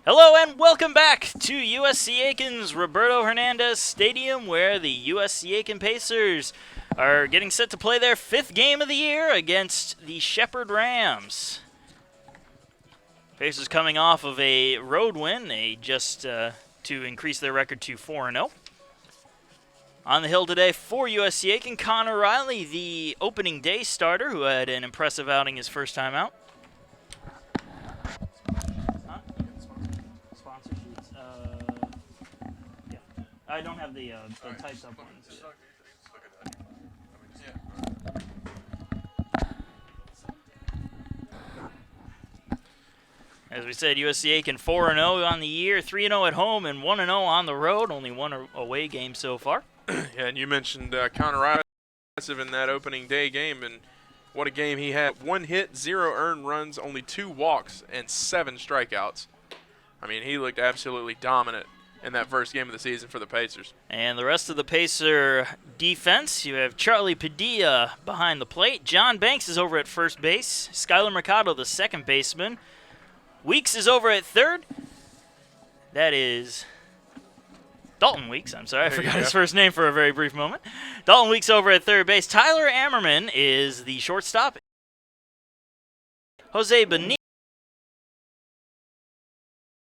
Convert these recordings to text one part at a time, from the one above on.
Hello and welcome back to USC Aiken's Roberto Hernandez Stadium, where the USC Aiken Pacers are getting set to play their 5th game of the year against the Shepherd Rams. Pacers coming off of a road win, to increase their record to 4-0. On the hill today for USC Aiken, Connor Riley, the opening day starter, who had an impressive outing his first time out. I don't have the typed up ones. As we said, USC Aiken 4-0 on the year, 3-0 at home, and 1-0 on the road. Only one away game so far. Yeah, and you mentioned Connor Riley in that opening day game, and what a game he had. 1 hit, 0 earned runs, only 2 walks, and 7 strikeouts. I mean, he looked absolutely dominant in that first game of the season for the Pacers. And the rest of the Pacer defense, you have Charlie Padilla behind the plate. John Banks is over at first base. Skylar Mercado, the second baseman. Weeks is over at third. That is Dalton Weeks. I'm sorry, I forgot his first name for a very brief moment. Dalton Weeks over at third base. Tyler Ammerman is the shortstop. Jose Benitez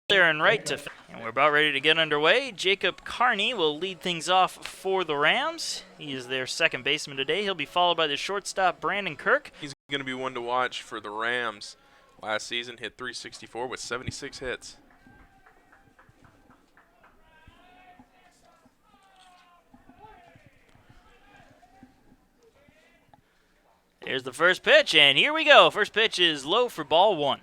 there and right to. And we're about ready to get underway. Jacob Carney will lead things off for the Rams. He is their second baseman today. He'll be followed by the shortstop, Brandon Kirk. He's going to be one to watch for the Rams. Last season, hit .364 with 76 hits. Here's the first pitch, and here we go. First pitch is low for ball 1.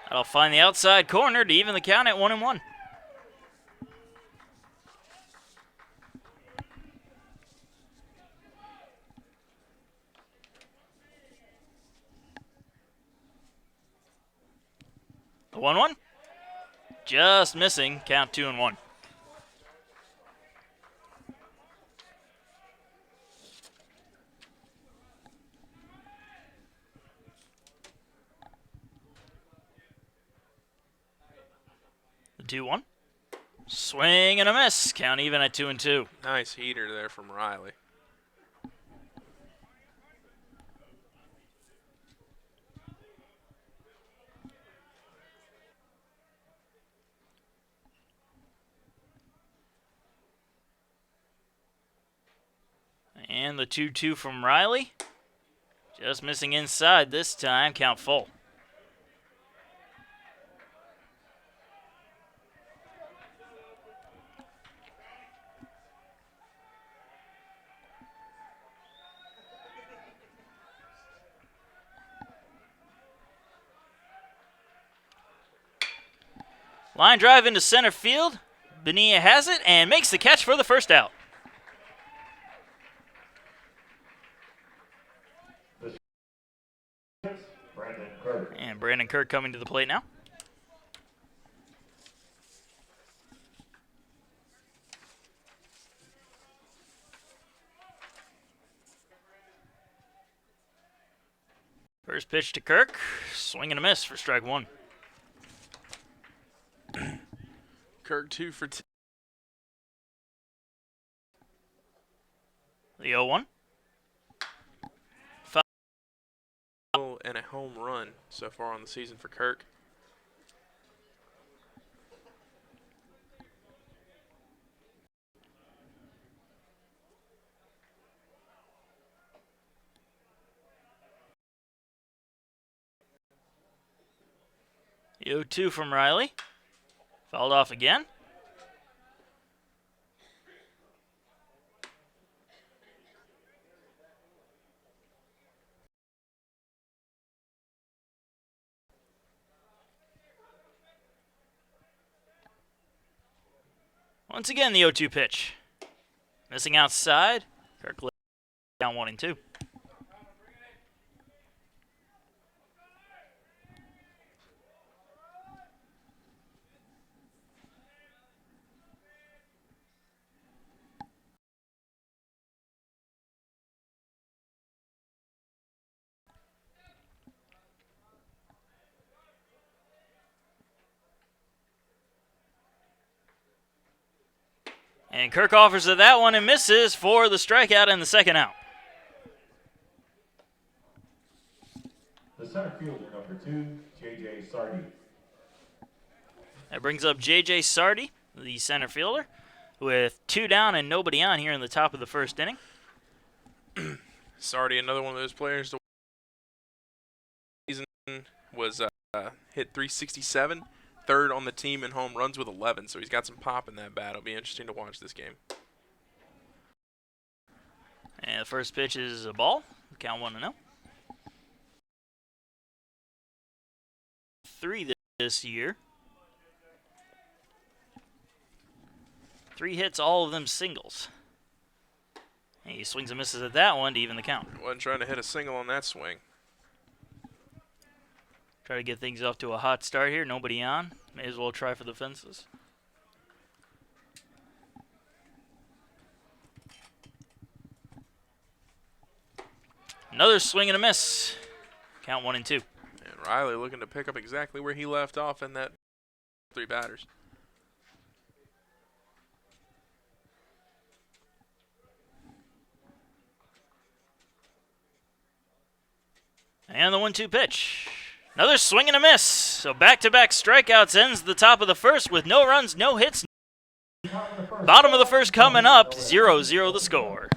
That'll find the outside corner to even the count at 1-1. The 1-1. Just missing. Count 2-1. The 2-1. Swing and a miss. Count even at 2-2. Nice heater there from Riley. And the 2-2 from Riley. Just missing inside this time. Count full. Line drive into center field. Bonilla has it and makes the catch for the first out. And Brandon Kirk coming to the plate now. First pitch to Kirk. Swing and a miss for strike 1. Kirk 2 for 2. The 0-1. And a home run so far on the season for Kirk. The 0-2 from Riley. Fouled off again. Once again, the 0-2 pitch. Missing outside. Kirk down 1-2. And Kirk offers to that one and misses for the strikeout and the second out. The center fielder, number 2, J.J. Sardi. That brings up J.J. Sardi, the center fielder, with 2 down and nobody on here in the top of the first inning. Sardi, another one of those players. The season was hit 367, third on the team in home runs with 11, so he's got some pop in that bat. It'll be interesting to watch this game. And the first pitch is a ball. Count 1-0. 3 this year. 3 hits, all of them singles. And he swings and misses at that one to even the count. Wasn't trying to hit a single on that swing. Try to get things off to a hot start here. Nobody on. May as well try for the fences. Another swing and a miss. Count 1-2. And Riley looking to pick up exactly where he left off in that 3 batters. And the 1-2 pitch. Another swing and a miss. So back-to-back strikeouts ends the top of the first with no runs, no hits. Bottom of the first coming up, 0-0 the score.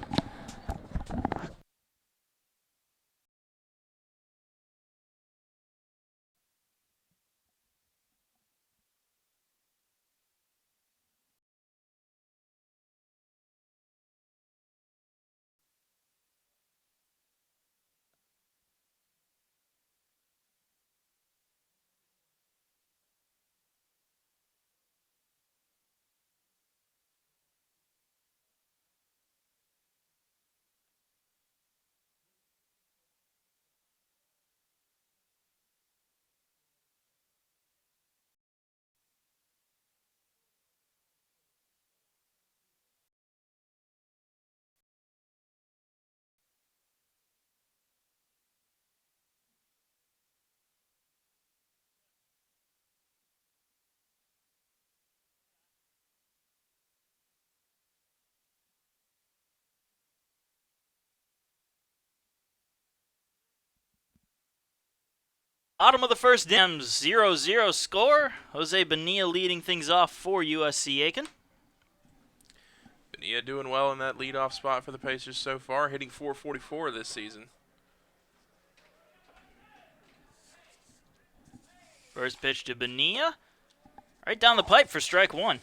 Bottom of the first, 0-0 score. Jose Bonilla leading things off for USC Aiken. Bonilla doing well in that leadoff spot for the Pacers so far, hitting .444 this season. First pitch to Bonilla. Right down the pipe for strike 1.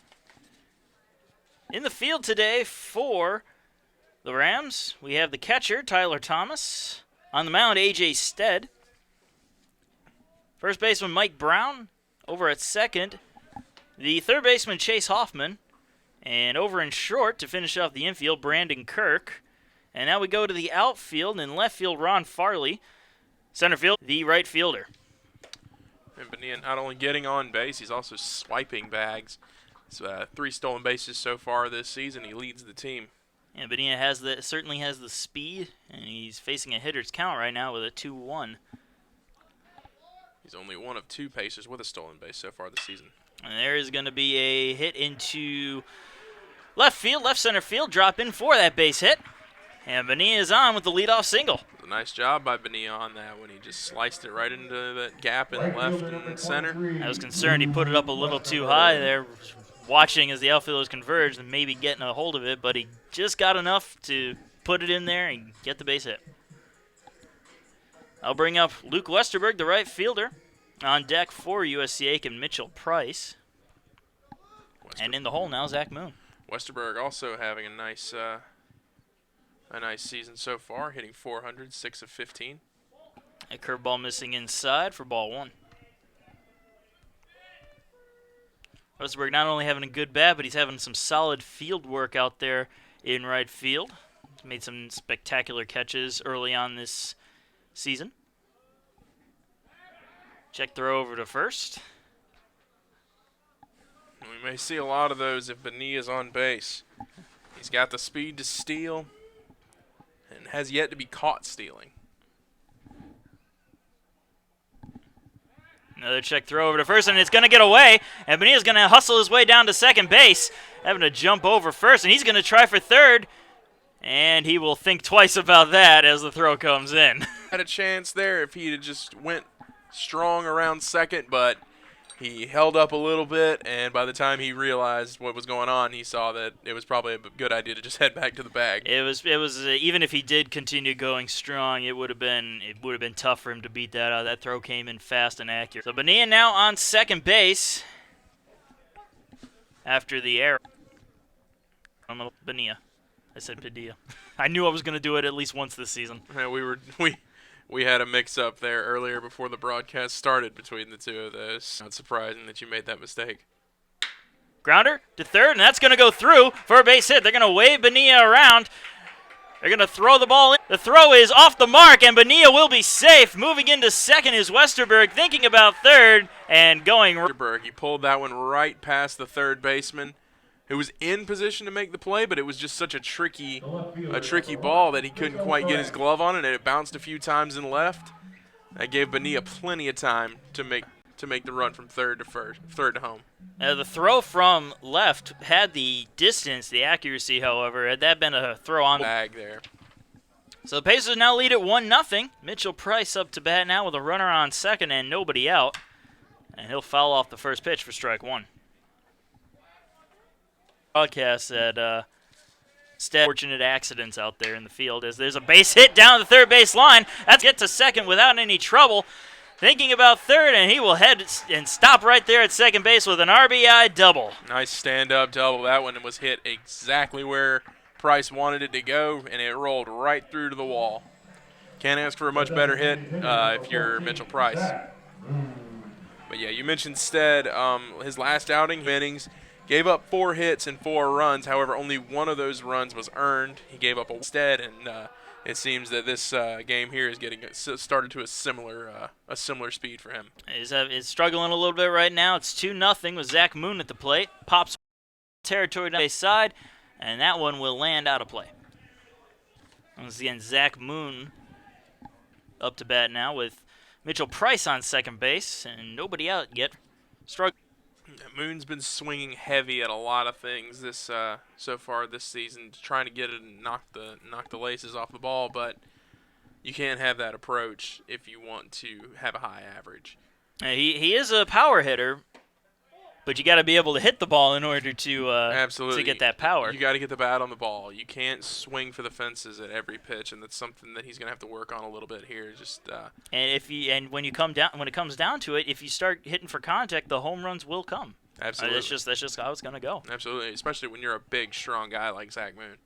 In the field today for the Rams, we have the catcher, Tyler Thomas. On the mound, A.J. Stead. First baseman, Mike Brown. Over at second, the third baseman, Chase Hoffman. And over in short, to finish off the infield, Brandon Kirk. And now we go to the outfield. In left field, Ron Farley. Center field, the right fielder. And Bonilla not only getting on base, he's also swiping bags. So 3 stolen bases so far this season. He leads the team. And Bonilla certainly has the speed, and he's facing a hitter's count right now with a 2-1. He's only one of 2 Pacers with a stolen base so far this season. And there is going to be a hit into left field, left center field, drop in for that base hit. And Bonilla is on with the leadoff single. A nice job by Bonilla on that when he just sliced it right into that gap in left and center. I was concerned he put it up a little too high there, watching as the outfielders converged and maybe getting a hold of it, but he just got enough to put it in there and get the base hit. I'll bring up Luke Westerberg, the right fielder, on deck for USC Aiken, Mitchell Price. And in the hole now, Zach Moon. Westerberg also having a nice season so far, hitting .400, 6 of 15. A curveball missing inside for ball 1. Westerberg not only having a good bat, but he's having some solid field work out there in right field. He's made some spectacular catches early on this season. Check throw over to first. We may see a lot of those if Bonilla's on base. He's got the speed to steal and has yet to be caught stealing. Another check throw over to first, and it's going to get away. And Bonilla's going to hustle his way down to second base. having to jump over first, and he's going to try for third. And he will think twice about that as the throw comes in. Had a chance there if he had just went strong around second, but he held up a little bit, and by the time he realized what was going on, he saw that it was probably a good idea to just head back to the bag. It was even if he did continue going strong, it would have been tough for him to beat that. That throw came in fast and accurate. So Bonilla now on second base after the error. Bonilla. I said Padilla. I knew I was going to do it at least once this season. Yeah, we had a mix-up there earlier before the broadcast started between the two of those. Not surprising that you made that mistake. Grounder to third, and that's going to go through for a base hit. They're going to wave Bonilla around. They're going to throw the ball in. The throw is off the mark, and Bonilla will be safe. Moving into second is Westerberg, thinking about third and going. Westerberg, he pulled that one right past the third baseman, who was in position to make the play, but it was just such a tricky ball that he couldn't quite get his glove on it, and it bounced a few times and left. That gave Bonilla plenty of time to make the run from third to home. The throw from left had the distance, the accuracy, however. Had that been a throw on the bag there. So the Pacers now lead at 1-0. Mitchell Price up to bat now with a runner on second and nobody out. And he'll foul off the first pitch for strike one. Broadcast that fortunate accidents out there in the field as there's a base hit down the third base line. That's get to second without any trouble. Thinking about third, and he will head and stop right there at second base with an RBI double. Nice stand-up double. That one was hit exactly where Price wanted it to go, and it rolled right through to the wall. Can't ask for a much better hit if you're Mitchell Price. But yeah, you mentioned Stead. His last outing, innings, gave up 4 hits and 4 runs. However, only one of those runs was earned. He gave up a Stead, and it seems that this game here is getting started to a similar speed for him. He's struggling a little bit right now. It's 2-0 with Zach Moon at the plate. Pops territory down the base side, and that one will land out of play. Once again, Zach Moon up to bat now with Mitchell Price on second base, and nobody out yet. Struggling. Moon's been swinging heavy at a lot of things this so far this season, trying to get it and knock the laces off the ball, but you can't have that approach if you want to have a high average. He is a power hitter, but you got to be able to hit the ball in order to absolutely to get that power. You got to get the bat on the ball. You can't swing for the fences at every pitch, and that's something that he's going to have to work on a little bit here. And when it comes down to it, if you start hitting for contact, the home runs will come. Absolutely. That's just how it's going to go. Absolutely, especially when you're a big, strong guy like Zach Moon.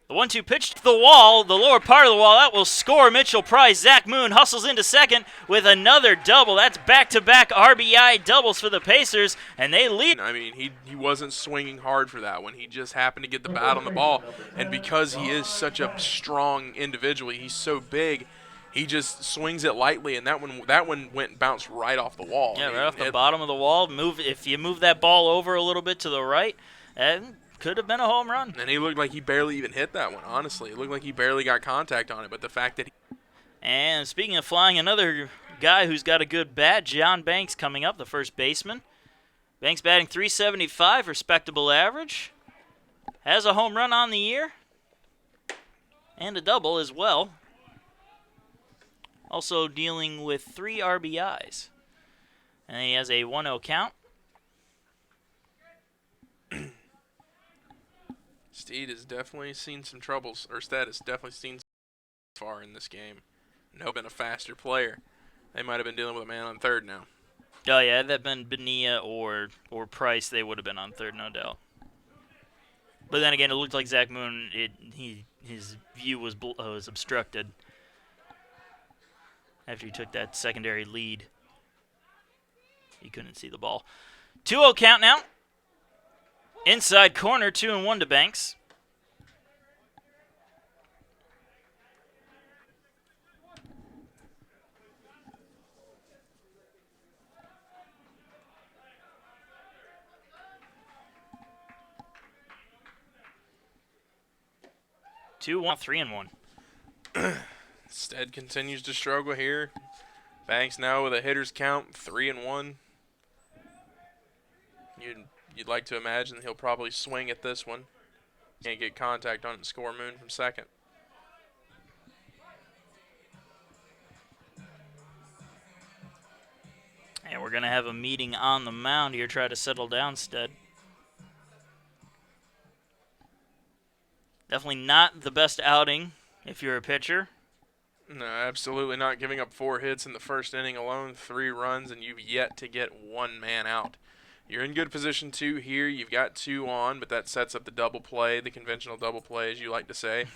The 1-2 pitch to the wall, the lower part of the wall. That will score Mitchell Price. Zach Moon hustles into second with another double. That's back-to-back RBI doubles for the Pacers, and they lead. I mean, he wasn't swinging hard for that one. He just happened to get the bat on the ball, and because he is such a strong individual, he's so big, he just swings it lightly, and that one went and bounced right off the wall. Yeah, right off the bottom of the wall. If you move that ball over a little bit to the right, could have been a home run. And he looked like he barely even hit that one, honestly. It looked like he barely got contact on it, but the fact that And speaking of flying, another guy who's got a good bat, John Banks coming up, the first baseman. Banks batting .375, respectable average. Has a home run on the year. And a double as well. Also dealing with 3 RBIs. And he has a 1-0 count. Stead has definitely seen some troubles, or Stead has definitely seen so far in this game. No, been a faster player. They might have been dealing with a man on third now. Oh yeah, had that been Bonilla or Price, they would have been on third, no doubt. But then again, it looked like Zach Moon. His view was obstructed after he took that secondary lead. He couldn't see the ball. 2-0 count now. Inside corner, 2-1 to Banks. Two, 1, 3-1. Stead continues to struggle here. Banks now with a hitter's count, 3-1. you'd like to imagine he'll probably swing at this one. Can't get contact on it and score Moon from second. And we're going to have a meeting on the mound here, try to settle down Stead. Definitely not the best outing if you're a pitcher. No, absolutely not. Giving up 4 hits in the first inning alone, 3 runs, and you've yet to get 1 man out. You're in good position 2 here. You've got 2 on, but that sets up the double play, the conventional double play, as you like to say,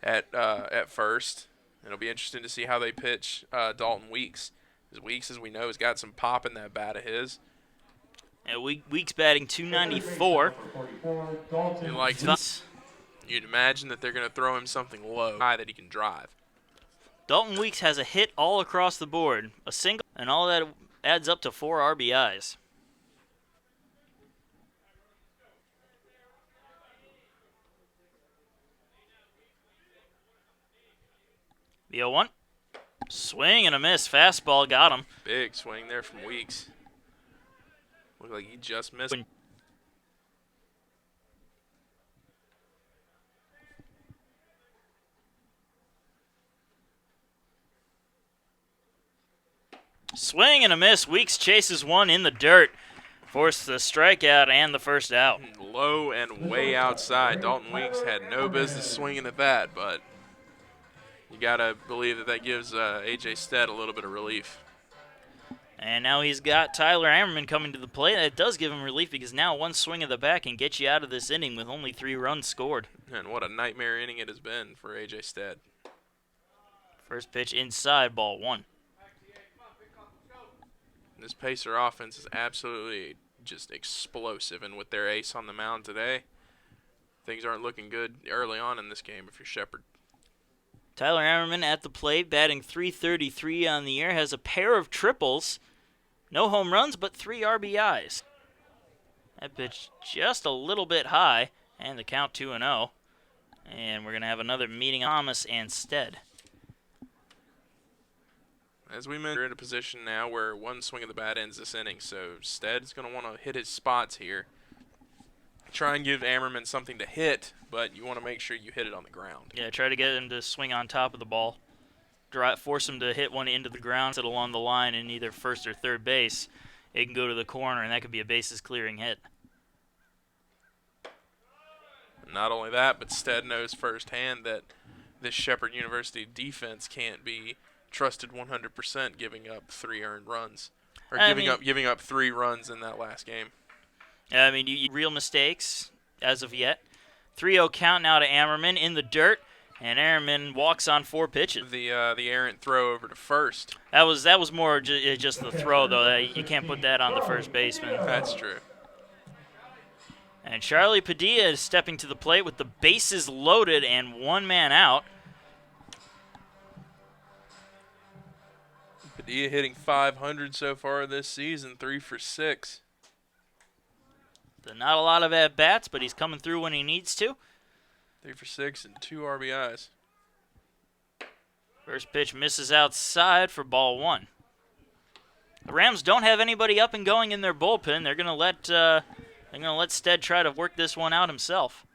at first. It'll be interesting to see how they pitch Dalton Weeks. Because Weeks, as we know, has got some pop in that bat of his. Yeah, Weeks batting .294. You like that? You'd imagine that they're going to throw him something low, high that he can drive. Dalton Weeks has a hit all across the board, a single, and all that adds up to 4 RBIs. The 0-1. Swing and a miss. Fastball got him. Big swing there from Weeks. Looked like he just missed. Swing and a miss. Weeks chases one in the dirt. Forced the strikeout and the first out. Low and way outside. Dalton Weeks had no business swinging at that, but you got to believe that that gives A.J. Stead a little bit of relief. And now he's got Tyler Ammerman coming to the plate. That does give him relief because now one swing of the bat can get you out of this inning with only 3 runs scored. And what a nightmare inning it has been for A.J. Stead. First pitch inside, ball 1. This Pacer offense is absolutely just explosive, and with their ace on the mound today, things aren't looking good early on in this game if you're Shepherd. Tyler Ammerman at the plate, batting .333 on the year, has a pair of triples. No home runs, but 3 RBIs. That pitch just a little bit high, and the count 2-0. And we're going to have another meeting, Thomas and Stead. As we mentioned, we're in a position now where one swing of the bat ends this inning, so Stead's going to want to hit his spots here. Try and give Ammerman something to hit, but you want to make sure you hit it on the ground. Yeah, try to get him to swing on top of the ball. Force him to hit one into the ground, sit along the line in either first or third base. It can go to the corner, and that could be a bases-clearing hit. Not only that, but Stead knows firsthand that this Shepherd University defense can't be trusted 100%, giving up 3 earned runs, or giving up 3 runs in that last game. I mean, real mistakes as of yet. 3-0 count now to Ammerman in the dirt, and Ammerman walks on 4 pitches. The errant throw over to first. That was more just the throw, though. You can't put that on the first baseman. That's true. And Charlie Padilla is stepping to the plate with the bases loaded and 1 man out. Padilla hitting .500 so far this season, 3 for 6. So not a lot of at-bats, but he's coming through when he needs to. 3 for 6 and 2 RBIs. First pitch misses outside for ball 1. The Rams don't have anybody up and going in their bullpen. They're gonna let Stead try to work this one out himself.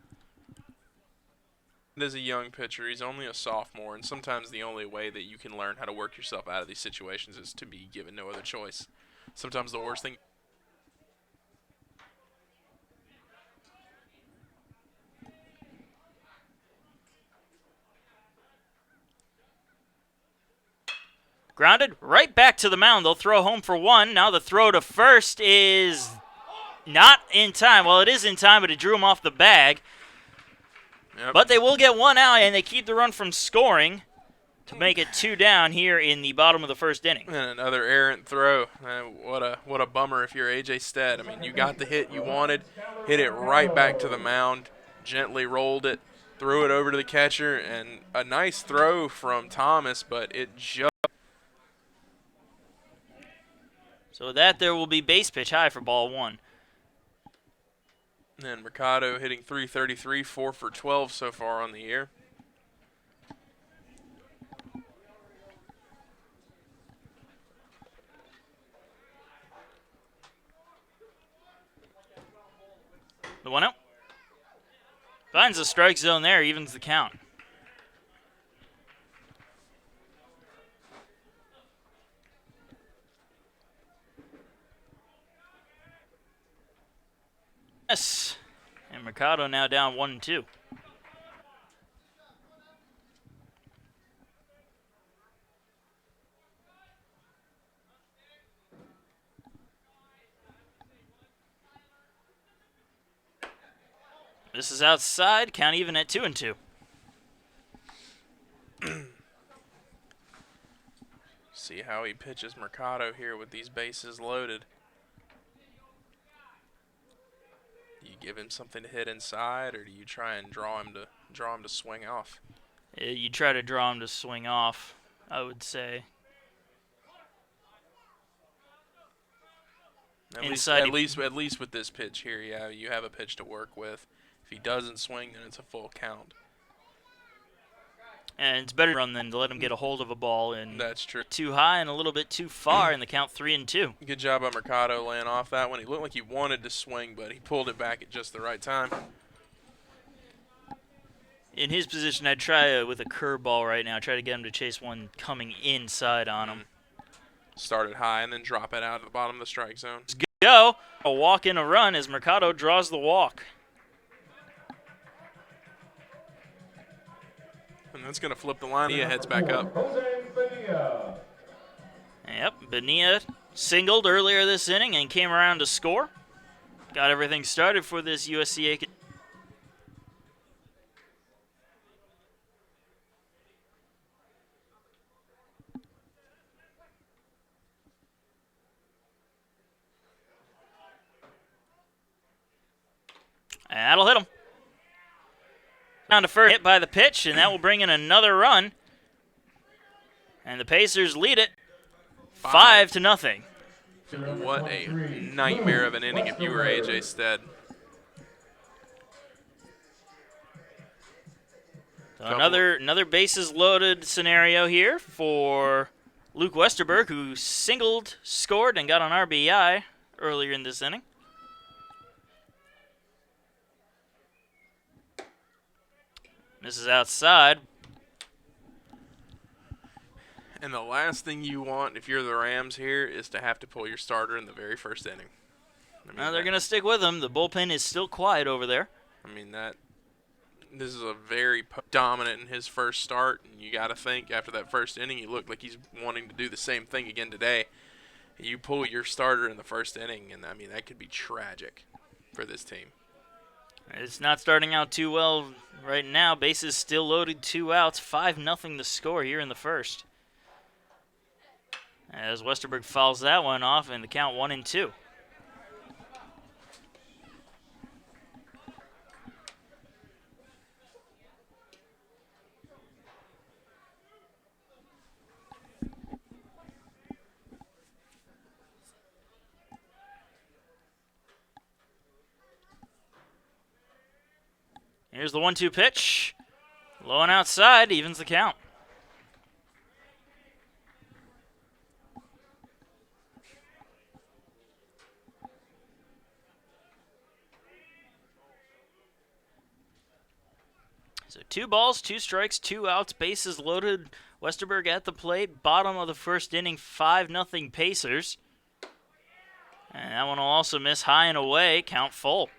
As a young pitcher, he's only a sophomore, and sometimes the only way that you can learn how to work yourself out of these situations is to be given no other choice. Sometimes the worst thing. Grounded right back to the mound. They'll throw home for 1. Now the throw to first is not in time. Well, it is in time, but it drew him off the bag. Yep. But they will get 1 out, and they keep the run from scoring to make it 2 down here in the bottom of the first inning. And another errant throw. What a bummer if you're A.J. Stead. I mean, you got the hit you wanted, hit it right back to the mound, gently rolled it, threw it over to the catcher, and a nice throw from Thomas, but it just. So that there will be base pitch high for ball 1. And Mercado hitting .333, 4 for 12 so far on the year. The 1-0. Finds the strike zone there, evens the count. Yes. And Mercado now down 1-2. This is outside, count even at 2-2. See how he pitches Mercado here with these bases loaded. Do you give him something to hit inside, or do you try and draw him to swing off? You try to draw him to swing off, I would say. At least with this pitch here, yeah, you have a pitch to work with. If he doesn't swing, then it's a full count. And it's better to run than to let him get a hold of a ball and that's true. Too high and a little bit too far in the count 3-2. Good job by Mercado laying off that one. He looked like he wanted to swing, but he pulled it back at just the right time. In his position, I'd try with a curveball right now. Try to get him to chase one coming inside on him. Start it high and then drop it out at the bottom of the strike zone. Let's go. A walk and a run as Mercado draws the walk. And that's going to flip the line. He heads back up. Yep, Bonilla singled earlier this inning and came around to score. Got everything started for this USC Aiken. And that'll hit him. Down to first, hit by the pitch, and that will bring in another run. And the Pacers lead it 5-0. What a nightmare of an inning if you were A.J. Stead. So another bases loaded scenario here for Luke Westerberg, who singled, scored, and got an RBI earlier in this inning. This is outside. And the last thing you want if you're the Rams here is to have to pull your starter in the very first inning. Now they're going to stick with him. The bullpen is still quiet over there. I mean, this is a very dominant in his first start, and you got to think after that first inning, he looked like he's wanting to do the same thing again today. You pull your starter in the first inning, and I mean, that could be tragic for this team. It's not starting out too well right now. Bases still loaded, 2 outs, 5-0 the score here in the first. As Westerberg fouls that one off, and the count 1-2. Here's the 1-2 pitch. Low and outside, evens the count. So 2 balls, 2 strikes, 2 outs, bases loaded. Westerberg at the plate, bottom of the first inning, 5-0 Pacers. And that one will also miss high and away, count full.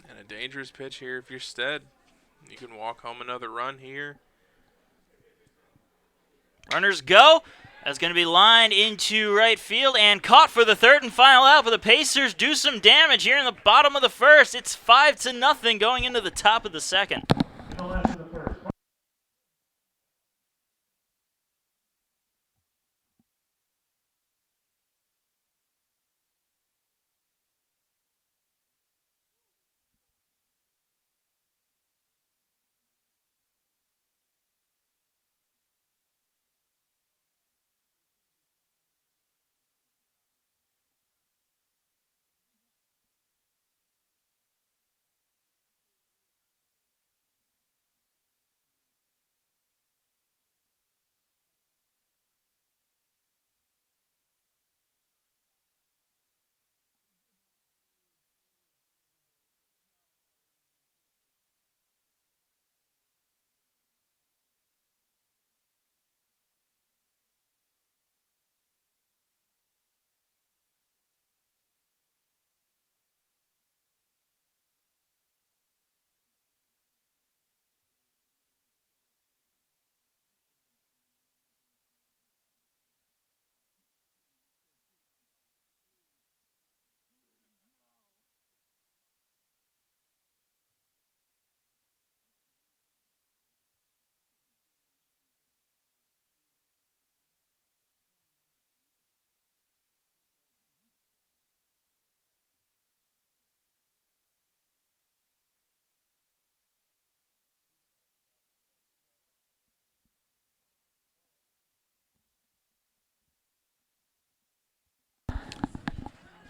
And a dangerous pitch here if you're Stead. You can walk home another run here. Runners go. That's going to be lined into right field and caught for the third and final out. But the Pacers do some damage here in the bottom of the first. It's 5-0 going into the top of the second.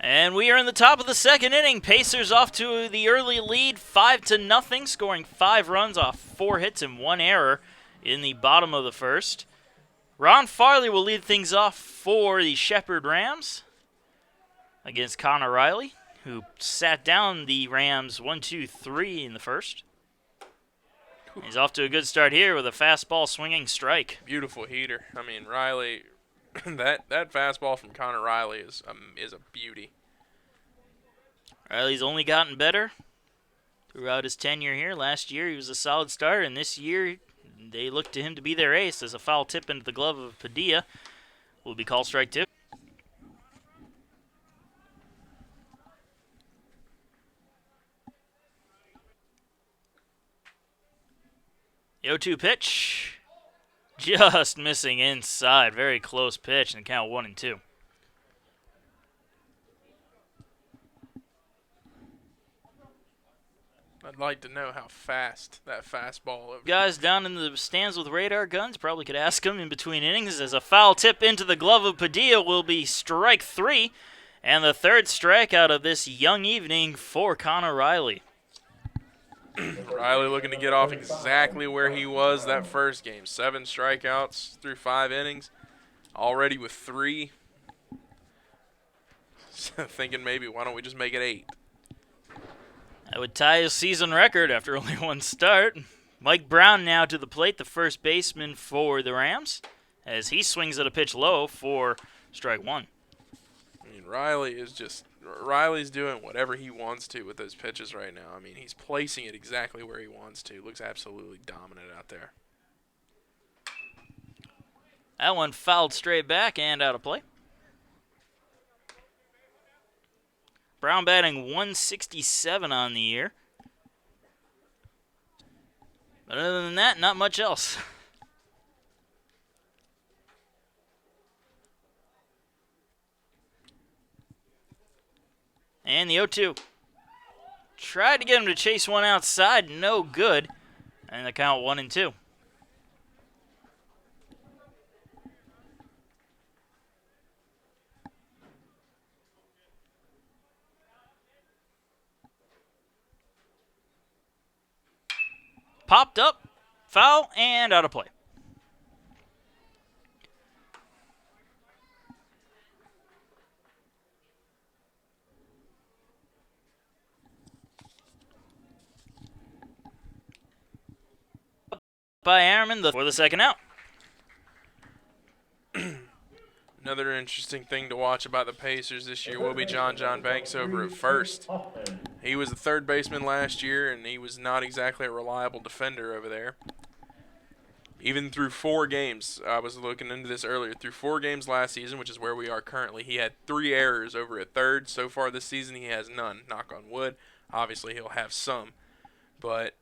And we are in the top of the second inning. Pacers off to the early lead, 5-0, scoring 5 runs off 4 hits and 1 error in the bottom of the first. Ron Farley will lead things off for the Shepherd Rams against Connor Riley, who sat down the Rams 1-2-3 in the first. He's off to a good start here with a fastball swinging strike. Beautiful heater. I mean, Riley, that fastball from Connor Riley is a beauty. Riley's only gotten better throughout his tenure here. Last year he was a solid starter, and this year they look to him to be their ace as a foul tip into the glove of Padilla will be called strike 2. The 0-2 pitch, just missing inside. Very close pitch, and count 1-2. I'd like to know how fast that fastball. Guys down in the stands with radar guns probably could ask him in between innings, as a foul tip into the glove of Padilla will be strike 3, and the third strikeout of this young evening for Connor Riley. Riley looking to get off exactly where he was that first game. 7 strikeouts through 5 innings, already with 3. Thinking maybe, why don't we just make it 8? That would tie his season record after only 1 start. Mike Brown now to the plate, the first baseman for the Rams, as he swings at a pitch low for strike 1. I mean, Riley's doing whatever he wants to with those pitches right now. I mean, he's placing it exactly where he wants to. Looks absolutely dominant out there. That one fouled straight back and out of play. Brown batting 167 on the year. But other than that, not much else. And the 0-2. Tried to get him to chase one outside, no good. And the count 1-2. Popped up, foul, and out of play. By Airman for the second out. Another interesting thing to watch about the Pacers this year will be John Banks over at first. He was the third baseman last year, and he was not exactly a reliable defender over there. Even through 4 games, I was looking into this earlier, through 4 games last season, which is where we are currently, he had 3 errors over at third. So far this season, he has none, knock on wood. Obviously, he'll have some. But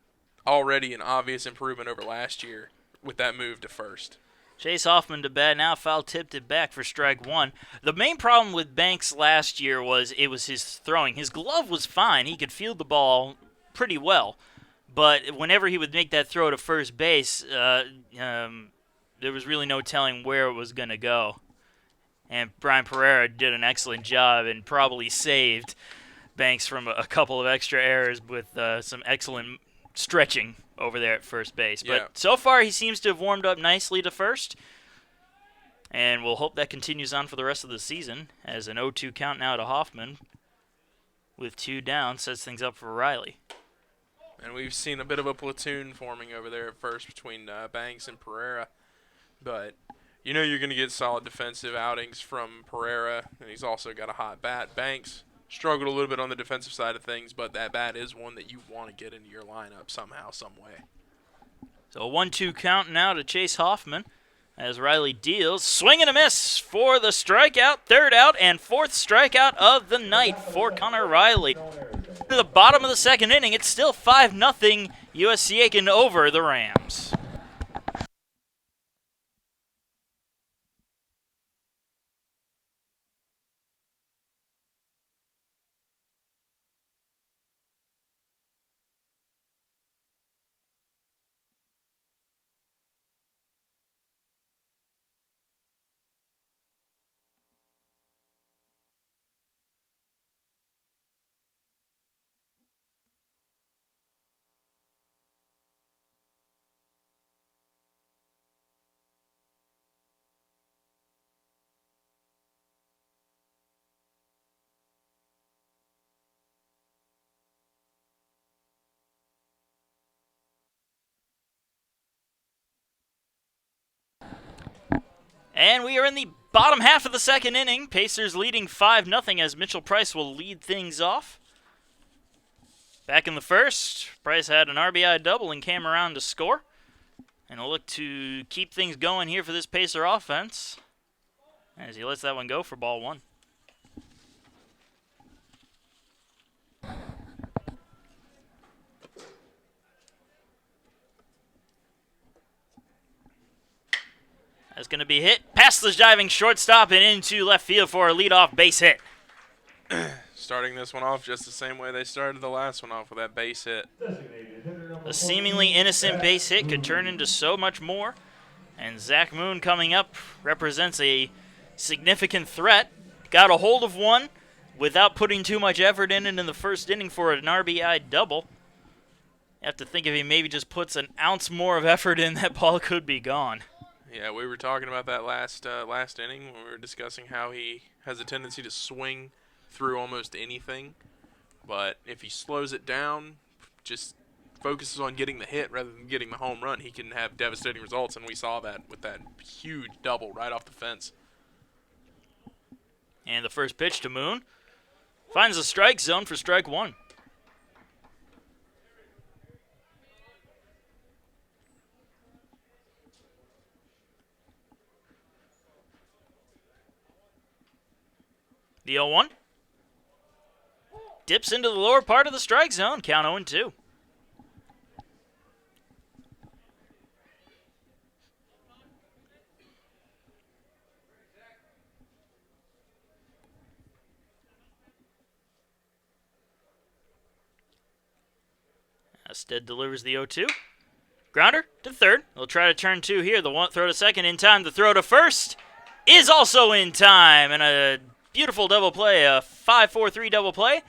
already an obvious improvement over last year with that move to first. Chase Hoffman to bat now, foul tipped it back for strike 1. The main problem with Banks last year was his throwing. His glove was fine. He could field the ball pretty well. But whenever he would make that throw to first base, there was really no telling where it was going to go. And Brian Pereira did an excellent job and probably saved Banks from a couple of extra errors with some excellent stretching over there at first base. But so far he seems to have warmed up nicely to first. And we'll hope that continues on for the rest of the season, as an 0-2 count now to Hoffman with 2 down sets things up for Riley. And we've seen a bit of a platoon forming over there at first between Banks and Pereira. But you know you're going to get solid defensive outings from Pereira, and he's also got a hot bat. Banks struggled a little bit on the defensive side of things, but that bat is one that you want to get into your lineup somehow, some way. So a 1-2 count now to Chase Hoffman as Riley deals. Swing and a miss for the strikeout, third out, and 4th strikeout of the night for Connor Riley. To the bottom of the second inning, it's still 5-0 USC Aiken over the Rams. And we are in the bottom half of the second inning. Pacers leading 5-0 as Mitchell Price will lead things off. Back in the first, Price had an RBI double and came around to score. And he'll look to keep things going here for this Pacer offense as he lets that one go for ball one. That's going to be hit past the diving shortstop and into left field for a leadoff base hit. Starting this one off just the same way they started the last one off with that base hit. A seemingly innocent base hit could turn into so much more. And Zach Moon coming up represents a significant threat. Got a hold of one without putting too much effort in it in the first inning for an RBI double. You have to think if he maybe just puts an ounce more of effort in, that ball could be gone. Yeah, we were talking about that last inning when we were discussing how he has a tendency to swing through almost anything. But if he slows it down, just focuses on getting the hit rather than getting the home run, he can have devastating results, and we saw that with that huge double right off the fence. And the first pitch to Moon finds the strike zone for strike one. The 0-1 dips into the lower part of the strike zone. Count 0-2. Stead delivers the 0-2. Grounder to third. They'll try to turn two here. The one throw to second in time. The throw to first is also in time. And a beautiful double play, a 5-4-3 double play.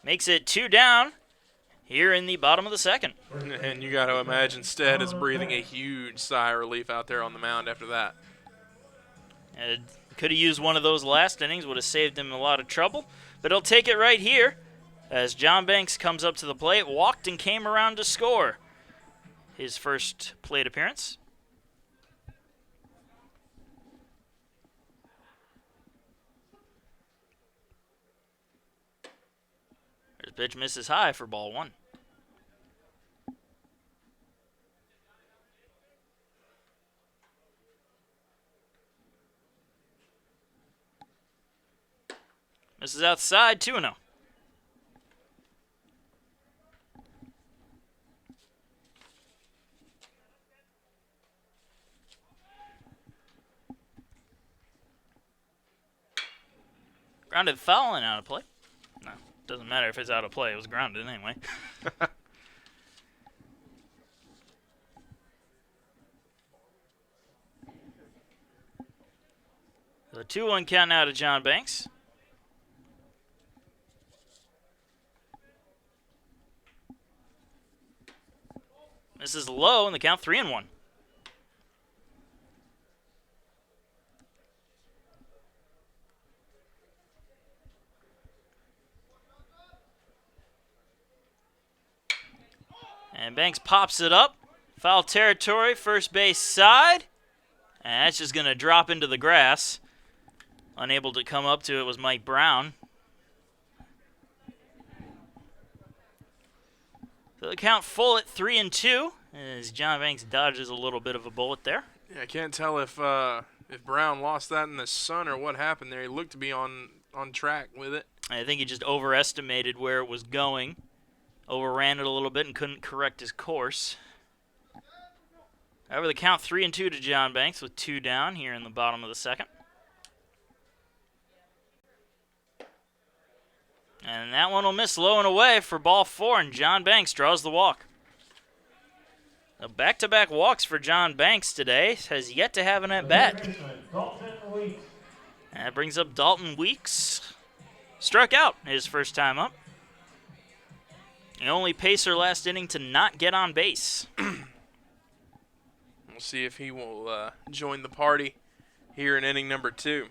Makes it 2 down here in the bottom of the second. And you got to imagine Stead is breathing a huge sigh of relief out there on the mound after that. Could have used one of those last innings. Would have saved him a lot of trouble. But he'll take it right here as John Banks comes up to the plate, walked and came around to score his first plate appearance. There's pitch misses high for ball one. Misses outside, 2-0. Grounded foul and out of play. No, doesn't matter if it's out of play. It was grounded anyway. The 2-1 count now to John Banks. This is low in the count, 3-1. And Banks pops it up. Foul territory, first base side. And that's just going to drop into the grass. Unable to come up to it was Mike Brown. So the count full at 3-2 as John Banks dodges a little bit of a bullet there. Yeah, I can't tell if Brown lost that in the sun or what happened there. He looked to be on track with it. I think he just overestimated where it was going. Overran it a little bit and couldn't correct his course. However, the count 3-2 to John Banks with 2 down here in the bottom of the second. And that one will miss low and away for ball 4, and John Banks draws the walk. Now back-to-back walks for John Banks today. Has yet to have an at-bat. That brings up Dalton Weeks. Struck out his first time up. The only Pacer last inning to not get on base. We'll see if he will join the party here in inning number 2.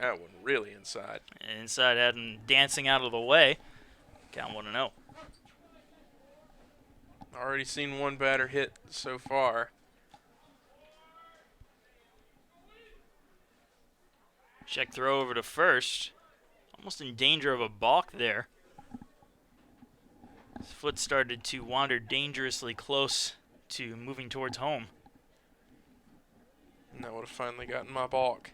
That one really inside. Inside had him dancing out of the way. Count 1-0. Already seen one batter hit so far. Check throw over to first. Almost in danger of a balk there. His foot started to wander dangerously close to moving towards home. And that would have finally gotten my balk.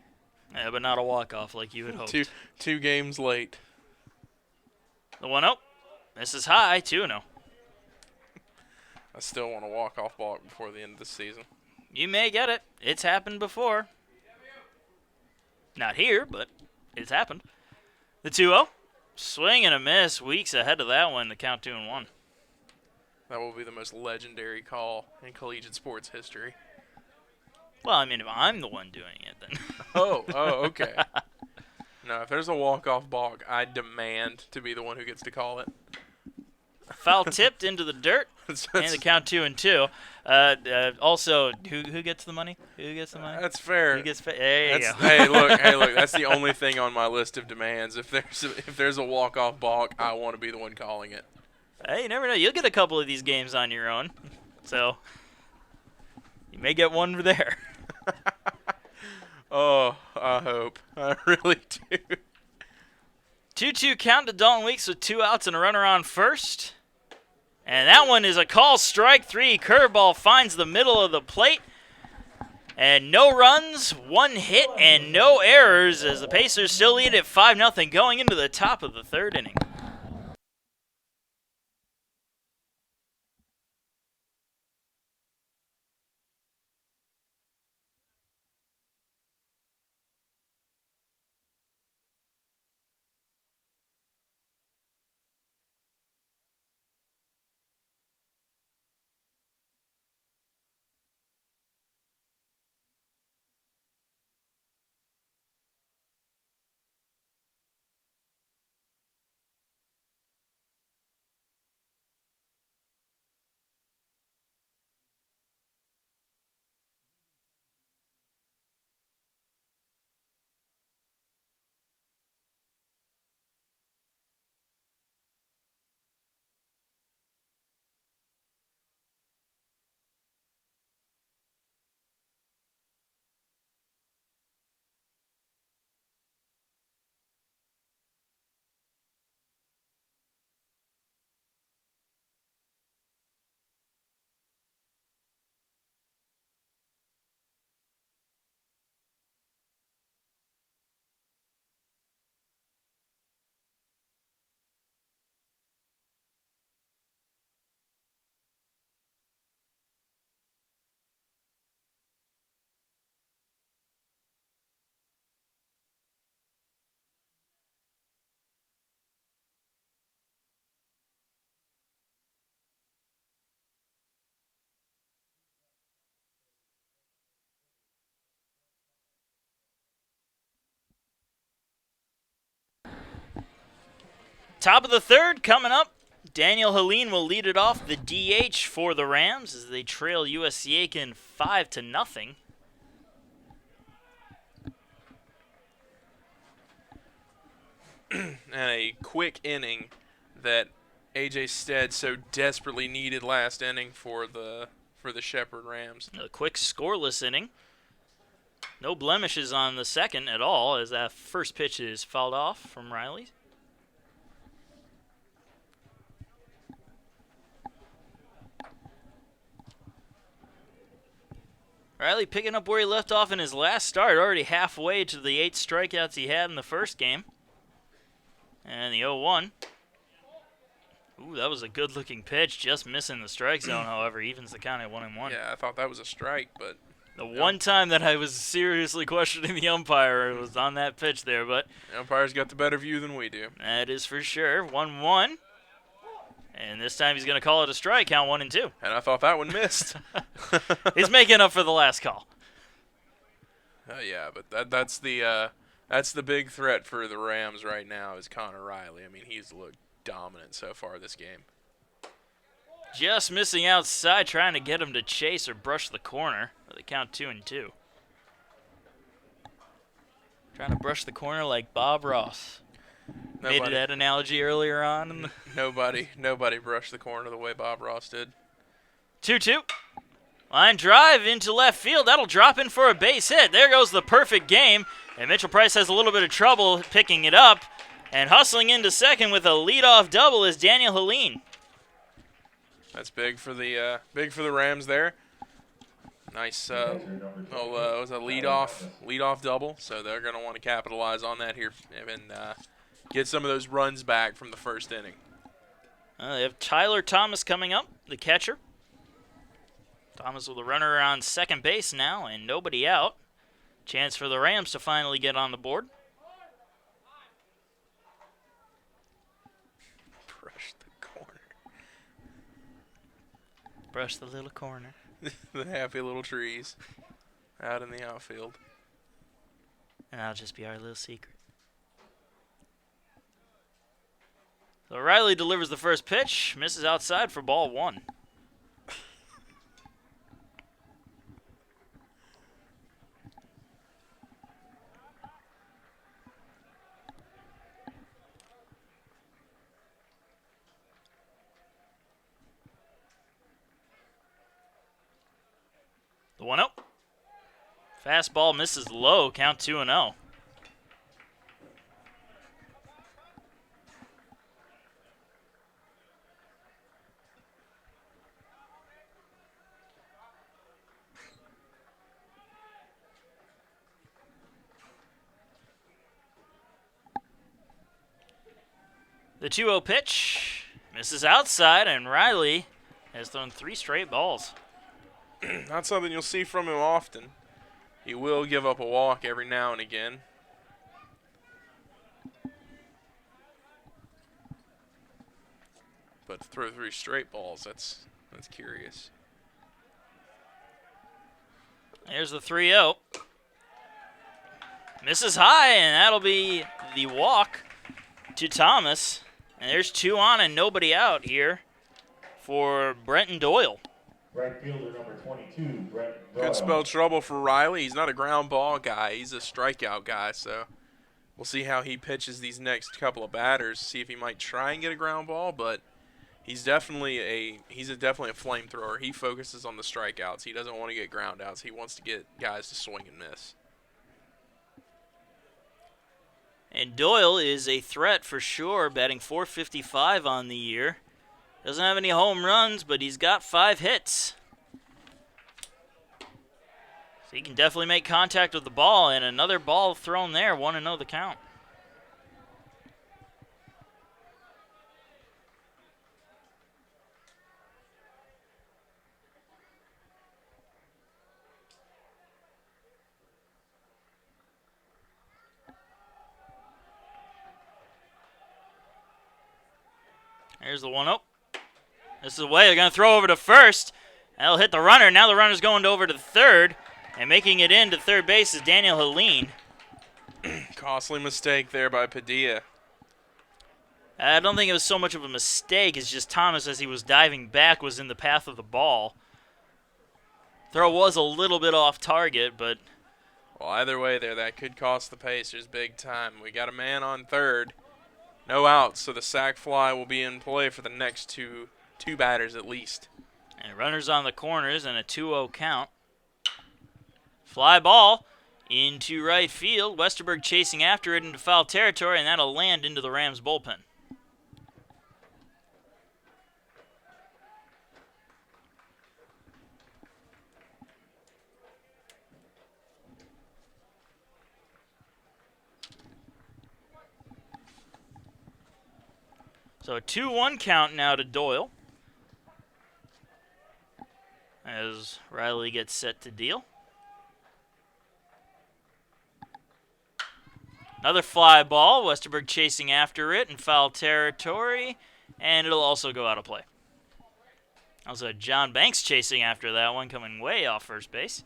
Yeah, but not a walk-off like you had hoped. Two games late. The 1-0. This is high, 2-0. I still want a walk-off balk before the end of the season. You may get it. It's happened before. Not here, but it's happened. The 2-0. Swing and a miss. Weeks ahead of that one. The count 2-1. That will be the most legendary call in collegiate sports history. Well, I mean, if I'm the one doing it, then. Oh, okay. No, if there's a walk-off balk, I demand to be the one who gets to call it. Foul tipped into the dirt, and the count 2-2. Also, who gets the money? Who gets the money? That's fair. Who gets there you go. Hey, look. That's the only thing on my list of demands. If there's a walk-off balk, I want to be the one calling it. Hey, you never know. You'll get a couple of these games on your own, so you may get one there. Oh, I hope. I really do. 2-2 count to Dalton Weeks with 2 outs and a runner on first. And that one is a call, strike 3. Curveball finds the middle of the plate. And no runs, 1 hit, and no errors as the Pacers still lead at 5-0 going into the top of the 3rd inning. Top of the 3rd coming up. Daniel Helene will lead it off, the DH for the Rams as they trail USC Aiken 5-0. And a quick inning that A.J. Stead so desperately needed last inning for the Shepherd Rams. A quick scoreless inning. No blemishes on the second at all as that first pitch is fouled off from Riley. Riley picking up where he left off in his last start, already halfway to the 8 strikeouts he had in the first game. And the 0-1. Ooh, that was a good-looking pitch, just missing the strike zone, however, evens the count at 1-1. Yeah, I thought that was a strike, but... The one time that I was seriously questioning the umpire was on that pitch there, but... The umpire's got the better view than we do. That is for sure. 1-1. And this time he's going to call it a strike, count 1-2. And I thought that one missed. He's making up for the last call. Yeah, but that's the big threat for the Rams right now is Connor Riley. I mean, he's looked dominant so far this game. Just missing outside, trying to get him to chase or brush the corner. They count 2-2. Trying to brush the corner like Bob Ross. Made that analogy earlier on. Nobody brushed the corner the way Bob Ross did. 2-2. Line drive into left field. That'll drop in for a base hit. There goes the perfect game. And Mitchell Price has a little bit of trouble picking it up. And hustling into second with a leadoff double is Daniel Helene. That's big for the Rams there. Nice, was a leadoff double. So they're going to want to capitalize on that here and get some of those runs back from the first inning. They have Tyler Thomas coming up, the catcher. Thomas with a runner on second base now and nobody out. Chance for the Rams to finally get on the board. Brush the corner. Brush the little corner. The happy little trees out in the outfield. And that'll just be our little secret. So Riley delivers the first pitch, misses outside for ball 1. The 1-0. Fastball misses low, count 2-0. The 2-0 pitch misses outside, and Riley has thrown 3 straight balls. Not something you'll see from him often. He will give up a walk every now and again. But to throw 3 straight balls, that's curious. There's the 3-0. Misses high, and that'll be the walk to Thomas. And there's 2 on and nobody out here for Brenton Doyle. Right fielder number 22, Brett Doyle. Could spell trouble for Riley. He's not a ground ball guy. He's a strikeout guy. So we'll see how he pitches these next couple of batters. See if he might try and get a ground ball. But he's definitely a flamethrower. He focuses on the strikeouts. He doesn't want to get ground outs. He wants to get guys to swing and miss. And Doyle is a threat for sure, batting .455 on the year. Doesn't have any home runs, but he's got 5 hits. So he can definitely make contact with the ball, and another ball thrown there, 1-0 the count. Here's the 1-0. This is the way they're going to throw over to first. That'll hit the runner. Now the runner's going over to third. And making it into third base is Daniel Helene. Costly mistake there by Padilla. I don't think it was so much of a mistake. It's just Thomas, as he was diving back, was in the path of the ball. Throw was a little bit off target, but... Well, either way there, that could cost the Pacers big time. We got a man on third. No outs, so the sac fly will be in play for the next two batters at least. And runners on the corners and a 2-0 count. Fly ball into right field. Westerberg chasing after it into foul territory, and that'll land into the Rams bullpen. So a 2-1 count now to Doyle as Riley gets set to deal. Another fly ball. Westerberg chasing after it in foul territory, and it'll also go out of play. Also, John Banks chasing after that one, coming way off first base.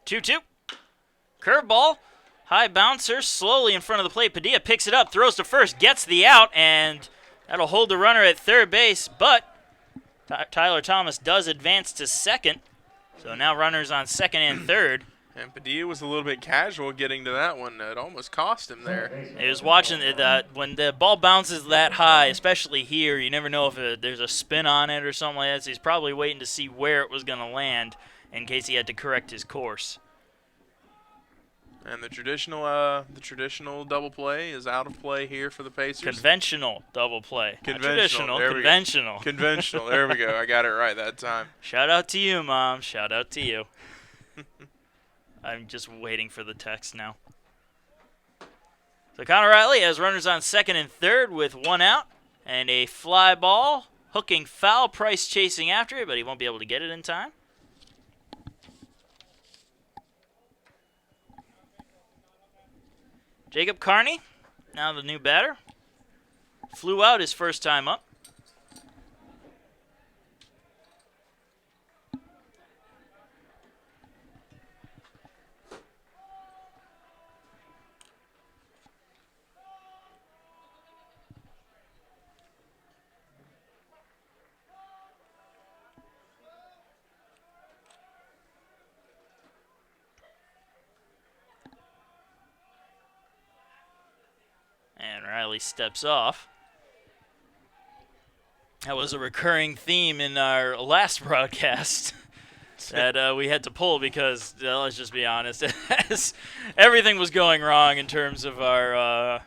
2-2. Curveball. High bouncer, slowly in front of the plate. Padilla picks it up, throws to first, gets the out, and that'll hold the runner at third base. But Tyler Thomas does advance to second. So now runners on second and third. And Padilla was a little bit casual getting to that one. It almost cost him there. He was watching when the ball bounces that high, especially here, you never know if there's a spin on it or something like that. So he's probably waiting to see where it was going to land in case he had to correct his course. And the traditional double play is out of play here for the Pacers. Conventional double play. Conventional. Not conventional. Conventional. There we go. I got it right that time. Shout out to you, Mom. Shout out to you. I'm just waiting for the text now. So Connor Riley has runners on second and third with one out and a fly ball. Hooking foul, Price chasing after it, but he won't be able to get it in time. Jacob Carney, now the new batter. Flew out his first time up. And Riley steps off. That was a recurring theme in our last broadcast that we had to pull because, let's just be honest, everything was going wrong in terms of our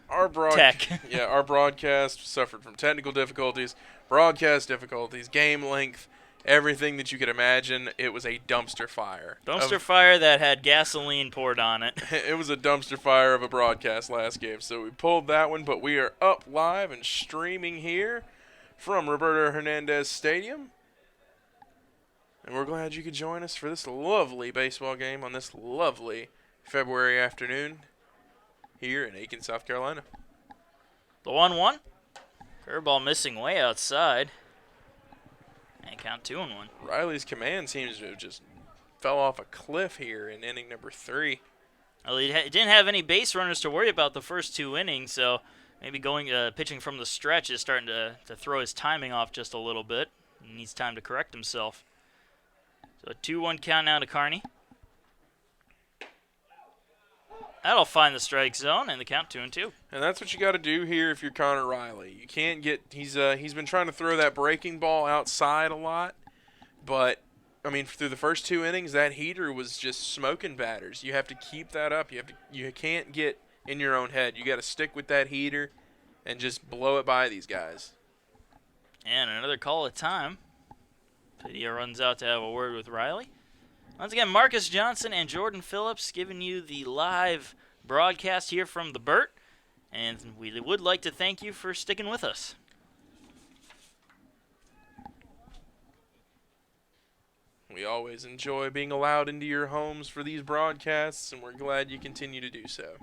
tech. Yeah, our broadcast suffered from technical difficulties, broadcast difficulties, game length, everything that you could imagine. It was a dumpster fire. Fire that had gasoline poured on it. It was a dumpster fire of a broadcast last game, so we pulled that one, but we are up live and streaming here from Roberto Hernandez Stadium. And we're glad you could join us for this lovely baseball game on this lovely February afternoon here in Aiken, South Carolina. The 1-1. Curveball missing way outside. And count 2-1. Riley's command seems to have just fell off a cliff here in inning number 3. Well, he didn't have any base runners to worry about the first 2 innings, so maybe pitching from the stretch is starting to throw his timing off just a little bit. He needs time to correct himself. So a 2-1 count now to Carney. That'll find the strike zone and the count 2-2. And that's what you got to do here if you're Connor Riley. You can't get he's been trying to throw that breaking ball outside a lot, but I mean through the first 2 innings that heater was just smoking batters. You have to keep that up. You can't get in your own head. You got to stick with that heater and just blow it by these guys. And another call of time. Padilla runs out to have a word with Riley. Once again, Marcus Johnson and Jordan Phillips giving you the live broadcast here from the Burt. And we would like to thank you for sticking with us. We always enjoy being allowed into your homes for these broadcasts, and we're glad you continue to do so.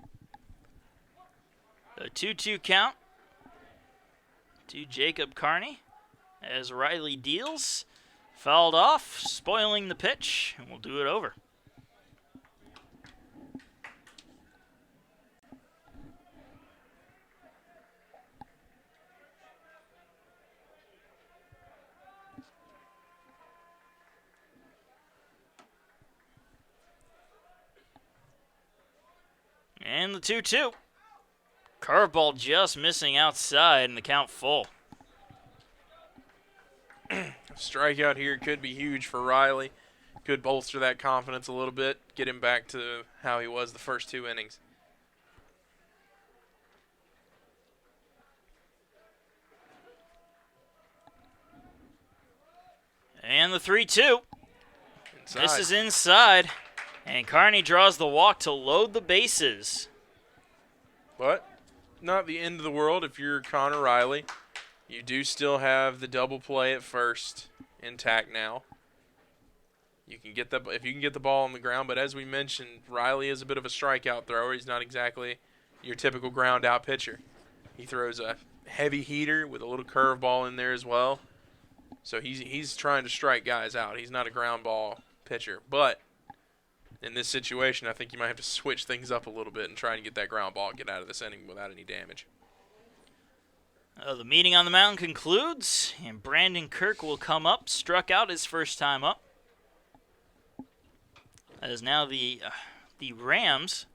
A 2-2 count to Jacob Carney as Riley deals. Fouled off, spoiling the pitch, and we'll do it over. And the 2-2. Curveball just missing outside, and the count full. Strikeout here could be huge for Riley. Could bolster that confidence a little bit, get him back to how he was the first 2 innings. And the 3-2. This is inside. And Carney draws the walk to load the bases. But not the end of the world if you're Connor Riley. You do still have the double play at first intact now. You can get if you can get the ball on the ground, but as we mentioned, Riley is a bit of a strikeout thrower. He's not exactly your typical ground out pitcher. He throws a heavy heater with a little curveball in there as well. So he's trying to strike guys out. He's not a ground ball pitcher, but in this situation, I think you might have to switch things up a little bit and try and get that ground ball, get out of this inning without any damage. The meeting on the mound concludes, and Brandon Kirk will come up, struck out his first time up. As now the Rams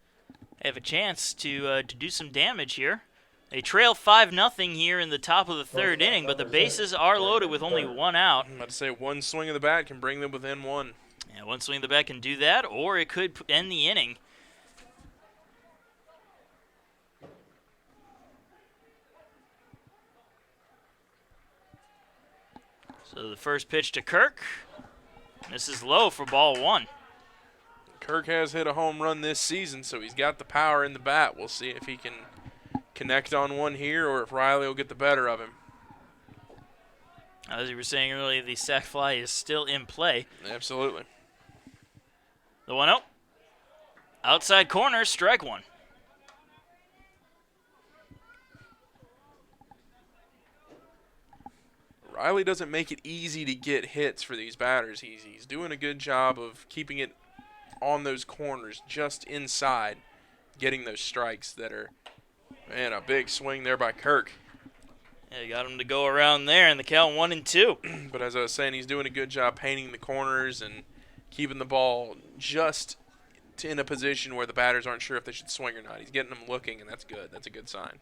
have a chance to do some damage here. They trail 5-0 here in the top of the third inning, but the bases are loaded with only one out. I'm about to say one swing of the bat can bring them within one. Yeah, one swing of the bat can do that, or it could end the inning. So the first pitch to Kirk. This is low for ball one. Kirk has hit a home run this season, so he's got the power in the bat. We'll see if he can connect on one here or if Riley will get the better of him. As you were saying earlier, the sac fly is still in play. Absolutely. The 1-0. Outside corner, strike one. Riley doesn't make it easy to get hits for these batters. He's doing a good job of keeping it on those corners, just inside, getting those strikes that are, man, a big swing there by Kirk. Yeah, you got him to go around there, and the count 1-2. But as I was saying, he's doing a good job painting the corners and keeping the ball just in a position where the batters aren't sure if they should swing or not. He's getting them looking, and that's good. That's a good sign.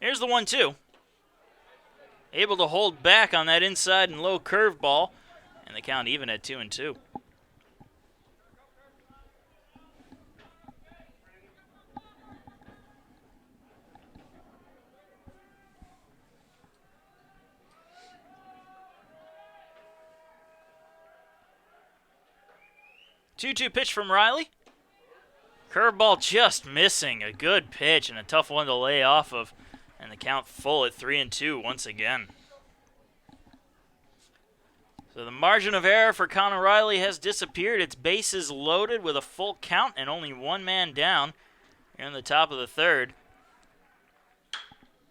Here's the 1-2. Able to hold back on that inside and low curveball, and the count even at 2-2. Two-two pitch from Riley. Curveball just missing. A good pitch and a tough one to lay off of. And the count full at 3-2 once again. So the margin of error for Connor Riley has disappeared. Its bases loaded with a full count and only one man down here in the top of the third.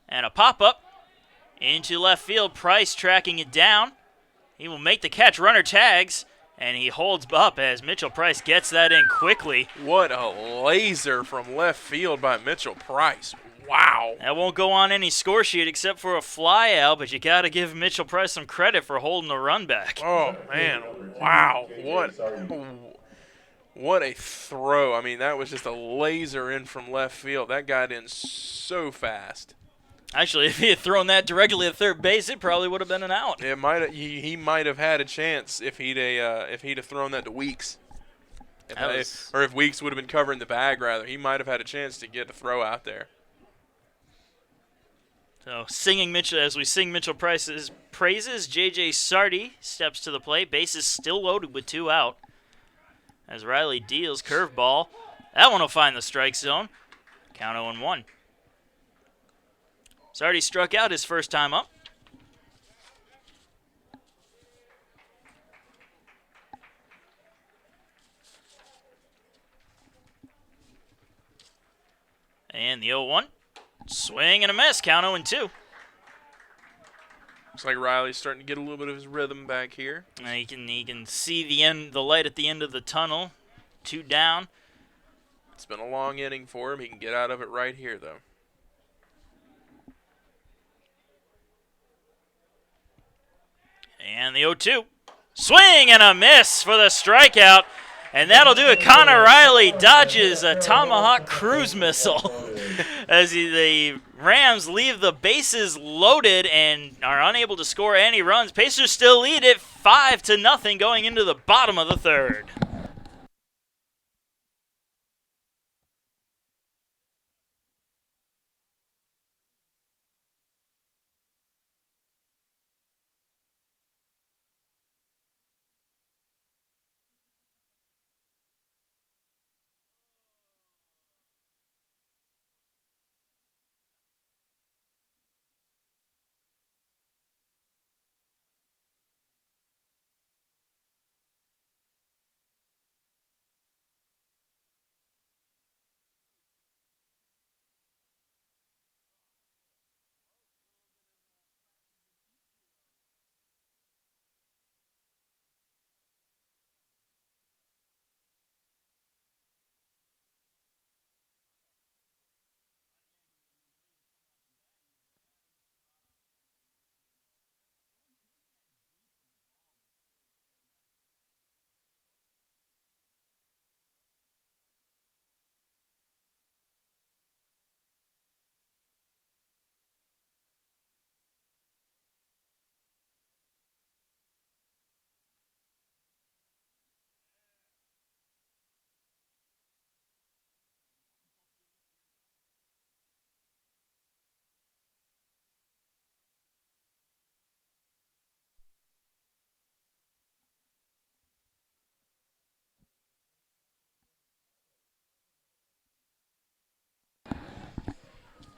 And a pop-up into left field. Price tracking it down. He will make the catch. Runner tags. And he holds up as Mitchell Price gets that in quickly. What a laser from left field by Mitchell Price. Wow. That won't go on any score sheet except for a fly out, but you got to give Mitchell Price some credit for holding the run back. Oh, man. Wow. What a throw. I mean, that was just a laser in from left field. That got in so fast. Actually, if he had thrown that directly at third base, it probably would have been an out. It might he might have had a chance if he'd have thrown that to Weeks. Or if Weeks would have been covering the bag, rather. He might have had a chance to get a throw out there. So, singing Mitchell as we sing Mitchell Price's praises, J.J. Sardi steps to the plate. Bases still loaded with two out. As Riley deals curveball. That one will find the strike zone. Count 0-1. Sardi struck out his first time up. And the 0-1. Swing and a miss. Count 0-2. Looks like Riley's starting to get a little bit of his rhythm back here. And he can see the light at the end of the tunnel. Two down. It's been a long inning for him. He can get out of it right here, though. And the 0-2. Swing and a miss for the strikeout. And that'll do it. Connor Riley dodges a Tomahawk cruise missile as the Rams leave the bases loaded and are unable to score any runs. Pacers still lead it 5-0 going into the bottom of the third.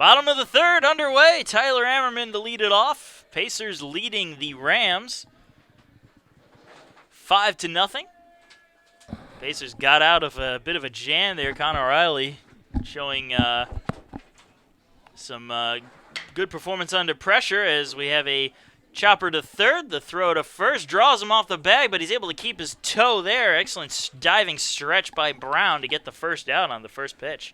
Bottom of the third underway. Tyler Ammerman to lead it off. Pacers leading the Rams 5-0. Pacers got out of a bit of a jam there. Connor Riley showing some good performance under pressure as we have a chopper to third. The throw to first draws him off the bag, but he's able to keep his toe there. Excellent diving stretch by Brown to get the first out on the first pitch.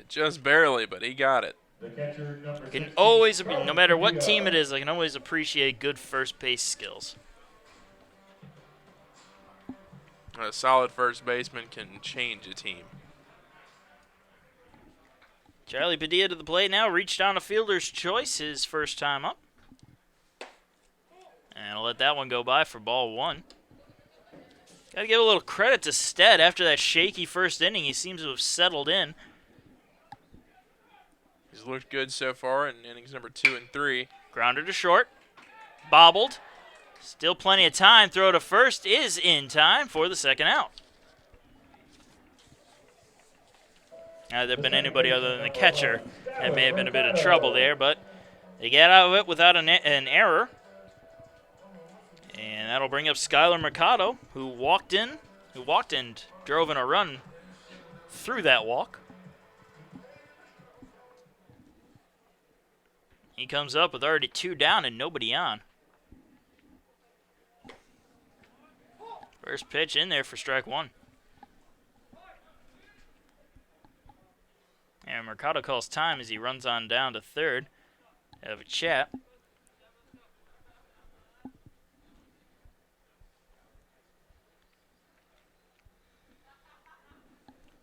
Just barely, but he got it. The catcher, number I can 16, always, no matter what Carlos team it is, I can always appreciate good first base skills. A solid first baseman can change a team. Charlie Padilla to the plate now, reached on a fielder's choice, his first time up. And I'll let that one go by for ball one. Got to give a little credit to Stead. After that shaky first inning, he seems to have settled in. He's looked good so far in innings number 2 and 3. Grounder to short. Bobbled. Still plenty of time. Throw to first is in time for the second out. Had there been anybody other than the catcher, that may have been a bit of trouble there, but they get out of it without an error. And that'll bring up Skylar Mercado, who walked and drove in a run through that walk. He comes up with already 2 down and nobody on. First pitch in there for strike 1. And Mercado calls time as he runs on down to third. Have a chat.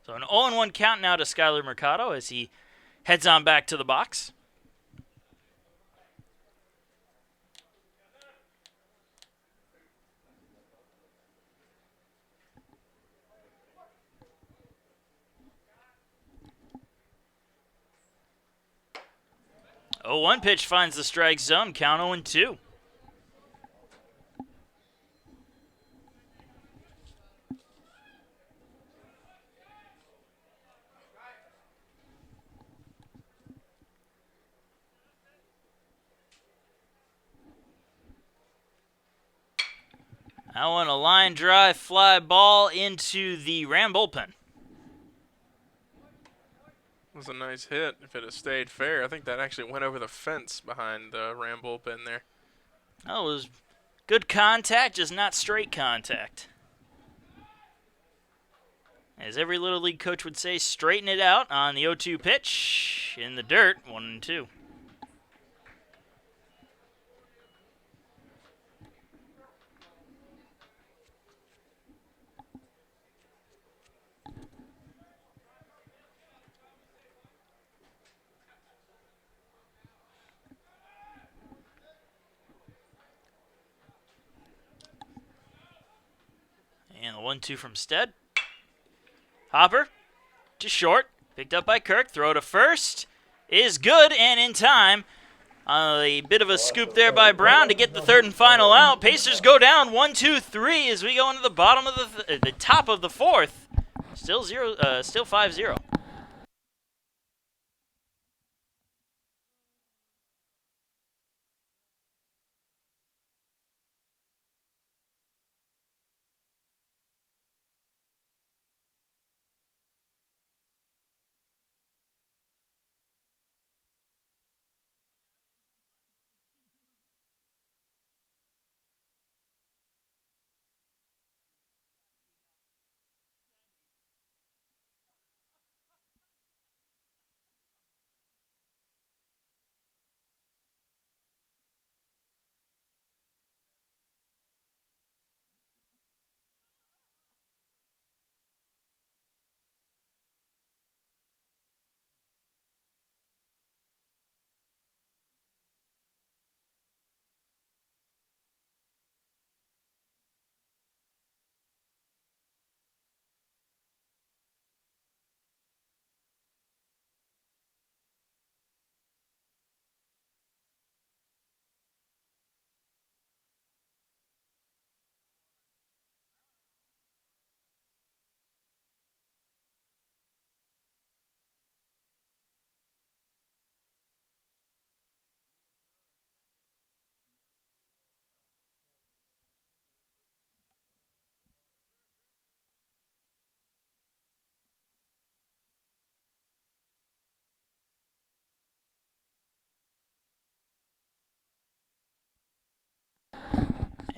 So an 0-1 count now to Skylar Mercado as he heads on back to the box. Oh, 1 pitch finds the strike zone. Count 0-2. That one, a line drive fly ball into the Ram bullpen. Was a nice hit if it had stayed fair. I think that actually went over the fence behind the Ram bullpen there. That was good contact, just not straight contact. As every Little League coach would say, straighten it out on the 0-2 pitch. In the dirt, 1-2. And the 1-2 from Stead. Hopper to short. Picked up by Kirk. Throw to first is good and in time. A bit of a scoop there by Brown to get the third and final out. Pacers go down 1-2-3 as we go into the bottom of the top of the fourth. Still 5-0.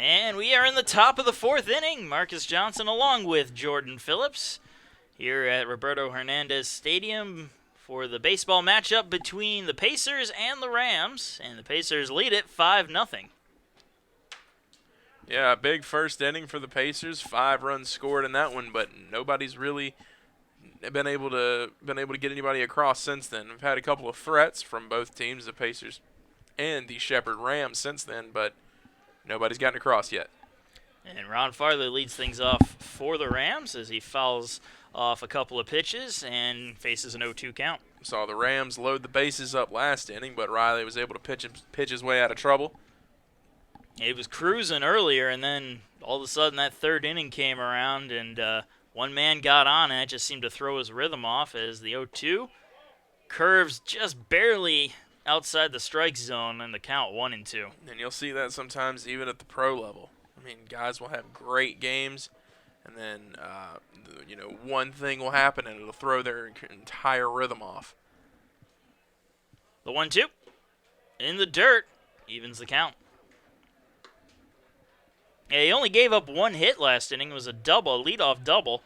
And we are in the top of the 4th inning. Marcus Johnson along with Jordan Phillips here at Roberto Hernandez Stadium for the baseball matchup between the Pacers and the Rams. And the Pacers lead it 5-0. Yeah, big first inning for the Pacers. 5 runs scored in that one, but nobody's really been able to get anybody across since then. We've had a couple of threats from both teams, the Pacers and the Shepherd Rams, since then, but nobody's gotten across yet. And Ron Farley leads things off for the Rams as he fouls off a couple of pitches and faces an 0-2 count. Saw the Rams load the bases up last inning, but Riley was able to pitch his way out of trouble. He was cruising earlier, and then all of a sudden that 3rd inning came around, and one man got on, and it just seemed to throw his rhythm off as the 0-2 curves just barely outside the strike zone, and the count 1-2. And you'll see that sometimes even at the pro level. I mean, guys will have great games, and then one thing will happen, and it'll throw their entire rhythm off. The 1-2 in the dirt evens the count. Yeah, he only gave up 1 hit last inning. It was a leadoff double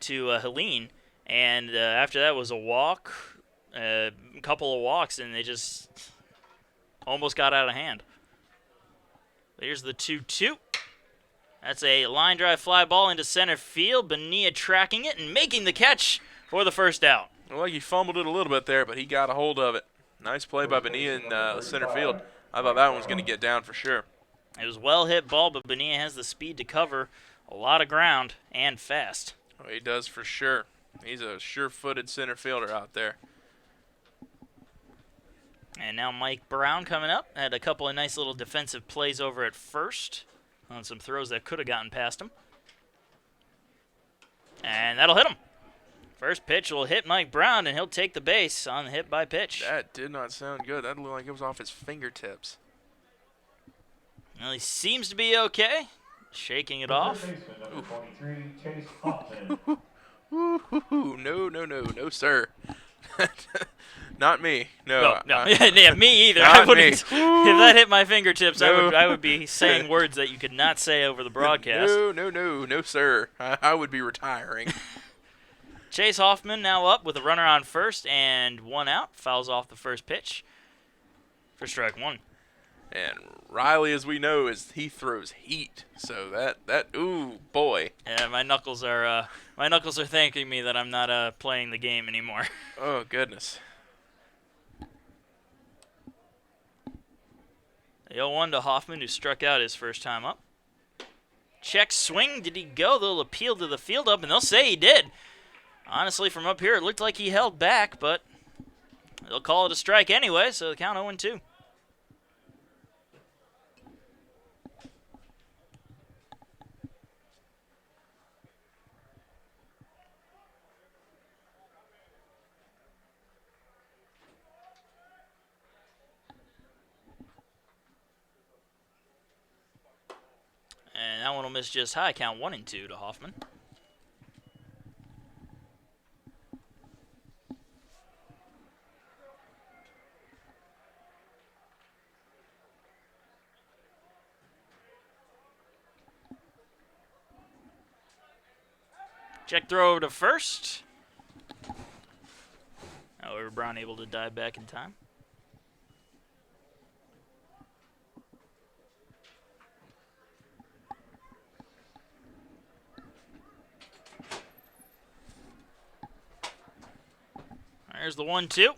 to Helene, and after that was a walk. A couple of walks, and they just almost got out of hand. Here's the 2-2. That's a line drive fly ball into center field. Bonilla tracking it and making the catch for the first out. Well, he fumbled it a little bit there, but he got a hold of it. Nice play by Bonilla in center field. I thought that one was going to get down for sure. It was a well-hit ball, but Bonilla has the speed to cover a lot of ground and fast. Oh, he does for sure. He's a sure-footed center fielder out there. And now Mike Brown coming up. Had a couple of nice little defensive plays over at first on some throws that could have gotten past him. And that'll hit him. First pitch will hit Mike Brown, and he'll take the base on the hit by pitch. That did not sound good. That looked like it was off his fingertips. Well, he seems to be okay. Shaking it off. No, sir. Not me. No. Yeah, me either. Not I wouldn't. me. If that hit my fingertips, No. I would be saying words that you could not say over the broadcast. No, sir. I would be retiring. Chase Hoffman now up with a runner on first and 1 out. Fouls off the first pitch for strike 1. And Riley, as we know, he throws heat. So ooh boy. Yeah, my knuckles are thanking me that I'm not playing the game anymore. Oh goodness. The 0-1 to Hoffman, who struck out his first time up. Check swing. Did he go? They'll appeal to the field up, and they'll say he did. Honestly, from up here, it looked like he held back, but they'll call it a strike anyway, so the count 0-2. And that one will miss just high. Count 1-2 to Hoffman. Check throw over to first. However, Brown able to dive back in time. There's the 1-2.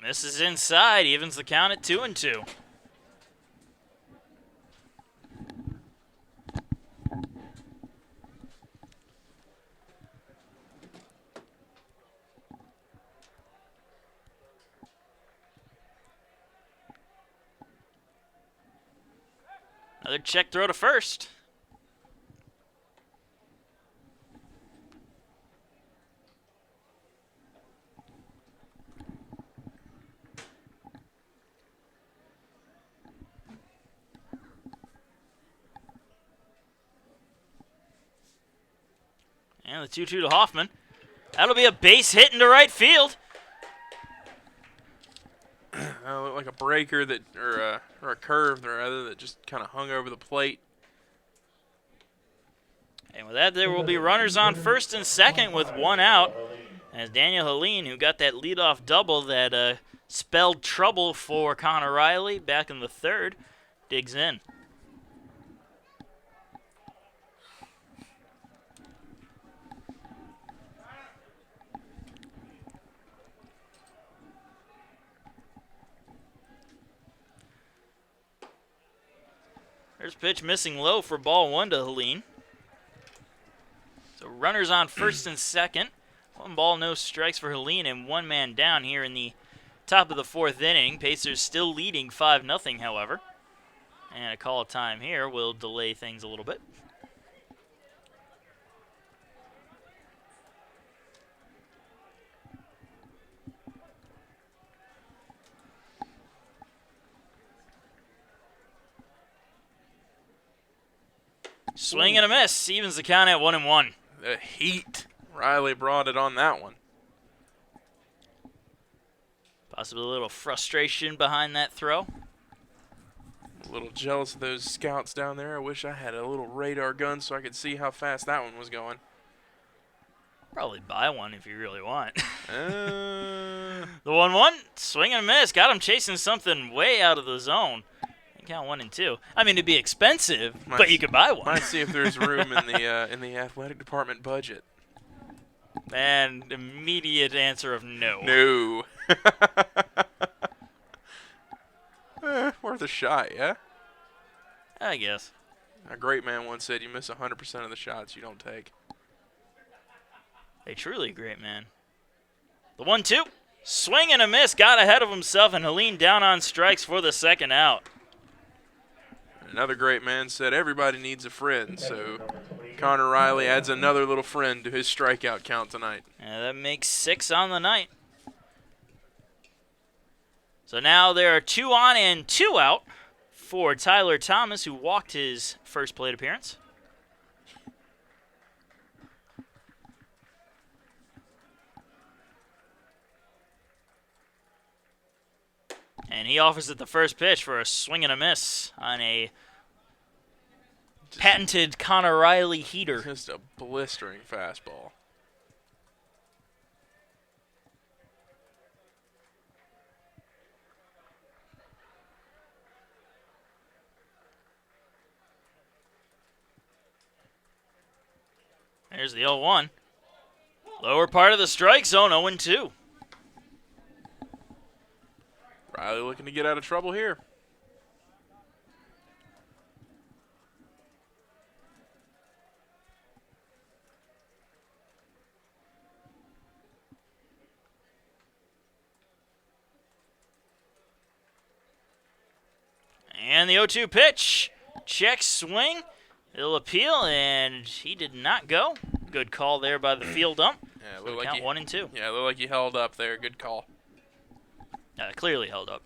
Misses inside, evens the count at 2-2. Another check throw to first. And the 2-2 to Hoffman. That'll be a base hit into right field. Looked like a breaker that, or a curve rather, that just kind of hung over the plate. And with that, there will be runners on first and second with one out, as Daniel Helene, who got that leadoff double that spelled trouble for Connor Riley back in the third, digs in. There's pitch missing low for ball one to Helene. So runners on first and second. 1 ball, no strikes for Helene, and 1 man down here in the top of the 4th inning. Pacers still leading 5-0, however. And a call of time here will delay things a little bit. Swing and a miss. Evens the count at 1-1. The heat. Riley brought it on that one. Possibly a little frustration behind that throw. A little jealous of those scouts down there. I wish I had a little radar gun so I could see how fast that one was going. Probably buy one if you really want. Uh, The 1-1. Swing and a miss. Got him chasing something way out of the zone. Count 1 and 2. I mean, it'd be expensive, but you could buy one. Might see if there's room in the athletic department budget. And immediate answer of no. No. Worth a shot, yeah? I guess. A great man once said you miss 100% of the shots you don't take. A truly great man. The 1-2. Swing and a miss. Got ahead of himself, and Helene down on strikes for the second out. Another great man said everybody needs a friend, so Connor Riley adds another little friend to his strikeout count tonight. And that makes 6 on the night. So now there are 2 on and 2 out for Tyler Thomas, who walked his first plate appearance. And he offers it the first pitch for a swing and a miss on a patented Connor Riley heater. Just a blistering fastball. There's the 0-1. Lower part of the strike zone, 0-2. Riley looking to get out of trouble here. And the 0-2 pitch. Check swing. It'll appeal, and he did not go. Good call there by the field ump. Yeah, So looked like count 1 and 2. Yeah, looked like he held up there. Good call. Clearly held up.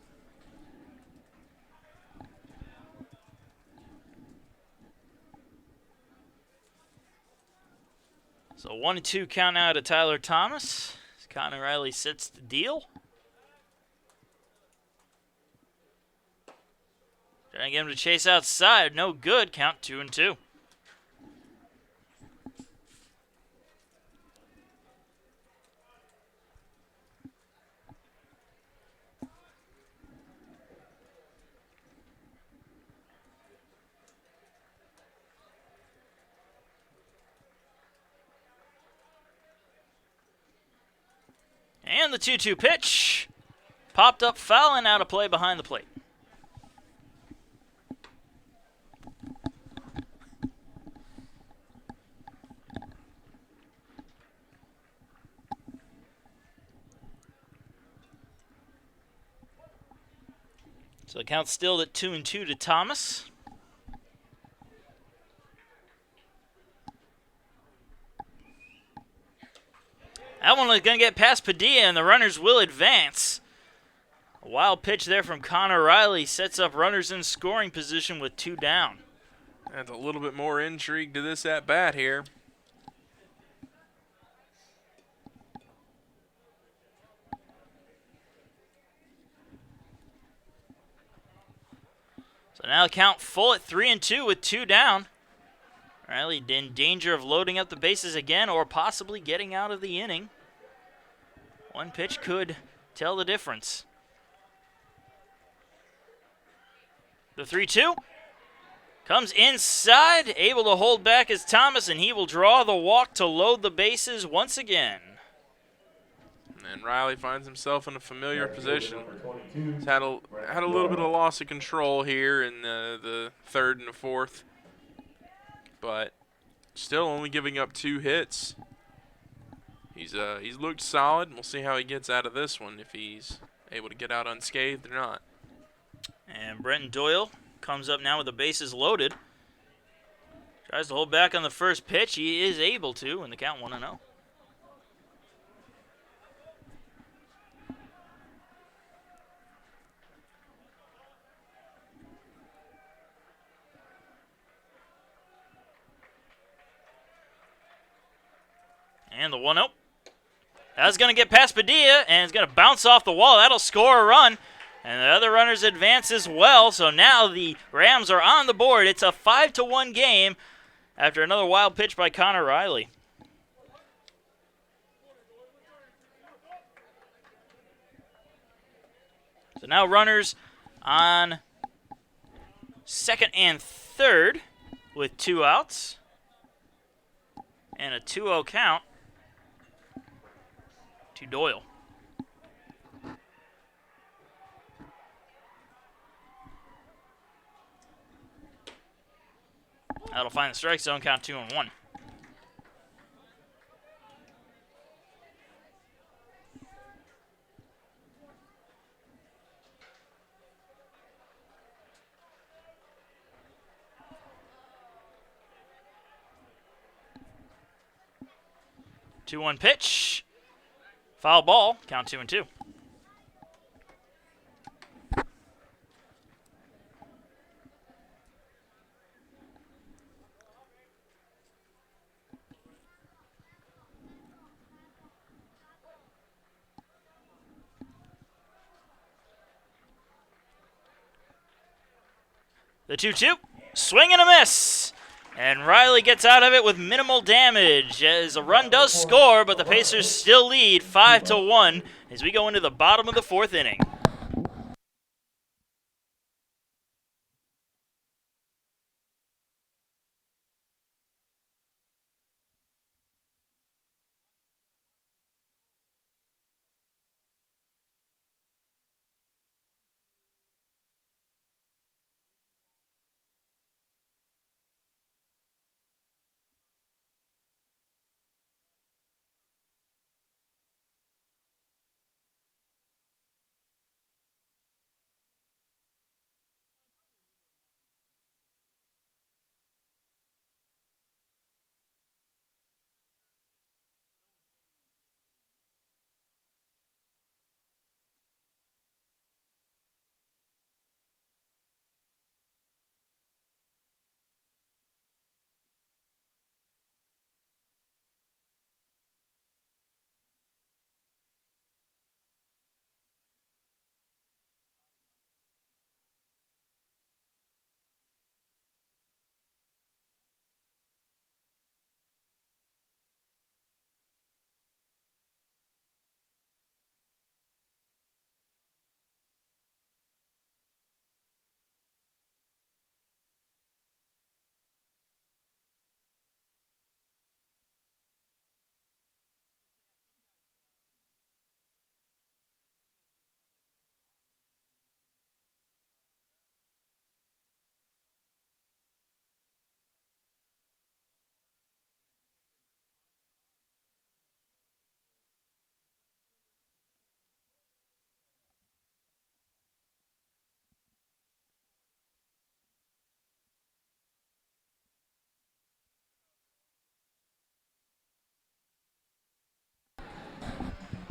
So 1-2 count out to Tyler Thomas. Connor Riley sits the deal. Trying to get him to chase outside. No good. Count 2-2. And the 2-2 pitch. Popped up foul and out of play behind the plate. So the count's still at 2-2 to Thomas. That one was going to get past Padilla, and the runners will advance. A wild pitch there from Connor Riley sets up runners in scoring position with 2 down. Adds a little bit more intrigue to this at-bat here. So now the count full at 3-2 with 2 down. Riley in danger of loading up the bases again or possibly getting out of the inning. One pitch could tell the difference. The 3-2 comes inside, able to hold back is Thomas, and he will draw the walk to load the bases once again. And Riley finds himself in a familiar position. He's had a little bit of loss of control here in the third and the fourth, but still only giving up 2 hits. He's looked solid. We'll see how he gets out of this one, if he's able to get out unscathed or not. And Brenton Doyle comes up now with the bases loaded. Tries to hold back on the first pitch. He is able to, and the count 1-0. And the 1-0. That's going to get past Padilla, and it's going to bounce off the wall. That'll score a run. And the other runners advance as well. So now the Rams are on the board. It's a 5-1 game after another wild pitch by Connor Riley. So now runners on second and third with 2 outs and a 2-0 count to Doyle. That'll find the strike zone, count 2-1. Two-one pitch. Foul ball, count 2-2. The 2-2, swing and a miss. And Riley gets out of it with minimal damage as a run does score, but the Pacers still lead 5-1 as we go into the bottom of the 4th inning.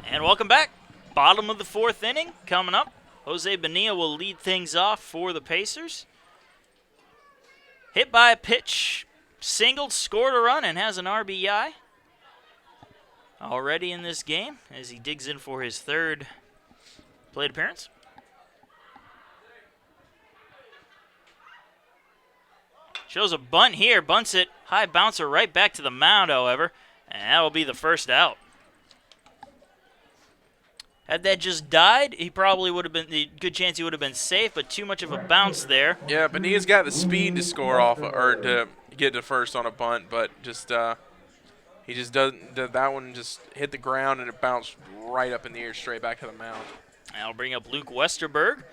And welcome back. Bottom of the 4th inning coming up. Jose Bonilla will lead things off for the Pacers. Hit by a pitch, singled, scored a run, and has an RBI already in this game as he digs in for his 3rd plate appearance. Shows a bunt here, bunts it, high bouncer right back to the mound, however, and that'll be the first out. Had that just died, he probably would have been, the good chance he would have been safe, but too much of a bounce there. Yeah, Bonilla's got the speed to score off, or to get to first on a bunt, but just he just doesn't. That one just hit the ground and it bounced right up in the air, straight back to the mound. That'll bring up Luke Westerberg.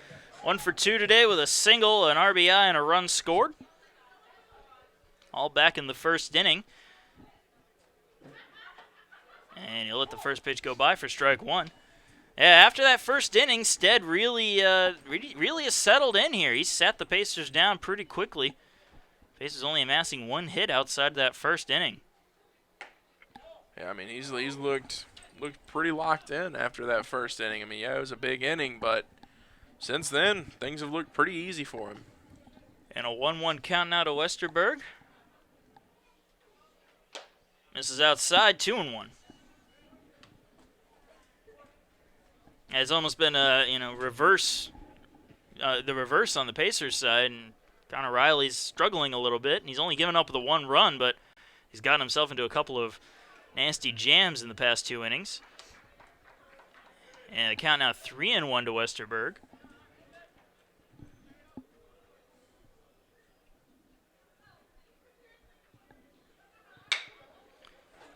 1 for 2 today with a single, an RBI, and a run scored. All back in the first inning. And he'll let the first pitch go by for strike one. Yeah, after that first inning, Stead really has settled in here. He sat the Pacers down pretty quickly. Pacers only amassing 1 hit outside that first inning. Yeah, I mean, he's looked pretty locked in after that first inning. I mean, yeah, it was a big inning, but since then, things have looked pretty easy for him. And a 1-1 count now to Westerberg. This is outside, 2-1. It's almost been a reverse, the reverse on the Pacers side, and Connor Riley's struggling a little bit, and he's only given up the 1 run, but he's gotten himself into a couple of nasty jams in the past 2 innings. And the count now 3-1 to Westerberg.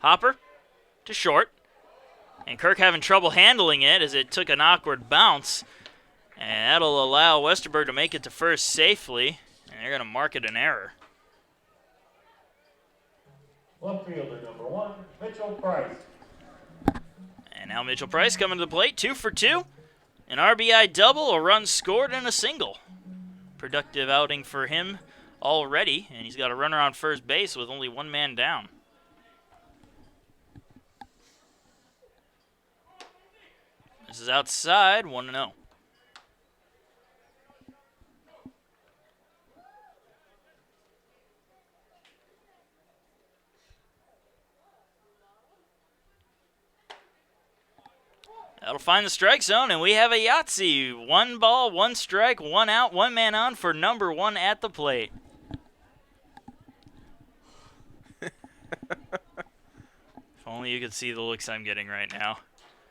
Hopper to short. And Kirk having trouble handling it as it took an awkward bounce. And that'll allow Westerberg to make it to first safely. And they're going to mark it an error. Left fielder number 1, Mitchell Price. And now Mitchell Price coming to the plate, 2 for 2. An RBI double, a run scored, and a single. Productive outing for him already. And he's got a runner on first base with only 1 man down. This is outside, 1-0. That'll find the strike zone, and we have a Yahtzee. 1 ball, 1 strike, 1 out, 1 man on for number 1 at the plate. If only you could see the looks I'm getting right now.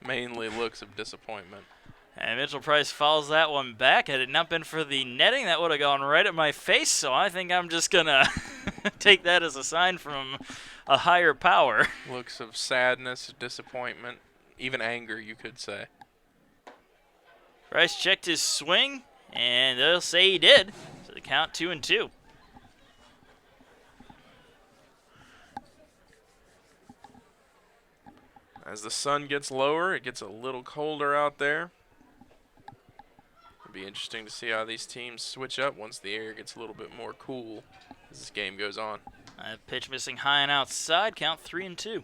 Mainly looks of disappointment. And Mitchell Price fouls that one back. Had it not been for the netting, that would have gone right at my face, so I think I'm just going to take that as a sign from a higher power. Looks of sadness, disappointment, even anger, you could say. Price checked his swing, and they'll say he did. So the count 2-2. As the sun gets lower, it gets a little colder out there. It'll be interesting to see how these teams switch up once the air gets a little bit more cool as this game goes on. Pitch missing high and outside, count 3-2.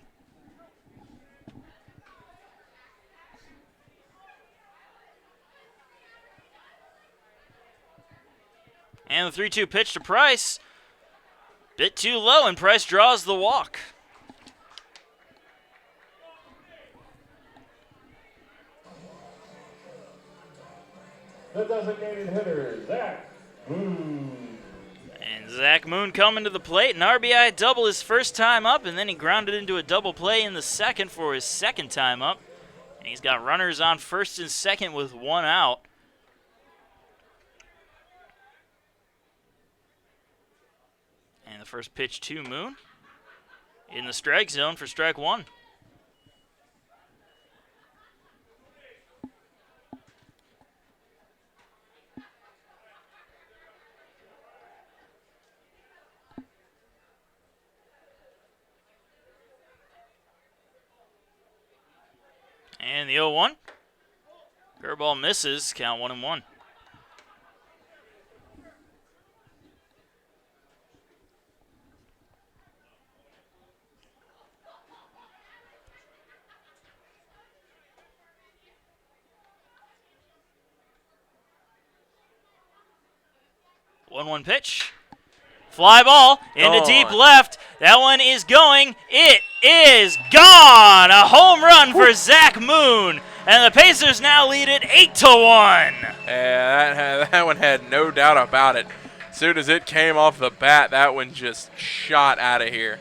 And the 3-2 pitch to Price. Bit too low, and Price draws the walk. The designated hitter, Zach Moon. And Zach Moon coming to the plate. An RBI double his first time up, and then he grounded into a double play in the second for his second time up. And he's got runners on first and second with 1 out. And the first pitch to Moon in the strike zone for strike 1. And the 0-1. Curveball misses, count 1-1. One pitch. Fly ball into deep left. That one is going. It is gone. A home run for Zach Moon. And the Pacers now lead it 8-1. Yeah, that one had no doubt about it. As soon as it came off the bat, that one just shot out of here.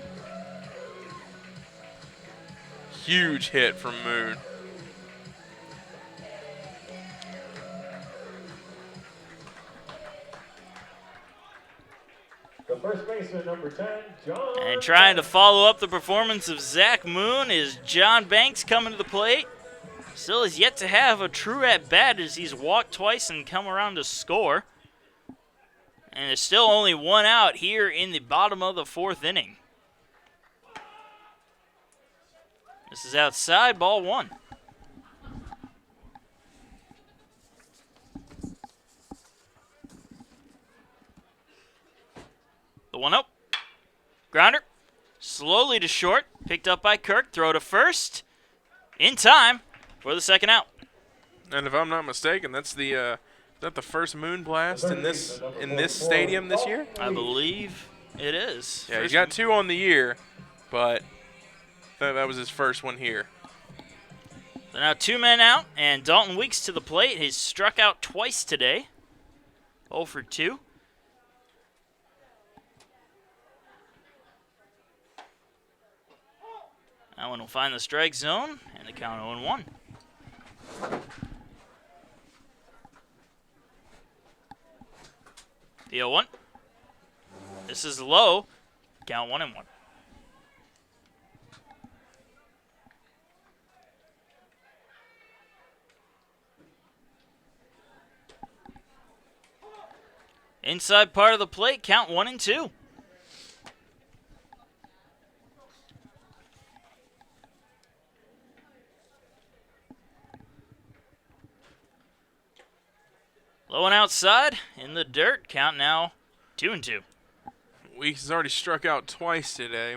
Huge hit from Moon. The first baseman, number 10, John. And trying to follow up the performance of Zach Moon is John Banks coming to the plate. Still has yet to have a true at-bat as he's walked twice and come around to score. And there's still only one out here in the bottom of the fourth inning. This is outside, ball one. The 1-0. Grounder. Slowly to short. Picked up by Kirk. Throw to first. In time for the second out. And if I'm not mistaken, that's the is that the first moon blast in this stadium this year? I believe it is. Yeah, he's got 2 on the year, but that was his first one here. So now 2 men out, and Dalton Weeks to the plate. He's struck out twice today. 0 for 2. That one will find the strike zone, and the count 0-1. The 0-1. This is low. Count 1-1. Inside part of the plate, count 1-2. Low and outside, in the dirt, count now 2-2. Weeks has already struck out twice today.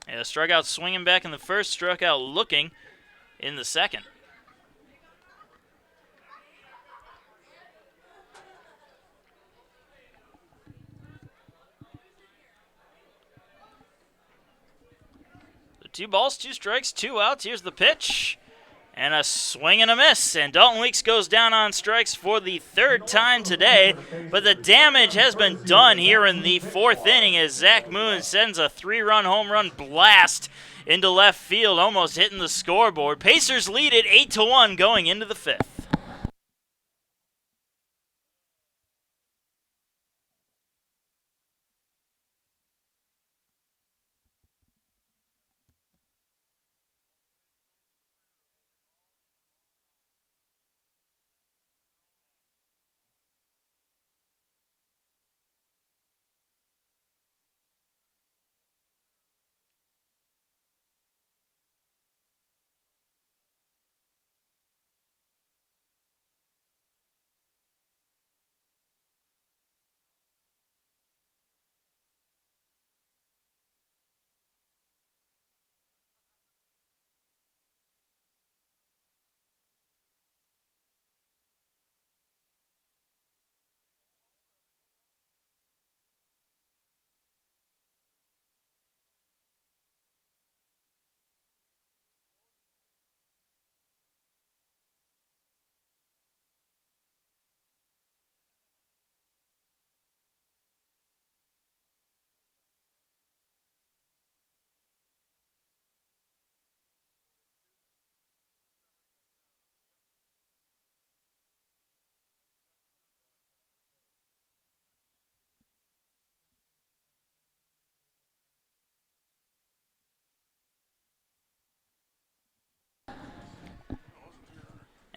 Yeah, struck out swinging back in the first, struck out looking in the second. So 2 balls, 2 strikes, 2 outs. Here's the pitch. And a swing and a miss. And Dalton Weeks goes down on strikes for the 3rd time today. But the damage has been done here in the 4th inning as Zach Moon sends a 3-run home run blast into left field, almost hitting the scoreboard. Pacers lead it 8-1 going into the 5th.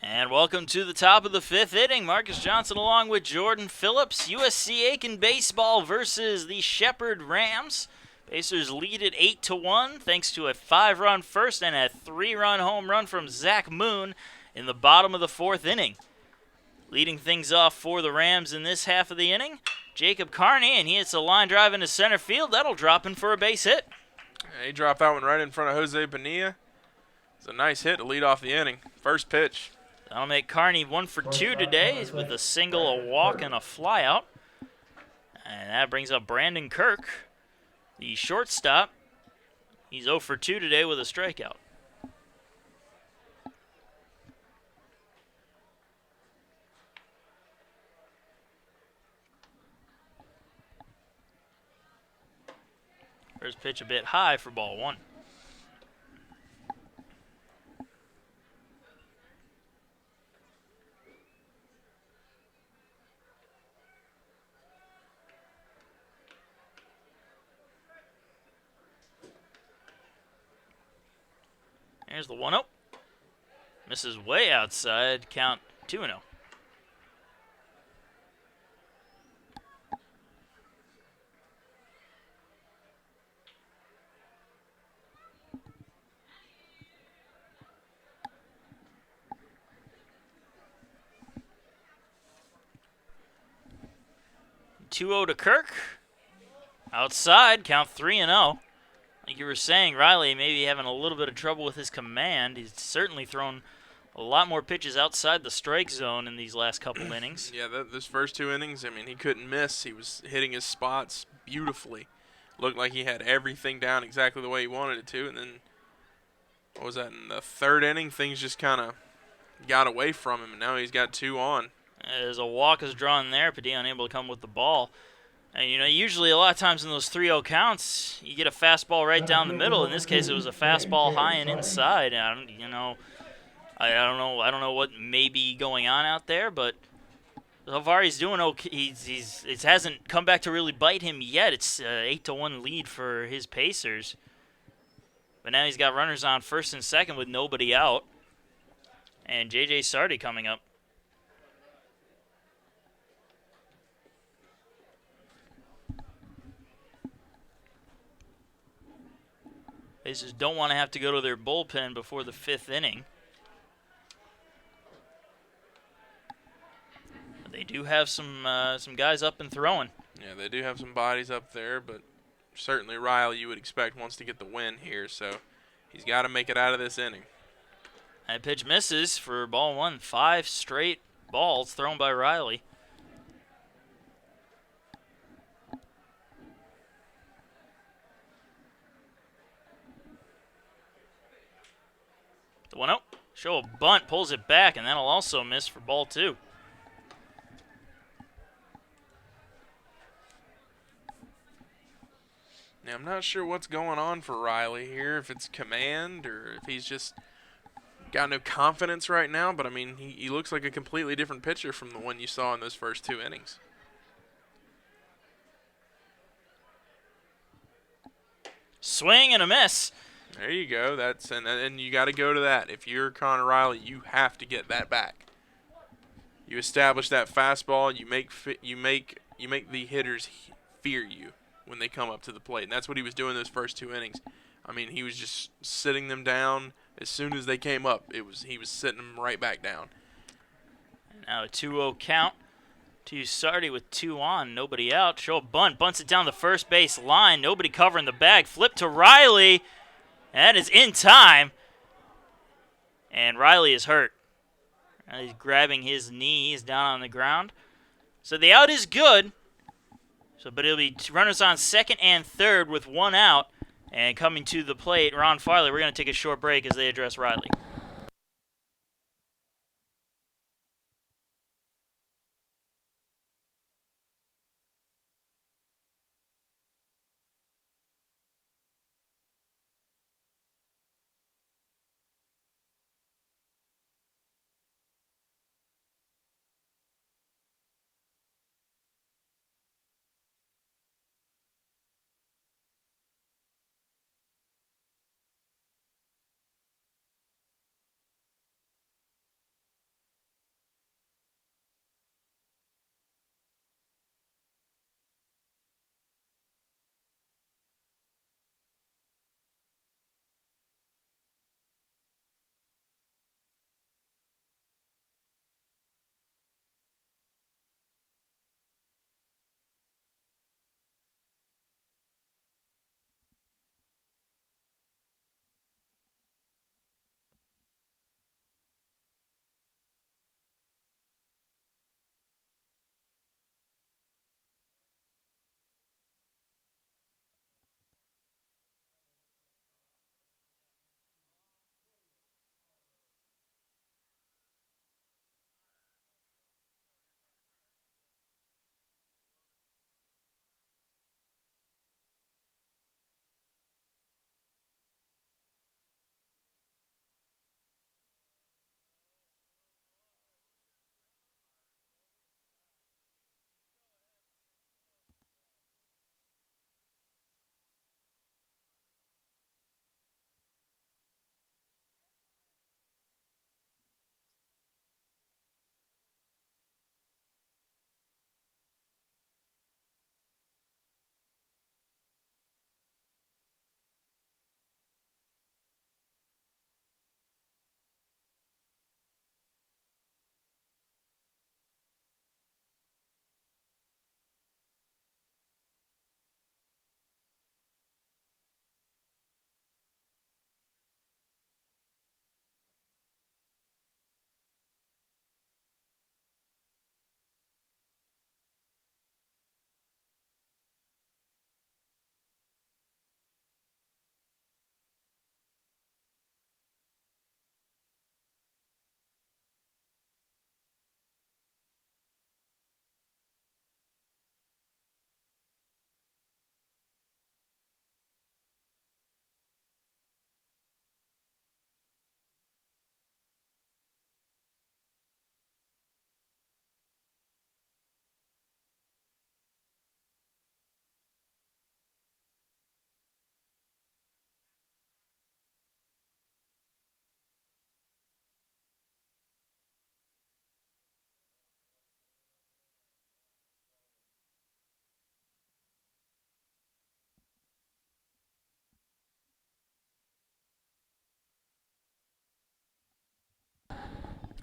And welcome to the top of the 5th inning. Marcus Johnson along with Jordan Phillips. USC Aiken Baseball versus the Shepherd Rams. Pacers lead it 8-1 thanks to a 5-run first and a 3-run home run from Zach Moon in the bottom of the 4th inning. Leading things off for the Rams in this half of the inning, Jacob Carney, and he hits a line drive into center field. That'll drop in for a base hit. Yeah, he dropped that one right in front of Jose Bonilla. It's a nice hit to lead off the inning. First pitch. That'll make Carney 1 for 2 today with a single, a walk, and a flyout. And that brings up Brandon Kirk, the shortstop. He's 0 for 2 today with a strikeout. First pitch a bit high for ball one. Here's the 1-0. Misses way outside. Count 2-0. Two-0 to Kirk. Outside, count 3-0. Like you were saying, Riley maybe having a little bit of trouble with his command. He's certainly thrown a lot more pitches outside the strike zone in these last couple innings. Yeah, this first 2 innings, I mean, he couldn't miss. He was hitting his spots beautifully. Looked like he had everything down exactly the way he wanted it to. And then, what was that, in the 3rd inning, things just kind of got away from him, and now he's got 2 on. As a walk is drawn there, Padilla unable to come with the ball. And, usually a lot of times in those 3-0 counts, you get a fastball right down the middle. In this case, it was a fastball high and inside. I don't know what may be going on out there, but so far he's doing okay. It hasn't come back to really bite him yet. It's 8-1 lead for his Pacers. But now he's got runners on first and second with nobody out. And J.J. Sardi coming up. Pacers don't want to have to go to their bullpen before the 5th inning. But they do have some guys up and throwing. Yeah, they do have some bodies up there, but certainly Riley, you would expect, wants to get the win here, so he's got to make it out of this inning. That pitch misses for ball one. 5 straight balls thrown by Riley. The 1-0. Show a bunt, pulls it back, and that'll also miss for ball 2. Now, I'm not sure what's going on for Riley here, if it's command or if he's just got no confidence right now, but I mean, he looks like a completely different pitcher from the one you saw in those first 2 innings. Swing and a miss. There you go. And you got to go to that. If you're Connor Riley, you have to get that back. You establish that fastball. You make the hitters fear you when they come up to the plate, and that's what he was doing those first 2 innings. I mean, he was just sitting them down as soon as they came up. He was sitting them right back down. Now a 2-0 count to Sardi with 2 on, nobody out. Show a bunt, bunts it down the first base line. Nobody covering the bag. Flip to Riley. That is in time. And Riley is hurt. He's grabbing his knee. He's down on the ground. So the out is good. But it'll be runners on second and third with 1 out. And coming to the plate, Ron Farley. We're going to take a short break as they address Riley.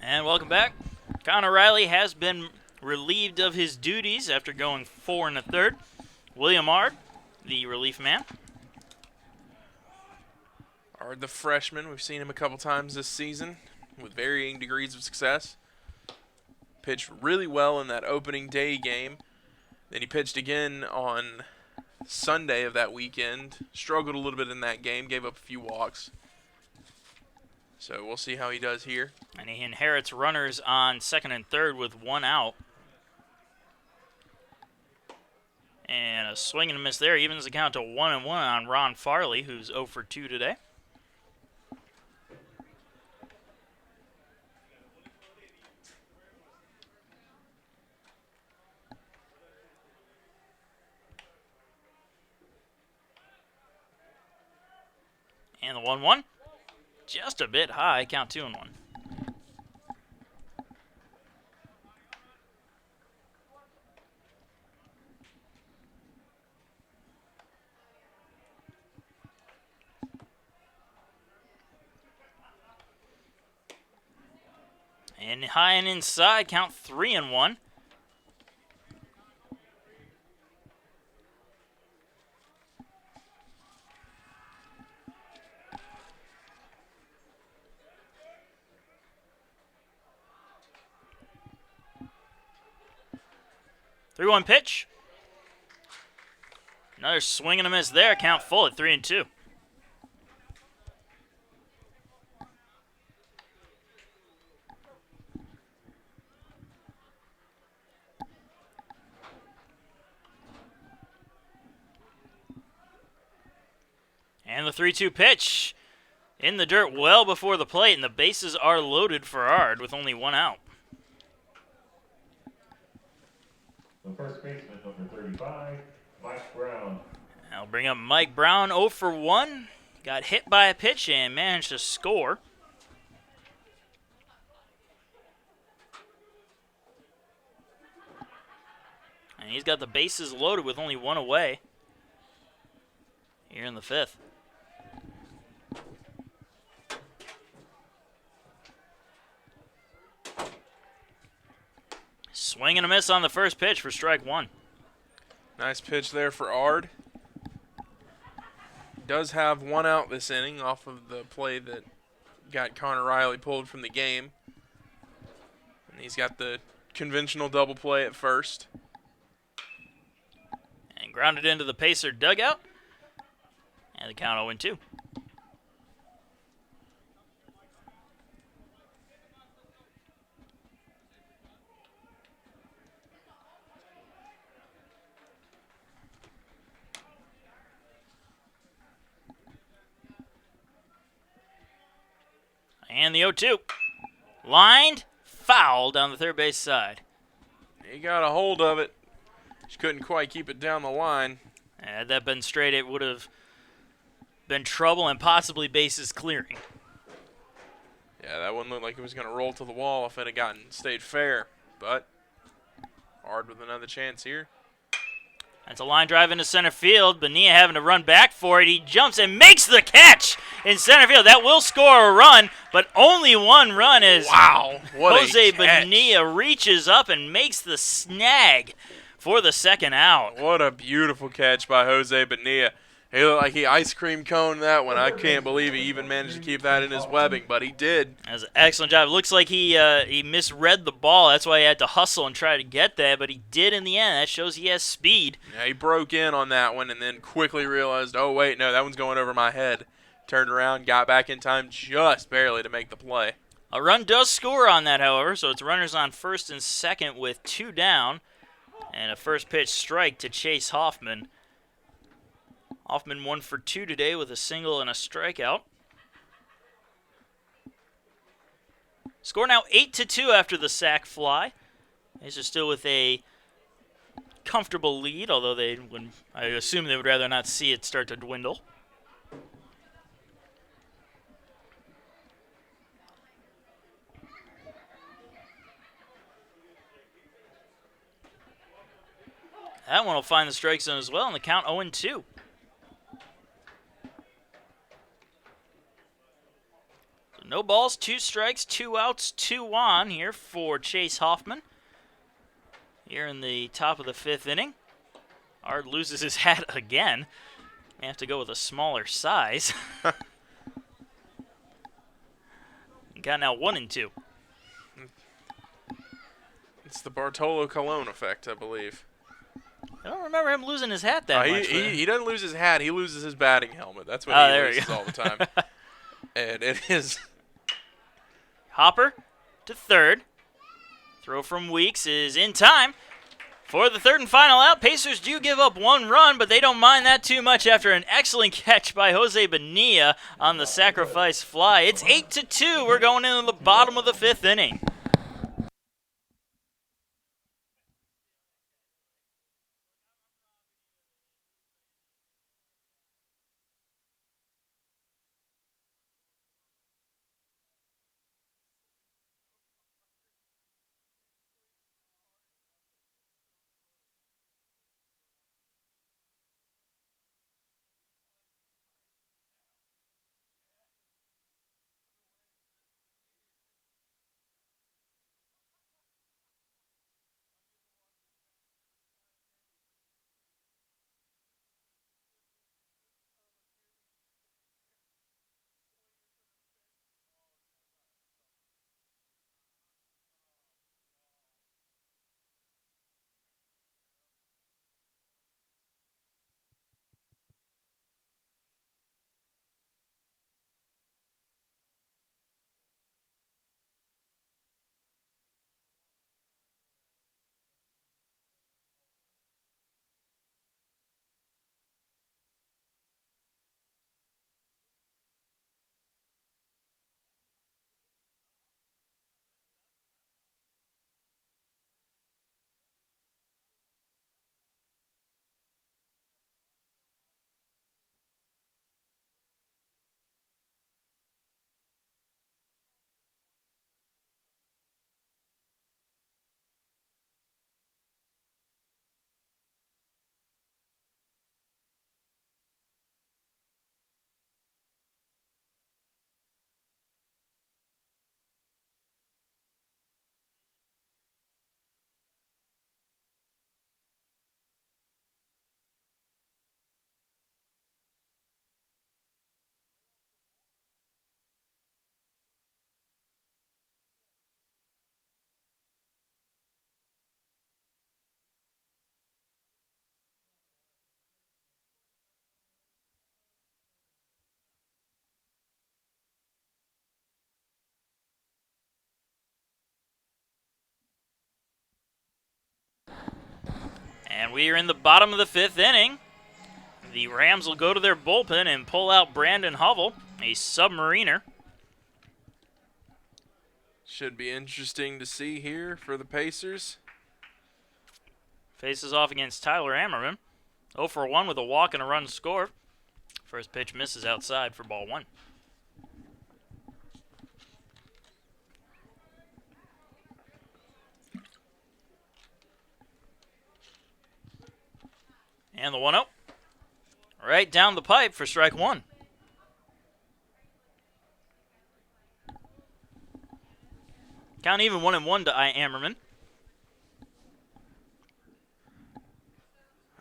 And welcome back. Connor Riley has been relieved of his duties after going 4 1/3. William Ard, the relief man. Ard, the freshman, we've seen him a couple times this season with varying degrees of success. Pitched really well in that opening day game. Then he pitched again on Sunday of that weekend. Struggled a little bit in that game, gave up a few walks. So we'll see how he does here. And he inherits runners on 2nd and 3rd with 1 out. And a swing and a miss there. Evens the count to 1-1 on Ron Farley, who's 0 for 2 today. And the 1-1. Just a bit high, count 2-1. And high and inside, count 3-1. Three-one pitch. Another swing and a miss there. Count full at 3-2. And the 3-2 pitch in the dirt well before the plate, and the bases are loaded for Ard with only 1 out. The first baseman, number 35, Mike Brown. I'll bring up Mike Brown, 0 for 1. Got hit by a pitch and managed to score. And he's got the bases loaded with only 1 away here in the 5th. Swing and a miss on the first pitch for strike 1. Nice pitch there for Ard. Does have 1 out this inning off of the play that got Connor Riley pulled from the game. And he's got the conventional double play at first. And grounded into the Pacer dugout. And the count 0-2. And the 0-2. Lined, foul down the third base side. He got a hold of it. Just couldn't quite keep it down the line. Had that been straight, it would have been trouble and possibly bases clearing. Yeah, that one looked like it was going to roll to the wall if it had stayed fair. But Ard with another chance here. That's a line drive into center field. Bonilla having to run back for it. He jumps and makes the catch in center field. That will score a run, but only 1 run as Jose Bonilla reaches up and makes the snag for the second out. What a beautiful catch by Jose Bonilla. He looked like he ice cream coned that one. I can't believe he even managed to keep that in his webbing, but he did. That was an excellent job. It looks like he misread the ball. That's why he had to hustle and try to get that, but he did in the end. That shows he has speed. Yeah, he broke in on that one and then quickly realized, oh, wait, no, that one's going over my head. Turned around, got back in time just barely to make the play. A run does score on that, however, so it's runners on first and second with 2 down, and a first pitch strike to Chase Hoffman. Hoffman 1 for 2 today with a single and a strikeout. Score now 8-2 after the sac fly. A's are still with a comfortable lead, although I assume they would rather not see it start to dwindle. That one will find the strike zone as well, and the count 0-2. No balls, 2 strikes, 2 outs, 2 on here for Chase Hoffman. Here in the top of the 5th inning. Ard loses his hat again. May have to go with a smaller size. Got now 1 and 2. It's the Bartolo Colon effect, I believe. I don't remember him losing his hat that much. He doesn't lose his hat. He loses his batting helmet. That's what he loses all the time. And it is Hopper to third. Throw from Weeks is in time. For the 3rd and final out, Pacers do give up 1 run, but they don't mind that too much after an excellent catch by Jose Bonilla on the sacrifice fly. It's 8-2. We're going into the bottom of the 5th inning. And we are in the bottom of the 5th inning. The Rams will go to their bullpen and pull out Brandon Hovell, a submariner. should be interesting to see here for the Pacers. Faces off against Tyler Ammerman. 0 for 1 with a walk and a run scored. First pitch misses outside for ball 1. And the 1-0. Right down the pipe for strike 1. Count even 1-1 to Ammerman.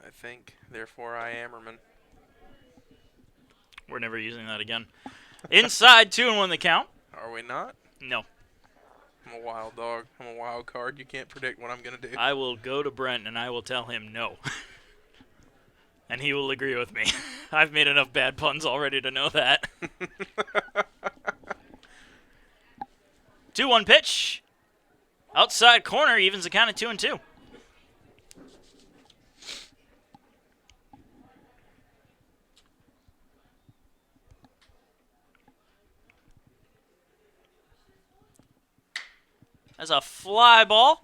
I think, therefore, I Ammerman. We're never using that again. Inside, 2-1 the count. Are we not? No. I'm a wild dog. I'm a wild card. You can't predict what I'm going to do. I will go to Brent and I will tell him no. And he will agree with me. I've made enough bad puns already to know that. 2-1 pitch. Outside corner evens the count at 2-2. That's a fly ball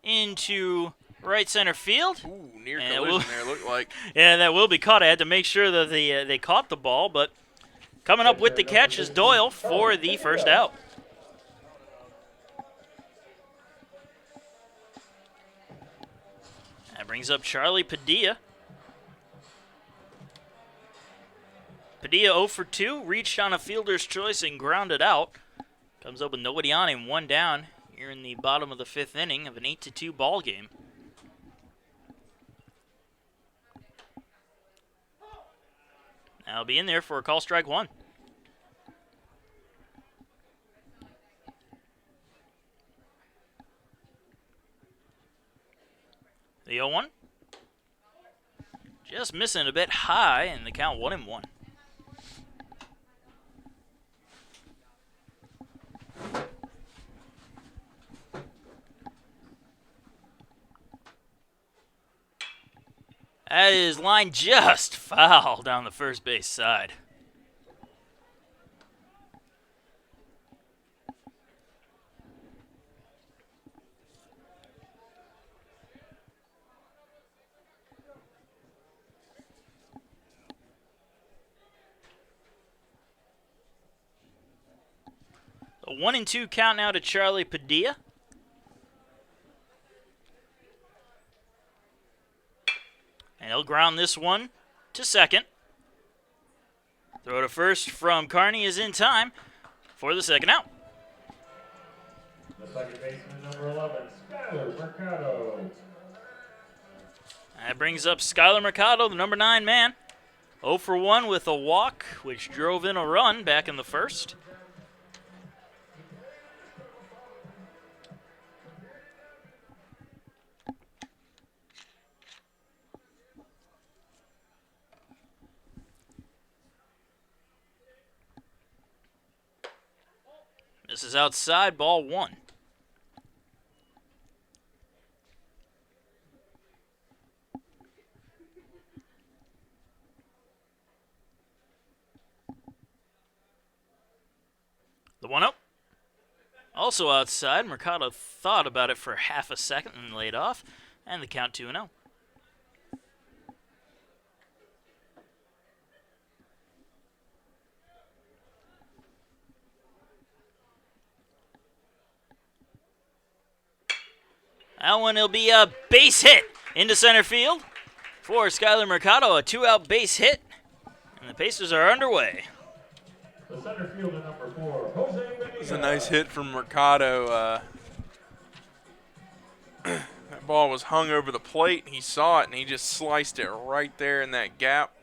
into right center field. Ooh, near collision there, looked like. Yeah, that will be caught. I had to make sure that they caught the ball, but coming up with the catch is Doyle for the first out. That brings up Charlie Padilla. Padilla 0 for 2, reached on a fielder's choice and grounded out. Comes up with nobody on him, 1 down here in the bottom of the 5th inning of an 8-2 ball game. I'll be in there for a call strike 1. The 0-1. Just missing a bit high, and the count 1-1. That is line just foul down the first base side. A 1-2 count now to Charlie Padilla. And he'll ground this one to second. Throw to first from Carney is in time for the second out. The second baseman, number 11, Skyler Mercado. That brings up Skyler Mercado, the number 9 man. 0 for 1 with a walk, which drove in a run back in the first. This is outside, ball 1. The 1-0. Also outside. Mercado thought about it for half a second and laid off. And the count 2-0. That one will be a base hit into center field for Skyler Mercado. A 2-out base hit. And the Pacers are underway. The center fielder, number 4, Jose Medina. It was a nice hit from Mercado. That ball was hung over the plate. He saw it, and he just sliced it right there in that gap.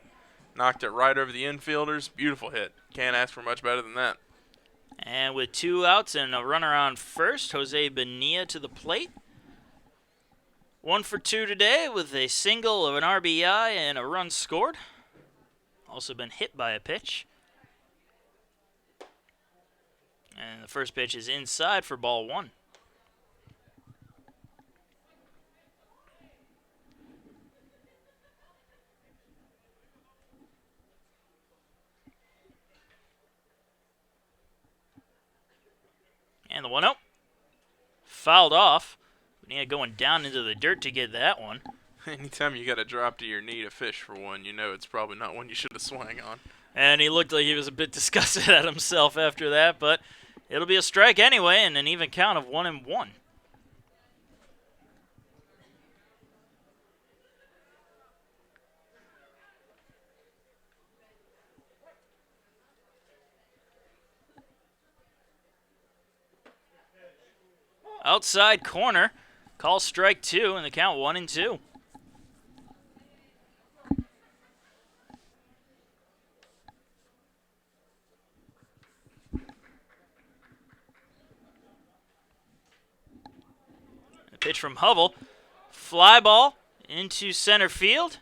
Knocked it right over the infielders. Beautiful hit. Can't ask for much better than that. And with 2 outs and a runner on first, Jose Bonilla to the plate. 1 for 2 today with a single of an RBI and a run scored. Also been hit by a pitch. And the first pitch is inside for ball 1. And the 1-0. Fouled off. Bonilla going down into the dirt to get that one. Anytime you got to drop to your knee to fish for one, you know it's probably not one you should have swung on. And he looked like he was a bit disgusted at himself after that, but it'll be a strike anyway, and an even count of 1-1. Outside corner. Call strike 2, and the count 1-2. A pitch from Hovell. Fly ball into center field.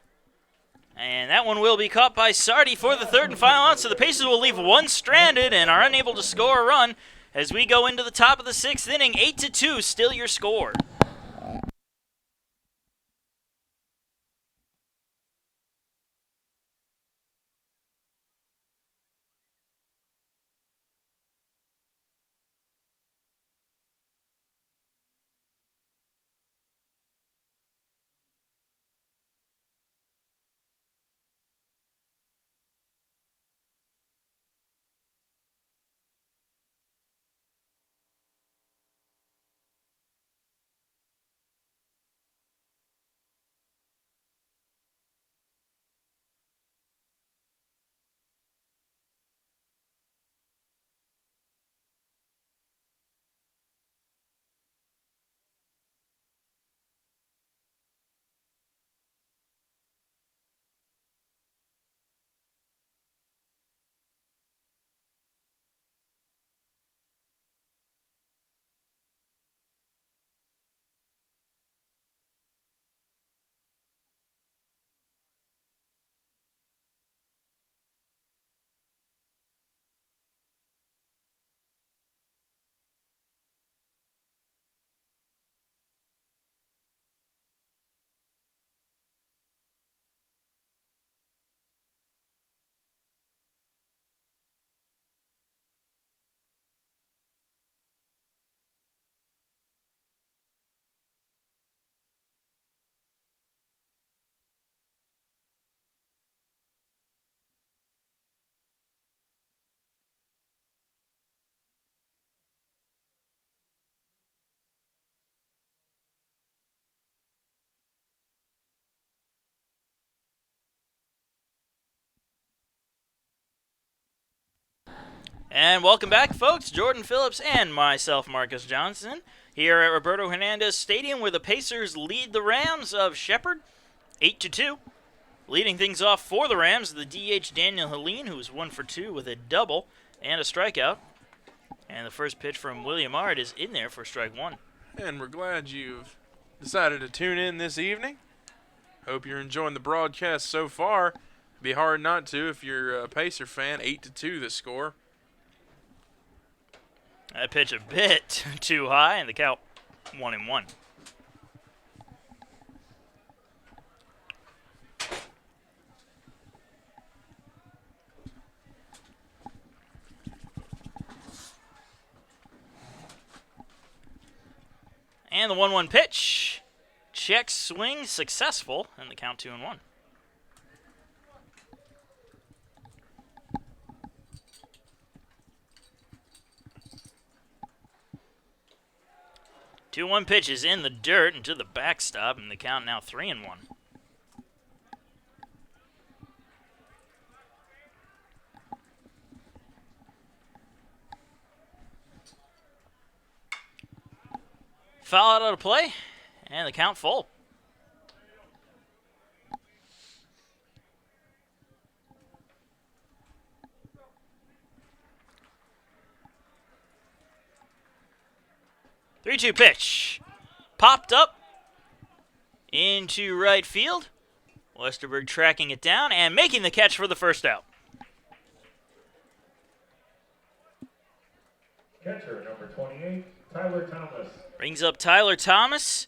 And that one will be caught by Sardi for the third and final out. So the Pacers will leave one stranded and are unable to score a run as we go into the top of the 6th inning. 8-2, still your score. And welcome back, folks. Jordan Phillips and myself, Marcus Johnson, here at Roberto Hernandez Stadium, where the Pacers lead the Rams of Shepherd 8-2. Leading things off for the Rams, the DH Daniel Helene, who was 1 for 2 with a double and a strikeout. And the first pitch from William Ard is in there for strike one. And we're glad you've decided to tune in this evening. Hope you're enjoying the broadcast so far. Be hard not to if you're a Pacer fan. 8-2 the score. That pitch a bit too high, and the count 1-1. And the 1-1 pitch. Check swing successful, and the count 2-1. 2-1 pitch is in the dirt into the backstop, and the count now 3-1. Foul out of play, and the count full. Three-two pitch. Popped up into right field. Westerberg tracking it down and making the catch for the first out. Catcher number 28, Tyler Thomas. Brings up Tyler Thomas.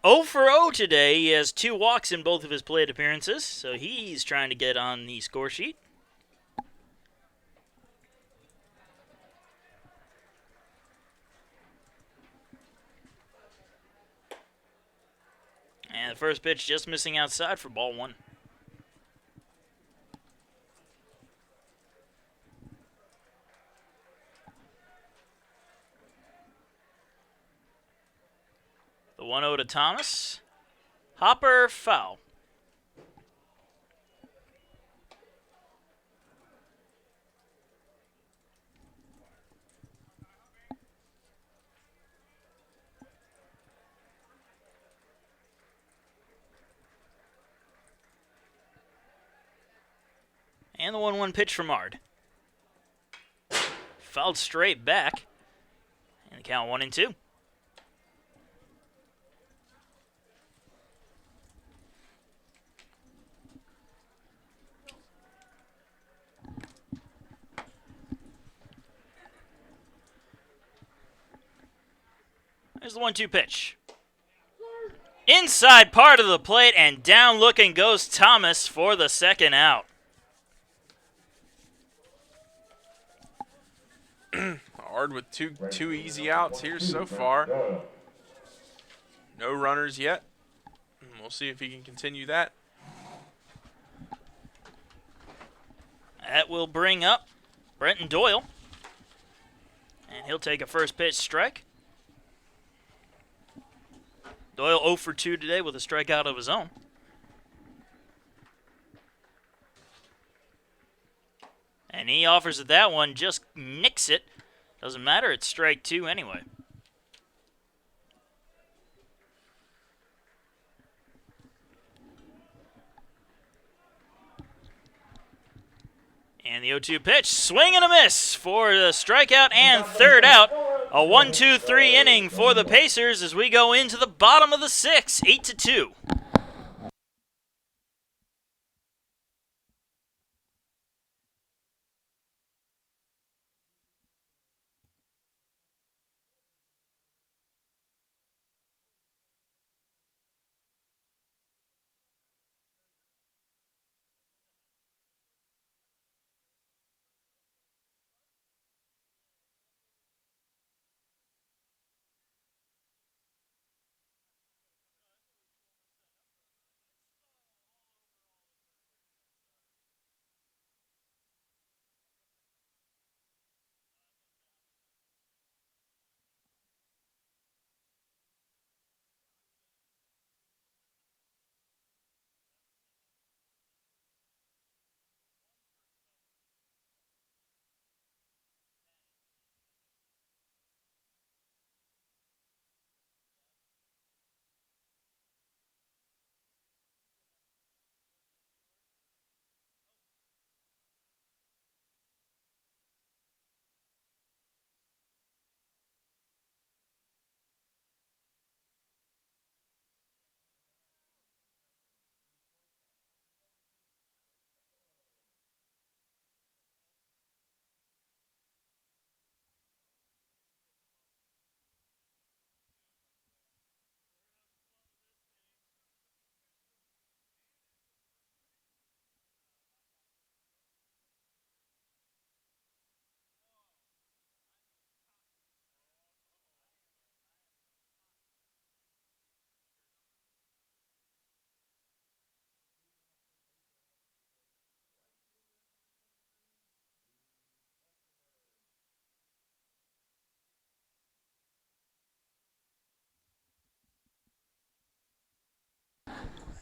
0 for 0 today. He has 2 walks in both of his plate appearances, so he's trying to get on the score sheet. And the first pitch just missing outside for ball 1. The 1-0 to Thomas. Hopper foul. And the 1-1 pitch from Ard. Fouled straight back. And the count 1-2. There's the 1-2 pitch. Inside part of the plate, and down looking goes Thomas for the second out. Ard with two easy outs here so far. No runners yet. We'll see if he can continue that. That will bring up Brenton Doyle. And he'll take a first pitch strike. Doyle 0 for 2 today with a strikeout of his own. And he offers it that one, just nicks it. Doesn't matter, it's strike 2 anyway. And the 0-2 pitch, swing and a miss for the strikeout and third out. A 1-2-3 inning for the Pacers as we go into the bottom of the 6th, 8-2.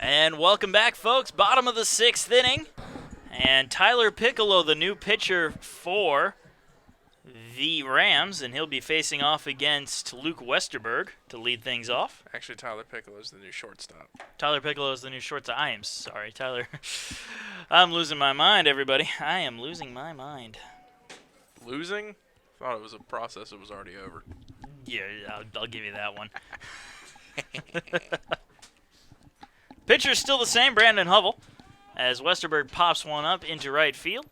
And welcome back, folks. Bottom of the 6th inning. And Tyler Piccolo, the new pitcher for the Rams, and he'll be facing off against Luke Westerberg to lead things off. Actually, Tyler Piccolo's the new shortstop. Tyler Piccolo is the new shortstop. I am sorry, Tyler. I'm losing my mind, everybody. I am losing my mind. Losing? Thought it was a process that was already over. Yeah, I'll give you that one. Pitcher's still the same, Brandon Hovell, as Westerberg pops one up into right field.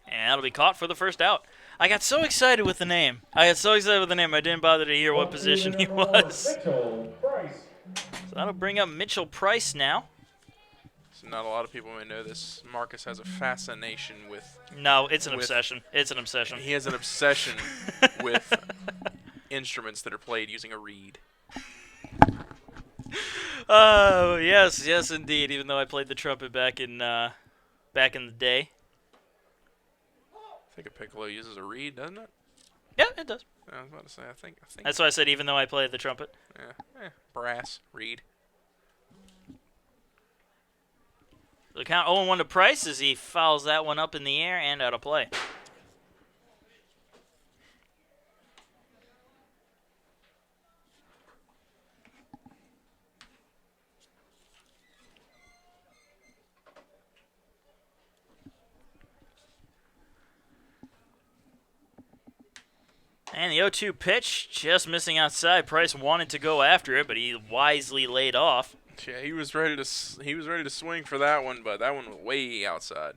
And that'll be caught for the first out. I got so excited with the name. I didn't bother to hear what position he was. So that'll bring up Mitchell Price now. So not a lot of people may know this. Marcus has a fascination with... No, it's an obsession. It's an obsession. He has an obsession with instruments that are played using a reed. Oh, yes, indeed. Even though I played the trumpet back in the day. I think a piccolo uses a reed, doesn't it? Yeah, it does. I was about to say, I think. That's why I said even though I played the trumpet. Yeah, brass, reed. The count 0-1 to Price as he fouls that one up in the air and out of play. And the 0-2 pitch, just missing outside. Price wanted to go after it, but he wisely laid off. Yeah, he was ready to swing for that one, but that one was way outside.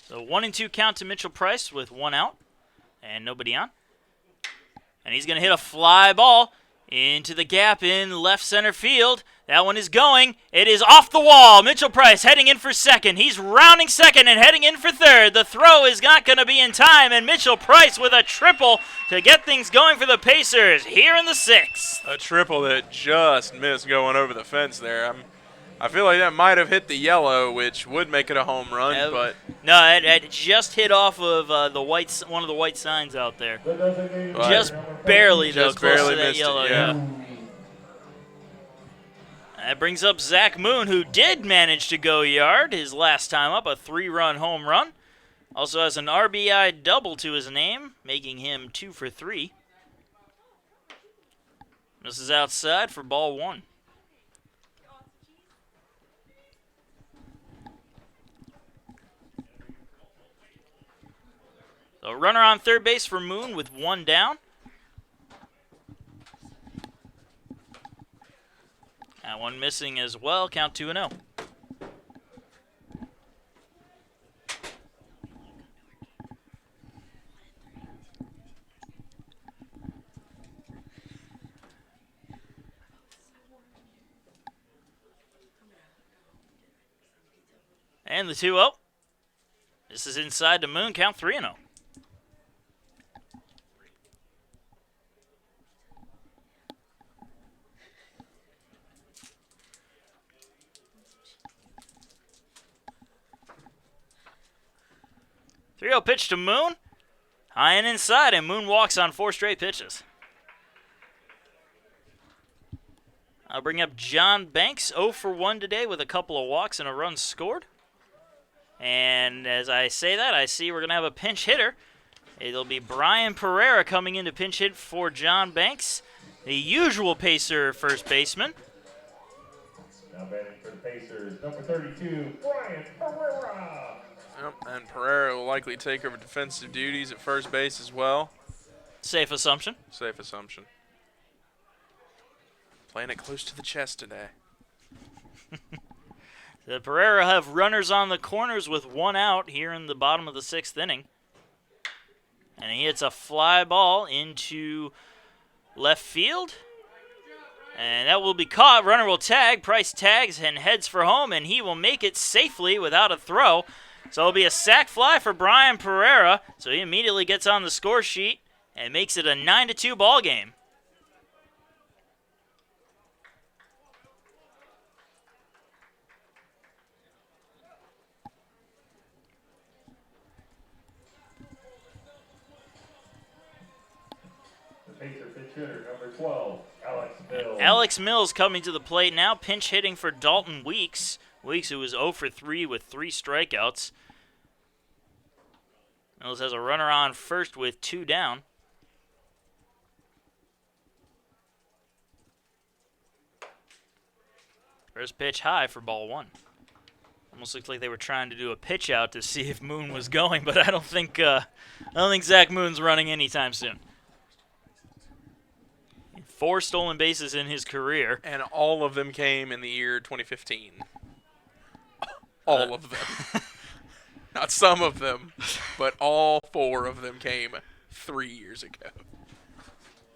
So 1-2 count to Mitchell Price with one out and nobody on. And he's going to hit a fly ball into the gap in left center field. That one is going. It is off the wall. Mitchell Price heading in for second. He's rounding second and heading in for third. The throw is not going to be in time, and Mitchell Price with a triple to get things going for the Pacers here in the 6th. A triple that just missed going over the fence there. I feel like that might have hit the yellow, which would make it a home run, but no, it just hit off of one of the white signs out there. Just barely, though, close to that yellow. Yeah. That brings up Zach Moon, who did manage to go yard his last time up, a 3-run home run. Also has an RBI double to his name, making him 2 for 3. This is outside for ball 1. So runner on third base for Moon with one down. That one missing as well. Count 2-0. And the 2-0. This is inside to Moon. Count 3-0. Pitch to Moon. High and inside, and Moon walks on 4 straight pitches. I'll bring up John Banks, 0 for 1 today with a couple of walks and a run scored. And as I say that, I see we're going to have a pinch hitter. It'll be Brian Pereira coming in to pinch hit for John Banks, the usual Pacer first baseman. Now batting for the Pacers, number 32, Brian Pereira. Yep, and Pereira will likely take over defensive duties at first base as well. Safe assumption. Safe assumption. Playing it close to the chest today. The Pereira have runners on the corners with one out here in the bottom of the 6th inning. And he hits a fly ball into left field. And that will be caught. Runner will tag. Price tags and heads for home, and he will make it safely without a throw. So it'll be a sac fly for Brian Pereira. So he immediately gets on the score sheet and makes it a 9-2 ball game. The Pacer pitcher Pinch hitter, number 12, Alex Mills. Alex Mills coming to the plate now, pinch hitting for Dalton Weeks. Weeks, who was 0 for 3 with 3 strikeouts. Mills has a runner on first with 2 down. First pitch high for ball 1. Almost looked like they were trying to do a pitch out to see if Moon was going, but I don't think Zach Moon's running anytime soon. 4 stolen bases in his career. And all of them came in the year 2015. All of them. Not some of them, but all 4 of them came 3 years ago.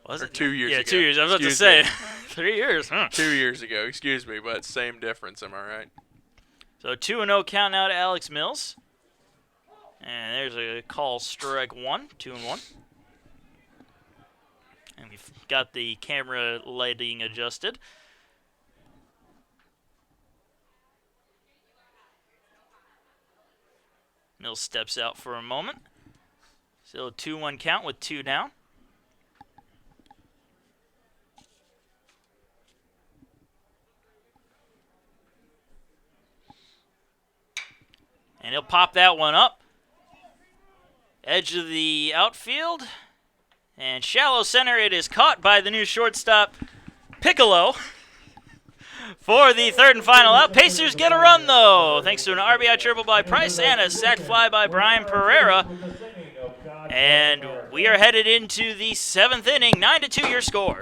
Was Or it 2 years ago. Yeah, 2 years. I was about to Excuse say. me. 3 years, huh? 2 years ago, excuse me, but same difference, am I right? So 2-0 count now to Alex Mills. And there's a call strike 1, 2-1. And we've got the camera lighting adjusted. Mills steps out for a moment. Still a 2-1 count with 2 down. And he'll pop that one up. Edge of the outfield. And shallow center, it is caught by the new shortstop, Piccolo. For the third and final out. Pacers get a run, though, thanks to an RBI triple by Price and a sac fly by Brian Pereira. And we are headed into the 7th inning, 9-2 your score.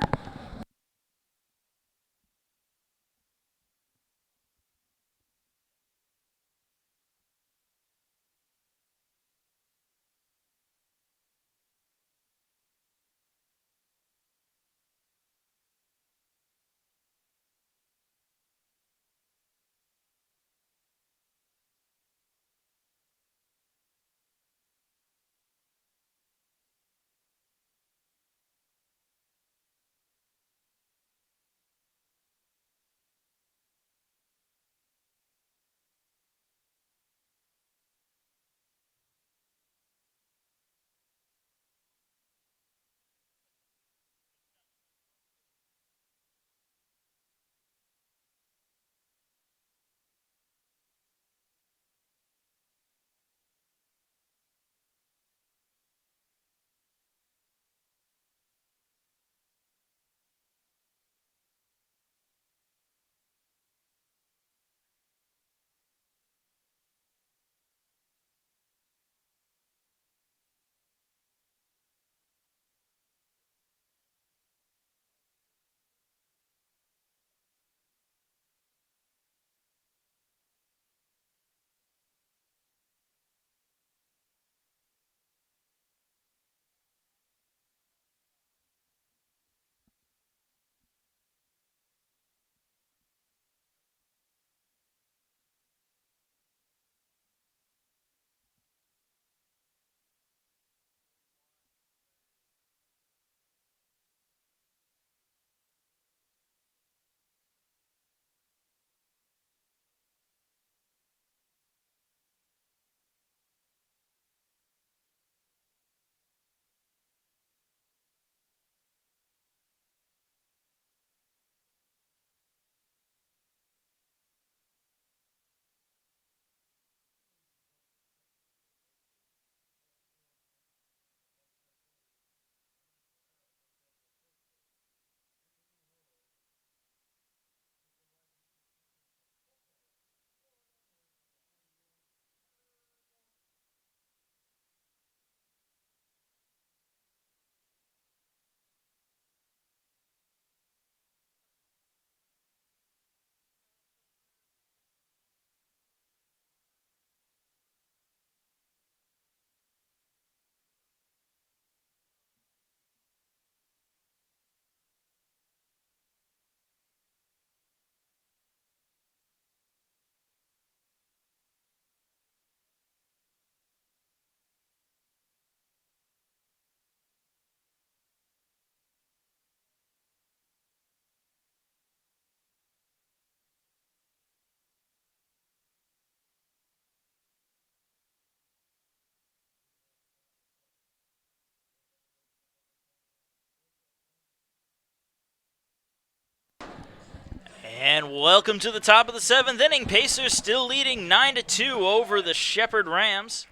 And welcome to the top of the 7th inning. Pacers still leading 9-2 over the Shepherd Rams.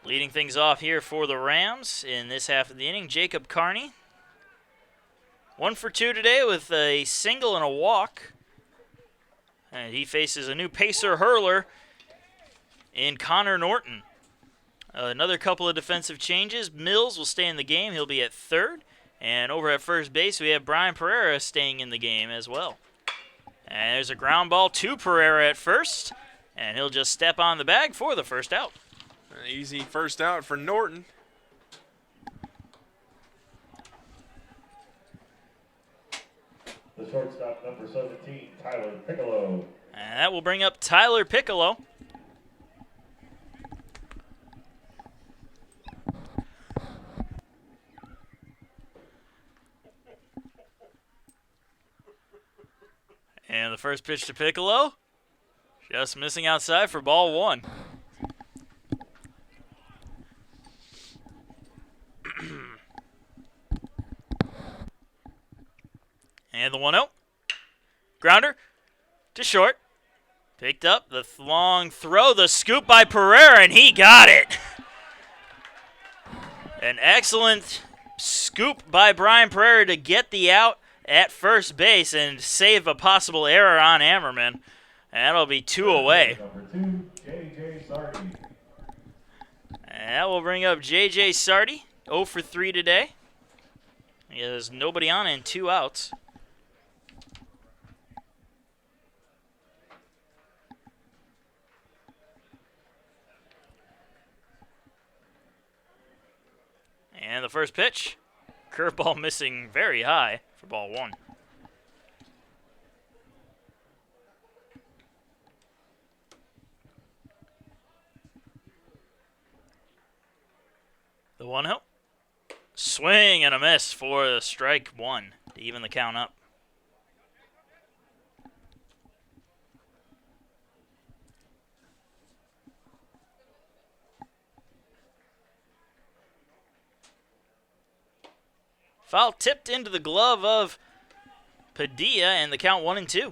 Leading things off here for the Rams in this half of the inning, Jacob Carney. 1 for 2 today with a single and a walk. And he faces a new Pacer hurler in Connor Norton. Another couple of defensive changes. Mills will stay in the game. He'll be at third. And over at first base, we have Brian Pereira staying in the game as well. And there's a ground ball to Pereira at first. And he'll just step on the bag for the first out. An easy first out for Norton. The shortstop, number 17, Tyler Piccolo. And that will bring up Tyler Piccolo. And the first pitch to Piccolo, just missing outside for ball 1. And the 1-0. Grounder to short. Picked up the long throw, the scoop by Pereira, and he got it. An excellent scoop by Brian Pereira to get the out at first base and save a possible error on Ammerman. And that'll be 2 away. Number 2, J.J. Sardi. And that will bring up J.J. Sardi, 0 for 3 today. He has nobody on and 2 outs. And the first pitch, curveball missing very high for ball 1. The 1-0. Swing and a miss for the strike 1 to even the count up. Foul tipped into the glove of Padilla, and the count 1-2.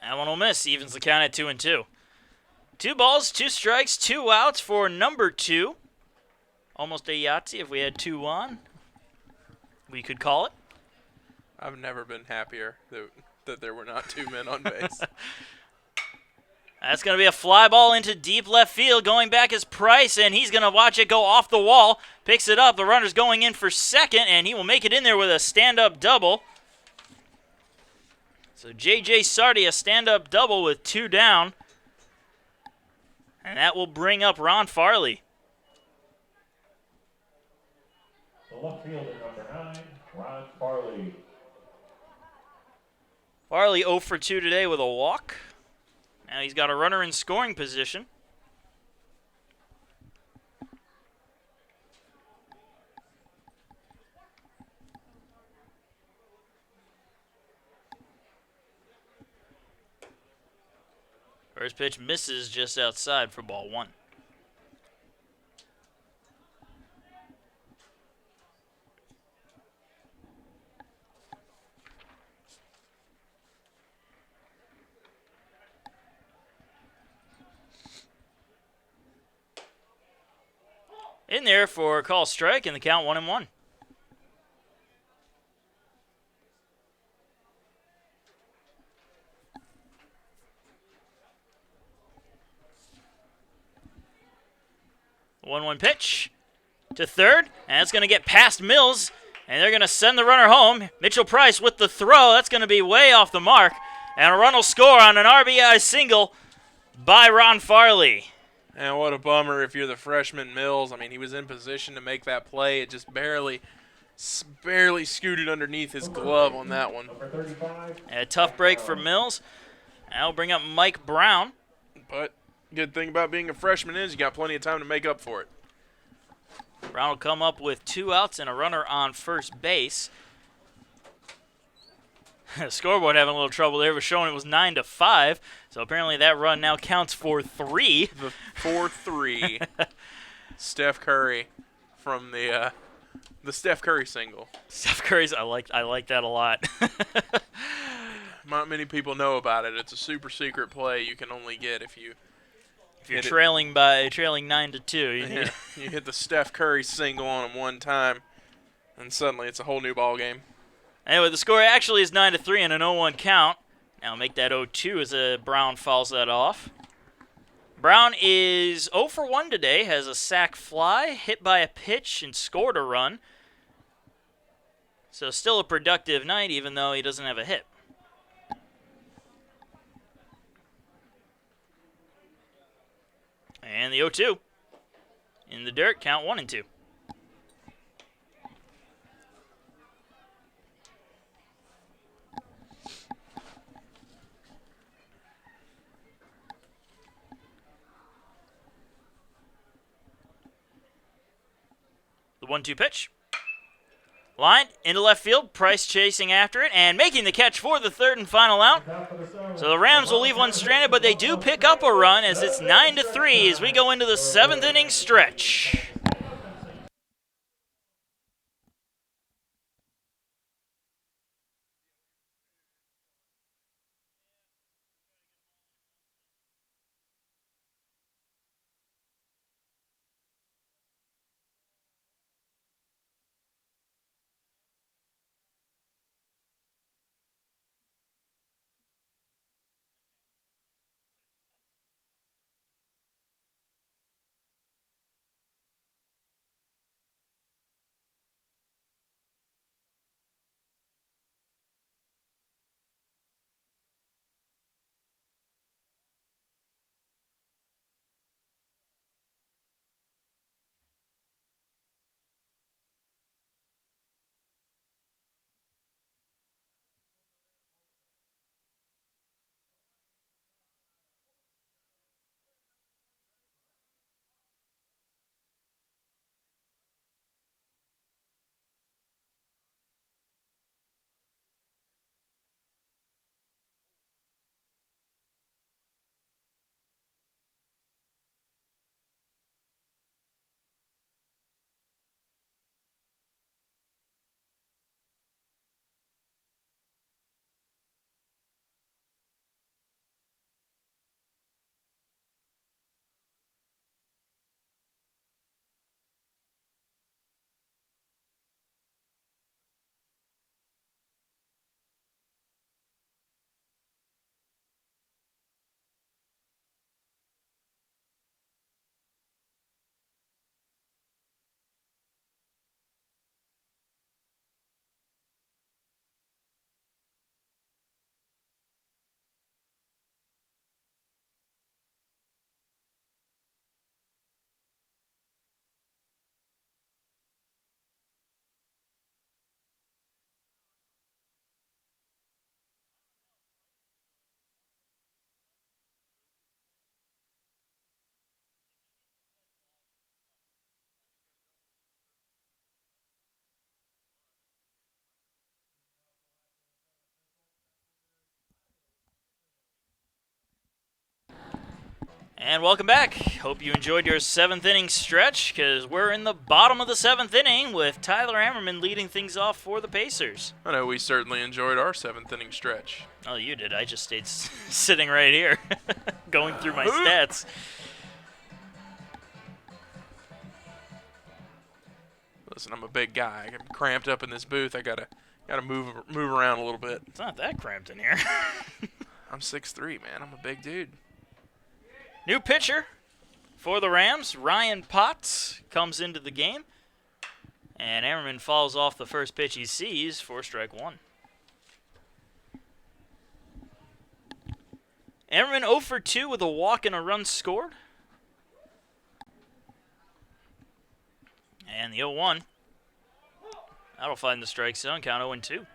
That one will miss, evens the count at 2-2. 2 balls, 2 strikes, 2 outs for number 2. Almost a Yahtzee if we had 2 on. We could call it. I've never been happier that there were not 2 men on base. That's going to be a fly ball into deep left field. Going back is Price, and he's going to watch it go off the wall. Picks it up. The runner's going in for second, and he will make it in there with a stand-up double. So J.J. Sardi, a stand-up double with 2 down. And that will bring up Ron Farley. The left fielder, number 9, Ron Farley. Farley 0 for 2 today with a walk. Now he's got a runner in scoring position. First pitch misses just outside for ball 1. In there for a call strike, and the count 1-1. The 1-1 pitch to third, and it's going to get past Mills, and they're going to send the runner home. Mitchell Price with the throw. That's going to be way off the mark, and a run will score on an RBI single by Ron Farley. And what a bummer if you're the freshman Mills. I mean, he was in position to make that play. It just barely scooted underneath his glove on that one. A tough break for Mills. That'll bring up Mike Brown. But good thing about being a freshman is you got plenty of time to make up for it. Brown will come up with 2 outs and a runner on first base. Scoreboard having a little trouble there, was showing it was 9-5. So apparently that run now counts for 3. The 4-3. Steph Curry from the Steph Curry single. Steph Curry's, I like that a lot. Not many people know about it. It's a super secret play you can only get if you. If you're trailing 9-2, You hit the Steph Curry single on him one time, and suddenly it's a whole new ball game. Anyway, the score actually is 9-3 and an 0-1 count. Now make that 0-2 as Brown fouls that off. Brown is 0 for 1 today, has a sac fly, hit by a pitch, and scored a run. So still a productive night, even though he doesn't have a hit. And the 0-2 in the dirt, count 1-2. The 1-2 pitch. Line into left field. Price chasing after it and making the catch for the third and final out. So the Rams will leave one stranded, but they do pick up a run as it's 9-3 as we go into the 7th inning stretch. And welcome back. Hope you enjoyed your 7th inning stretch, because we're in the bottom of the 7th inning with Tyler Hammerman leading things off for the Pacers. I know we certainly enjoyed our 7th inning stretch. Oh, you did. I just stayed sitting right here, going through my stats. Listen, I'm a big guy. I'm cramped up in this booth. I gotta move around a little bit. It's not that cramped in here. I'm 6'3", man. I'm a big dude. New pitcher for the Rams, Ryan Potts, comes into the game. And Hammerman falls off the first pitch he sees for strike 1. Hammerman 0 for 2 with a walk and a run scored. And the 0-1. That'll find the strike zone, count 0-2.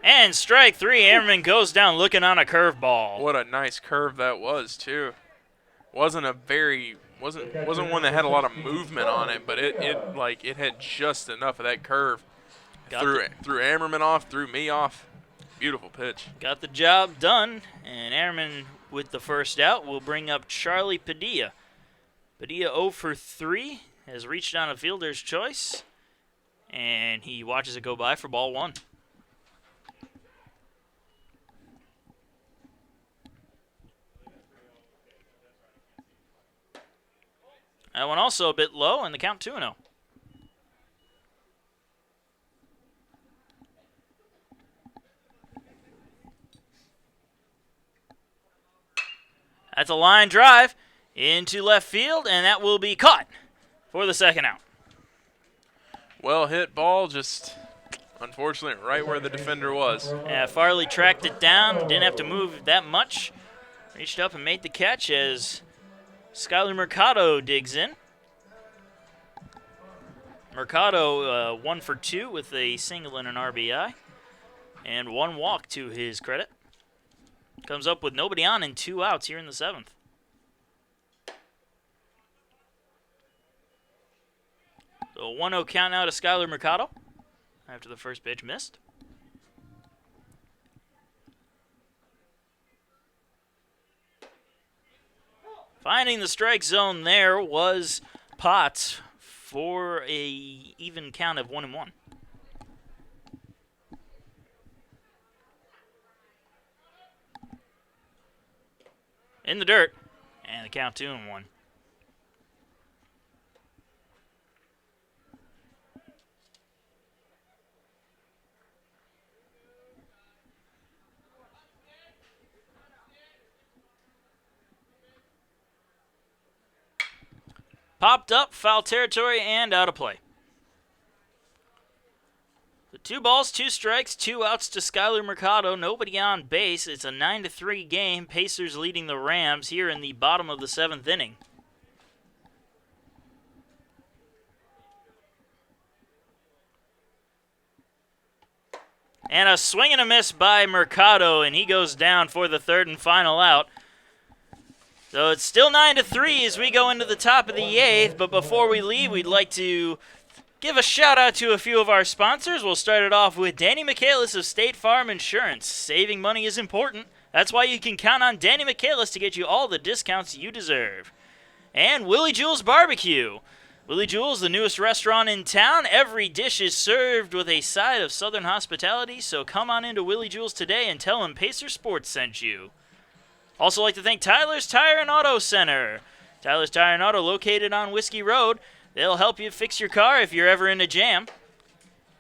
And strike 3, Hammerman goes down looking on a curveball. What a nice curve that was, too. wasn't one that had a lot of movement on it, but it had just enough of that curve. Threw Ammerman off, threw me off. Beautiful pitch. Got the job done, and Ammerman with the first out will bring up Charlie Padilla. Padilla 0 for 3, has reached on a fielder's choice, and he watches it go by for ball 1. That one also a bit low, and the count 2-0. That's a line drive into left field, and that will be caught for the second out. Well hit ball, just unfortunately right where the defender was. Yeah, Farley tracked it down, didn't have to move that much. Reached up and made the catch as Skyler Mercado digs in. Mercado 1 for 2 with a single and an RBI, and 1 walk to his credit. Comes up with nobody on and 2 outs here in the 7th. So a 1-0 count now to Skyler Mercado after the first pitch missed. Finding the strike zone there was Potts for a even count of 1-1. In the dirt, and the count 2-1. Popped up, foul territory, and out of play. The 2 balls, 2 strikes, 2 outs to Skyler Mercado. Nobody on base. It's a 9-3 game. Pacers leading the Rams here in the bottom of the 7th inning. And a swing and a miss by Mercado, and he goes down for the 3rd and final out. So it's still 9-3 as we go into the top of the 8th, but before we leave, we'd like to give a shout out to a few of our sponsors. We'll start it off with Danny Michaelis of State Farm Insurance. Saving money is important. That's why you can count on Danny Michaelis to get you all the discounts you deserve. And Willie Jules Barbecue. Willie Jules, the newest restaurant in town. Every dish is served with a side of Southern hospitality, so come on into Willie Jules today and tell him Pacer Sports sent you. Also like to thank Tyler's Tire and Auto Center. Tyler's Tire and Auto located on Whiskey Road. They'll help you fix your car if you're ever in a jam.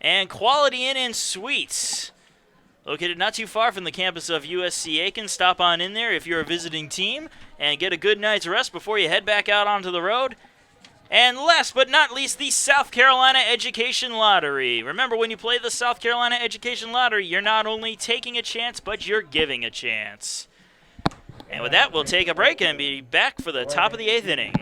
And Quality Inn and Suites, located not too far from the campus of USC Aiken. Stop on in there if you're a visiting team and get a good night's rest before you head back out onto the road. And last but not least, the South Carolina Education Lottery. Remember, when you play the South Carolina Education Lottery, you're not only taking a chance, but you're giving a chance. And with that, we'll take a break and be back for the top of the 8th inning.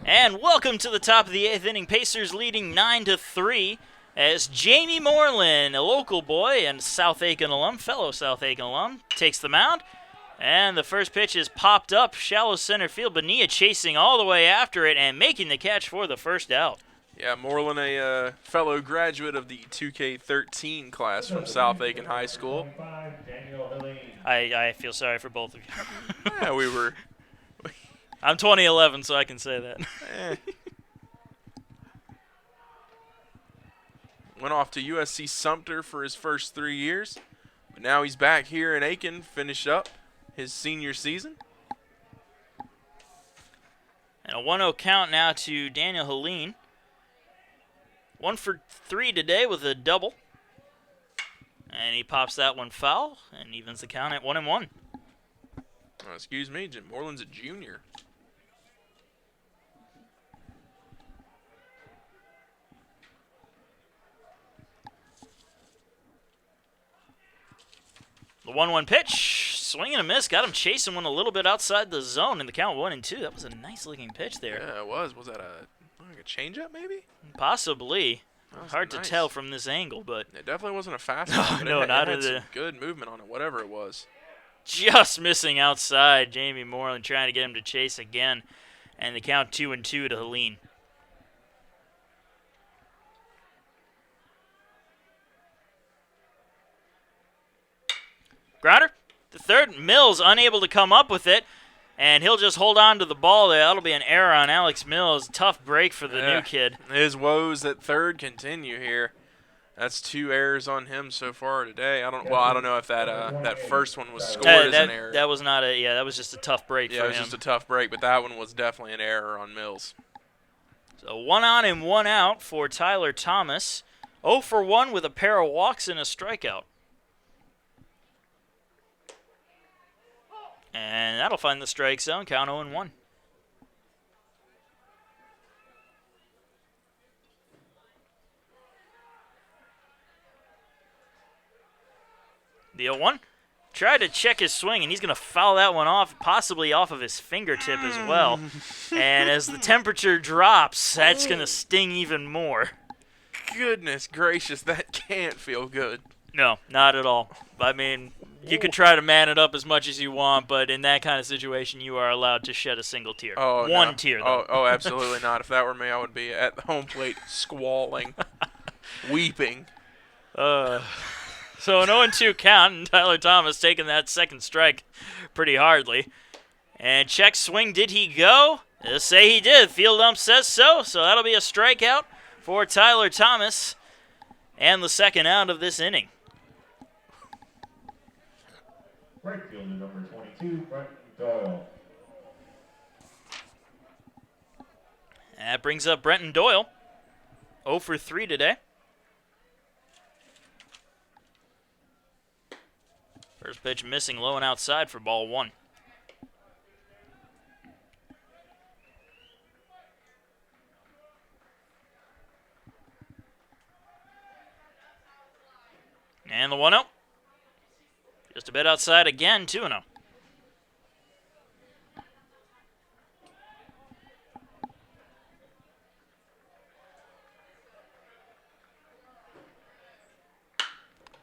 And welcome to the top of the 8th inning. Pacers leading 9-3 as Jamie Moreland, a local boy and South Aiken alum, fellow South Aiken alum, takes the mound. And the first pitch is popped up, shallow center field. Bonilla chasing all the way after it and making the catch for the first out. Yeah, Moreland, a fellow graduate of the 2K13 class from South Aiken High School. I feel sorry for both of you. Yeah, we were I'm 2011, so I can say that. Eh. Went off to USC Sumter for his first 3 years. But now he's back here in Aiken, finished up his senior season. And a 1-0 count now to Daniel Helene. 1 for 3 today with a double. And he pops that one foul and evens the count at 1-1. Oh, excuse me, Jim Moreland's a junior. The 1-1 pitch, swing and a miss, got him chasing one a little bit outside the zone in the count 1-2. That was a nice looking pitch there. Yeah, it was. Was that like a changeup maybe? Possibly. Hard nice to tell from this angle, but it definitely wasn't a fastball. No, it not had at some the- good movement on it, whatever it was. just missing outside. Jamie Moreland trying to get him to chase again. And the count 2-2 to Helene. Grounder, the third. Mills unable to come up with it. And he'll just hold on to the ball there. That'll be an error on Alex Mills. Tough break for the new kid. His woes at third continue here. That's 2 errors on him so far today. I don't know if that first one was scored as an error. That was not a that was just a tough break for him. Yeah, it was just a tough break, but that one was definitely an error on Mills. So 1 on and 1 out for Tyler Thomas. 0 for 1 with a pair of walks and a strikeout. And that'll find the strike zone. Count 0-1. The 0-1. Tried to check his swing, and he's going to foul that one off, possibly off of his fingertip as well. And as the temperature drops, that's going to sting even more. Goodness gracious, that can't feel good. No, not at all. I mean, you could try to man it up as much as you want, but in that kind of situation, you are allowed to shed a single tear. One tear, though. Oh, absolutely not. If that were me, I would be at the home plate squalling, weeping. So an 0-2 count, and Tyler Thomas taking that second strike pretty hardly. And check swing, did he go? Let's say he did. Field ump says so, so that'll be a strikeout for Tyler Thomas and the second out of this inning. Right fielder number 22, Brenton Doyle. That brings up Brenton Doyle. 0 for 3 today. First pitch missing low and outside for ball 1. And the 1-0. Just a bit outside again, 2-0.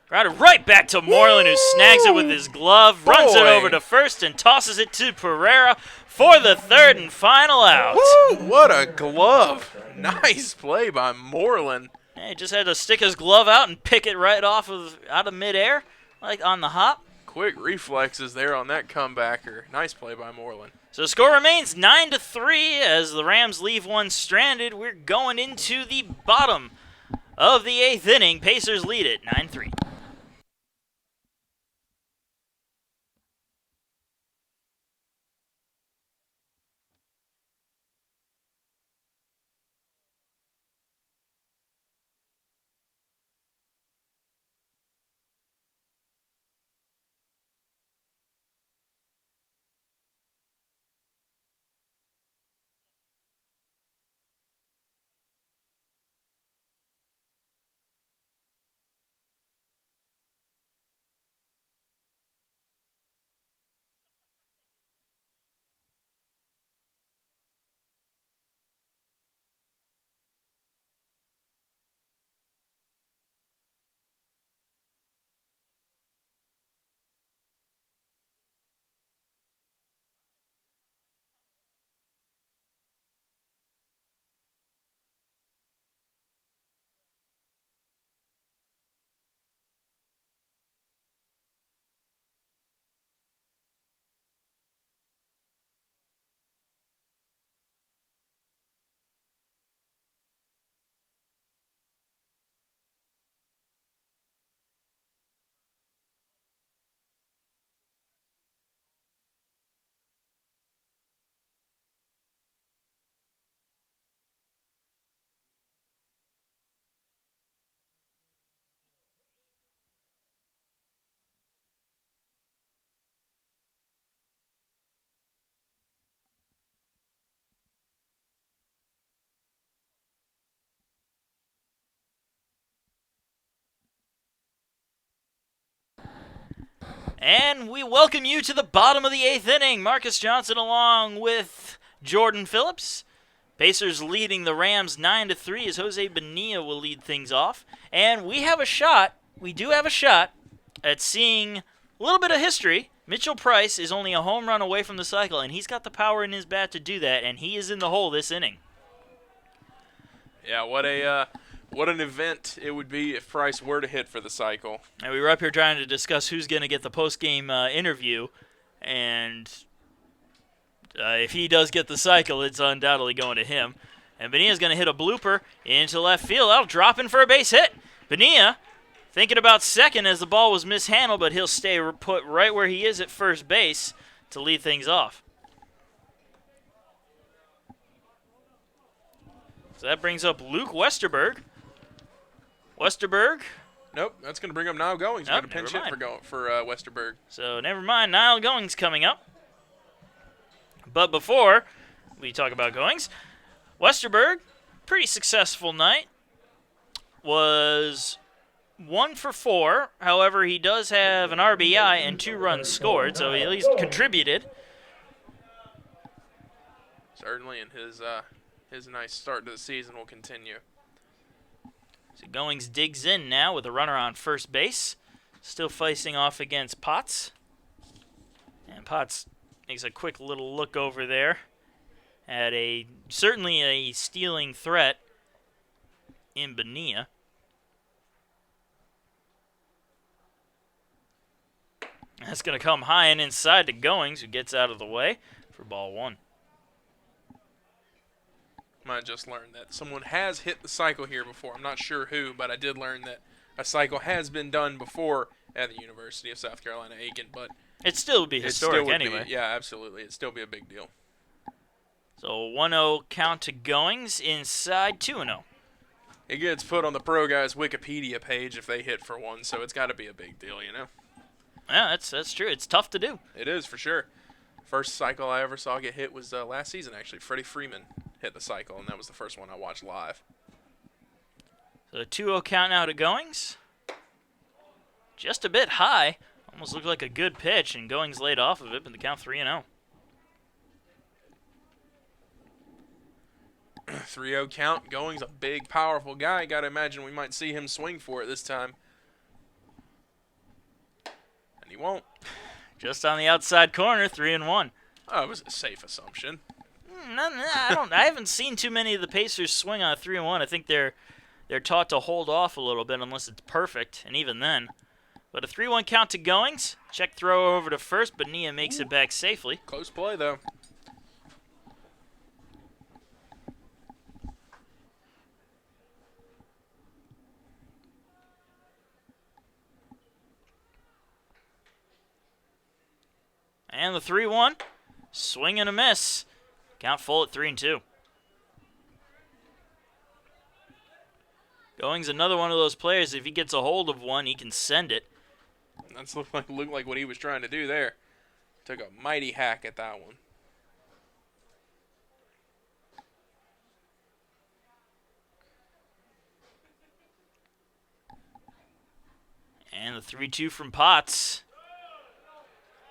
Grounded right back to Moreland, who snags it with his glove, runs it over to first, and tosses it to Pereira for the third and final out. Woo, what a glove. Nice play by Moreland. Yeah, he just had to stick his glove out and pick it right out of midair, like on the hop. Quick reflexes there on that comebacker. Nice play by Moreland. So the score remains 9-3 as the Rams leave one stranded. We're going into the bottom of the 8th inning. Pacers lead it 9-3. And we welcome you to the bottom of the 8th inning. Marcus Johnson along with Jordan Phillips. Pacers leading the Rams 9-3 as Jose Bonilla will lead things off. And we do have a shot at seeing a little bit of history. Mitchell Price is only a home run away from the cycle, and he's got the power in his bat to do that, and he is in the hole this inning. Yeah, what an event it would be if Price were to hit for the cycle. And we were up here trying to discuss who's going to get the post-game interview, and if he does get the cycle, it's undoubtedly going to him. And Bonilla's going to hit a blooper into left field. That'll drop in for a base hit. Bonilla thinking about second as the ball was mishandled, but he'll stay put right where he is at first base to lead things off. So that brings up Luke Westerberg. Nope, that's going to bring up Niall Goings. Got a pinch hit for Westerberg. So never mind, Niall Goings coming up. But before we talk about Goings, Westerberg, pretty successful night. Was 1 for 4. However, he does have an RBI and 2 runs scored, so he at least contributed. Certainly, and his nice start to the season will continue. So Goings digs in now with a runner on first base. Still facing off against Potts. And Potts makes a quick little look over there at certainly a stealing threat in Bonilla. That's going to come high and inside to Goings, who gets out of the way for ball 1. I just learned that someone has hit the cycle here before. I'm not sure who, but I did learn that a cycle has been done before at the University of South Carolina, Aiken, but it still would be historic anyway. Yeah, absolutely. It'd still be a big deal. So 1-0 count to Goings, inside 2-0. It gets put on the Pro Guys Wikipedia page if they hit for one, so it's got to be a big deal, you know? Yeah, that's true. It's tough to do. It is, for sure. First cycle I ever saw get hit was last season, actually. Freddie Freeman hit the cycle, and that was the first one I watched live. So 2-0 count now to Goings. Just a bit high. Almost looked like a good pitch, and Goings laid off of it, but the count 3-0. 3-0 count. Goings a big, powerful guy. Got to imagine we might see him swing for it this time. And he won't. Just on the outside corner, 3-1. Oh, it was a safe assumption. I haven't seen too many of the Pacers swing on a 3-1. I think they're taught to hold off a little bit unless it's perfect, and even then. But a 3-1 count to Goings. Check throw over to first, but Nia makes it back safely. Close play, though. And the 3-1. Swing and a miss. Count full at 3-2. Goings another one of those players, if he gets a hold of one, he can send it. That's looked like what he was trying to do there. Took a mighty hack at that one. And the 3-2 from Potts.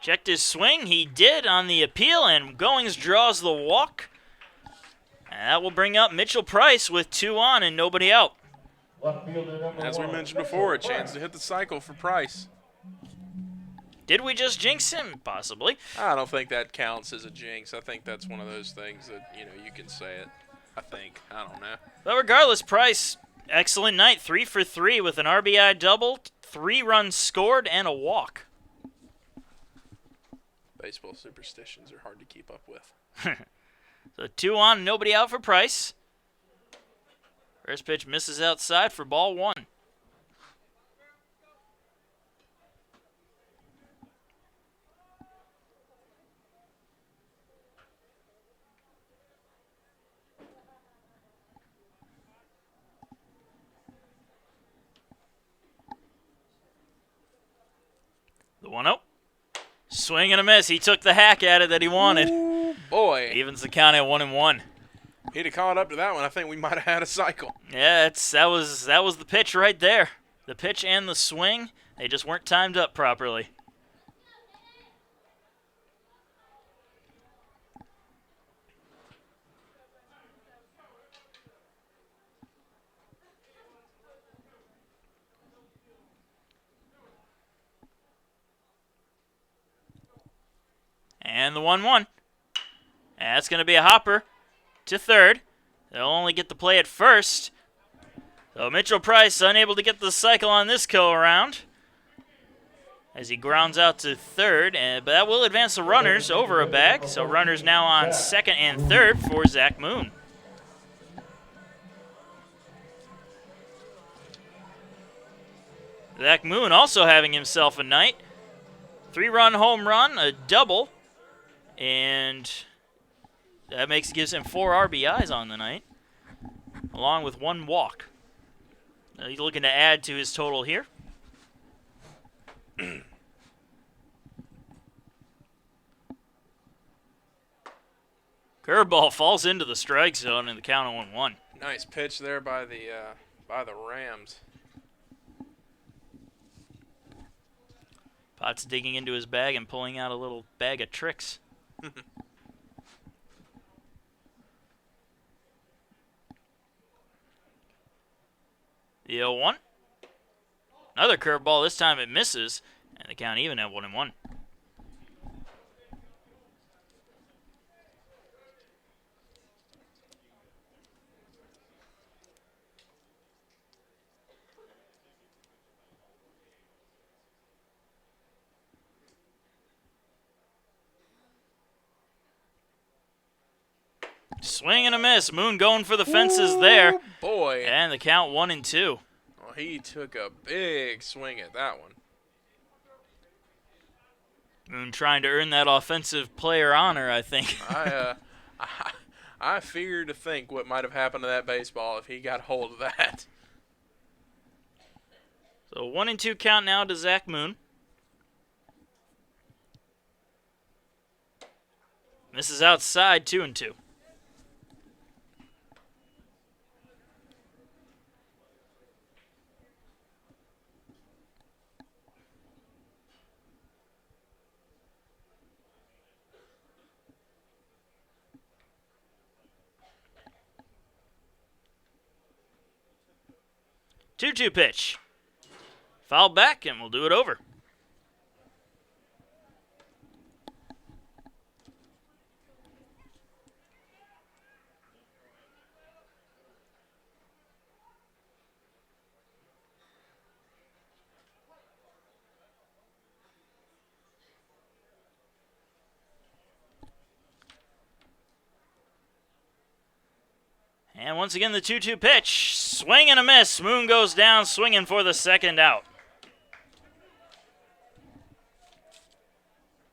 Checked his swing. He did on the appeal, and Goings draws the walk. And that will bring up Mitchell Price with 2 on and nobody out. As we mentioned before, a chance to hit the cycle for Price. Did we just jinx him? Possibly. I don't think that counts as a jinx. I think that's one of those things that, you can say it. I think. I don't know. But regardless, Price, excellent night. 3 for 3 with an RBI double, 3 runs scored, and a walk. Baseball superstitions are hard to keep up with. So 2 on, nobody out for Price. First pitch misses outside for ball 1. The 1-0. Swing and a miss. He took the hack at it that he wanted. Ooh, boy. Evens the count at 1-1. He'd have caught up to that one. I think we might have had a cycle. Yeah, that was the pitch right there. The pitch and the swing, they just weren't timed up properly. And the 1-1. That's going to be a hopper to third. They'll only get the play at first. So Mitchell Price unable to get the cycle on this go-around as he grounds out to third. But that will advance the runners over a bag. So runners now on second and third for Zach Moon. Zach Moon also having himself a night. 3-run home run, a double, and that gives him 4 RBIs on the night, along with 1 walk. He's looking to add to his total here. Curveball falls into the strike zone in the count of 1-1. Nice pitch there by the Rams. Potts digging into his bag and pulling out a little bag of tricks. The 0-1. Another curveball. This time it misses, and the count even at 1-1. Swing and a miss. Moon going for the fences there. Boy. And the count 1-2. Well, he took a big swing at that one. Moon trying to earn that offensive player honor, I think. I fear to think what might have happened to that baseball if he got hold of that. So 1-2 count now to Zach Moon. This is outside, 2-2. Two-two pitch. Foul back, and we'll do it over. And once again, the 2-2 pitch. Swing and a miss. Moon goes down, swinging for the second out.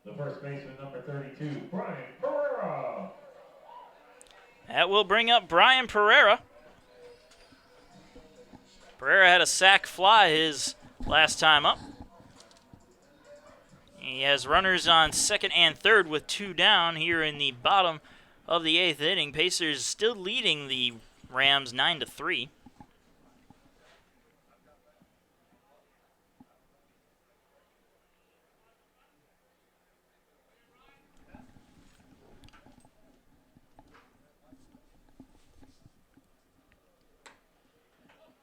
The first baseman, number 32, Brian Pereira. That will bring up Brian Pereira. Pereira had a sac fly his last time up. He has runners on second and third with 2 down here in the bottom of the 8th inning. Pacers still leading the Rams 9-3.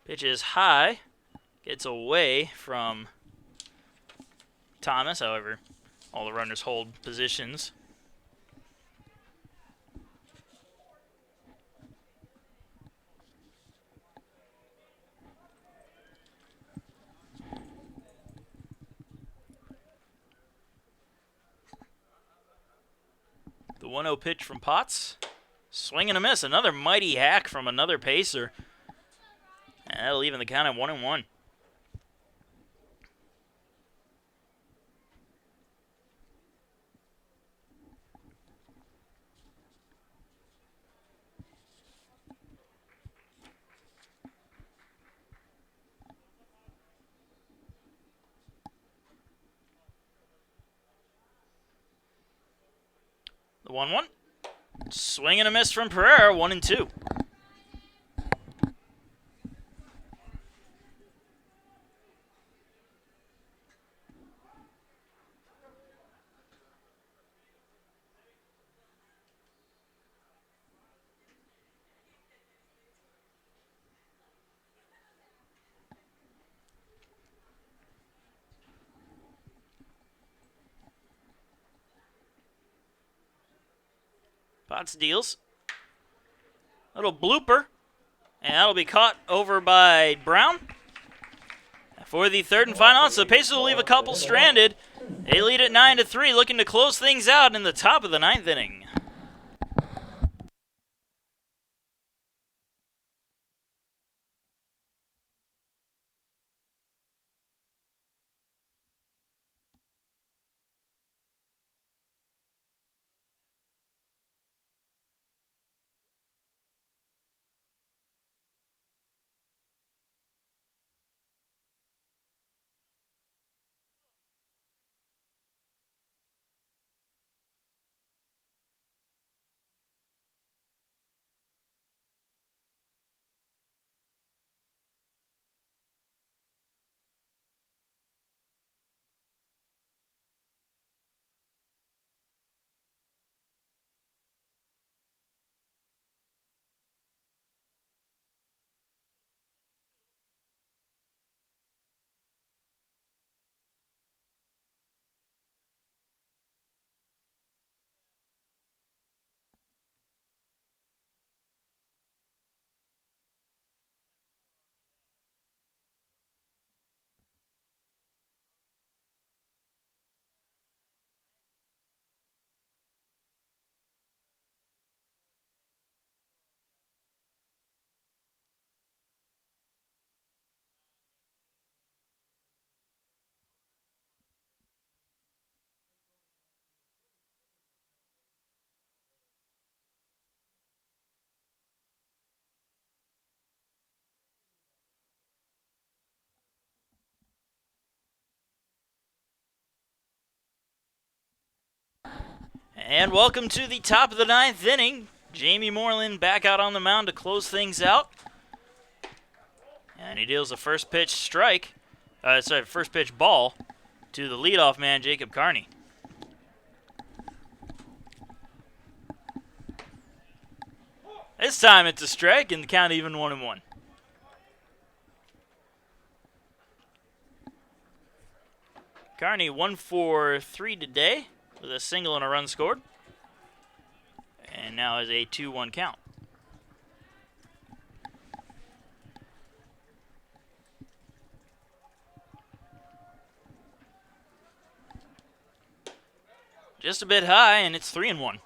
Pitch is high, gets away from Thomas. However, all the runners hold positions. The 1-0 pitch from Potts. Swing and a miss. Another mighty hack from another Pacer. And that'll even the count at 1-1. The 1-1. Swing and a miss from Pereira, 1-2. Potts deals. Little blooper. And that'll be caught over by Brown. For the third and final out, so the Pacers will leave a couple stranded. They lead at 9-3, looking to close things out in the top of the ninth inning. And welcome to the top of the ninth inning. Jamie Moreland back out on the mound to close things out. And he deals a first pitch first pitch ball to the leadoff man, Jacob Carney. This time it's a strike and the count even 1-1. Carney 1 for 3 today with a single and a run scored. And now is a 2-1 count. Just a bit high, and it's 3-1.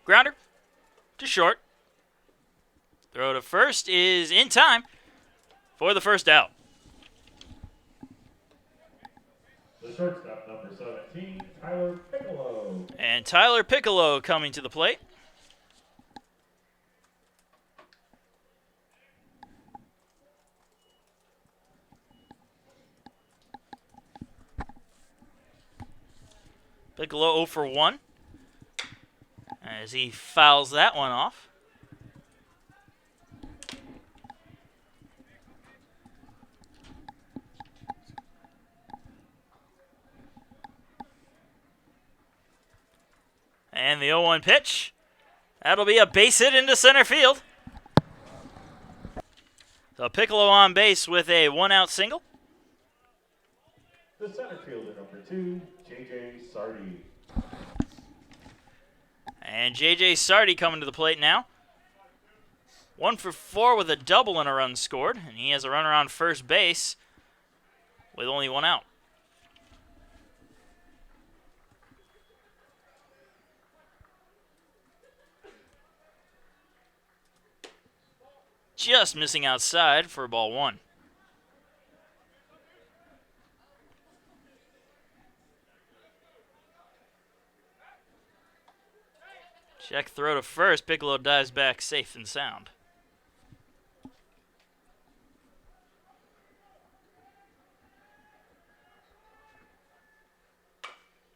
Grounder to short. Throw to first is in time for the first out. The shortstop, number 17, Tyler Piccolo. And Tyler Piccolo coming to the plate. Piccolo 0 for 1 as he fouls that one off. And the 0-1 pitch. That'll be a base hit into center field. So Piccolo on base with a 1-out single. The center fielder, number 2, J.J. Sardi. And J.J. Sardi coming to the plate now. 1 for 4 with a double and a run scored. And he has a runner on first base with only 1 out. Just missing outside for ball 1. Check throw to first. Piccolo dives back safe and sound.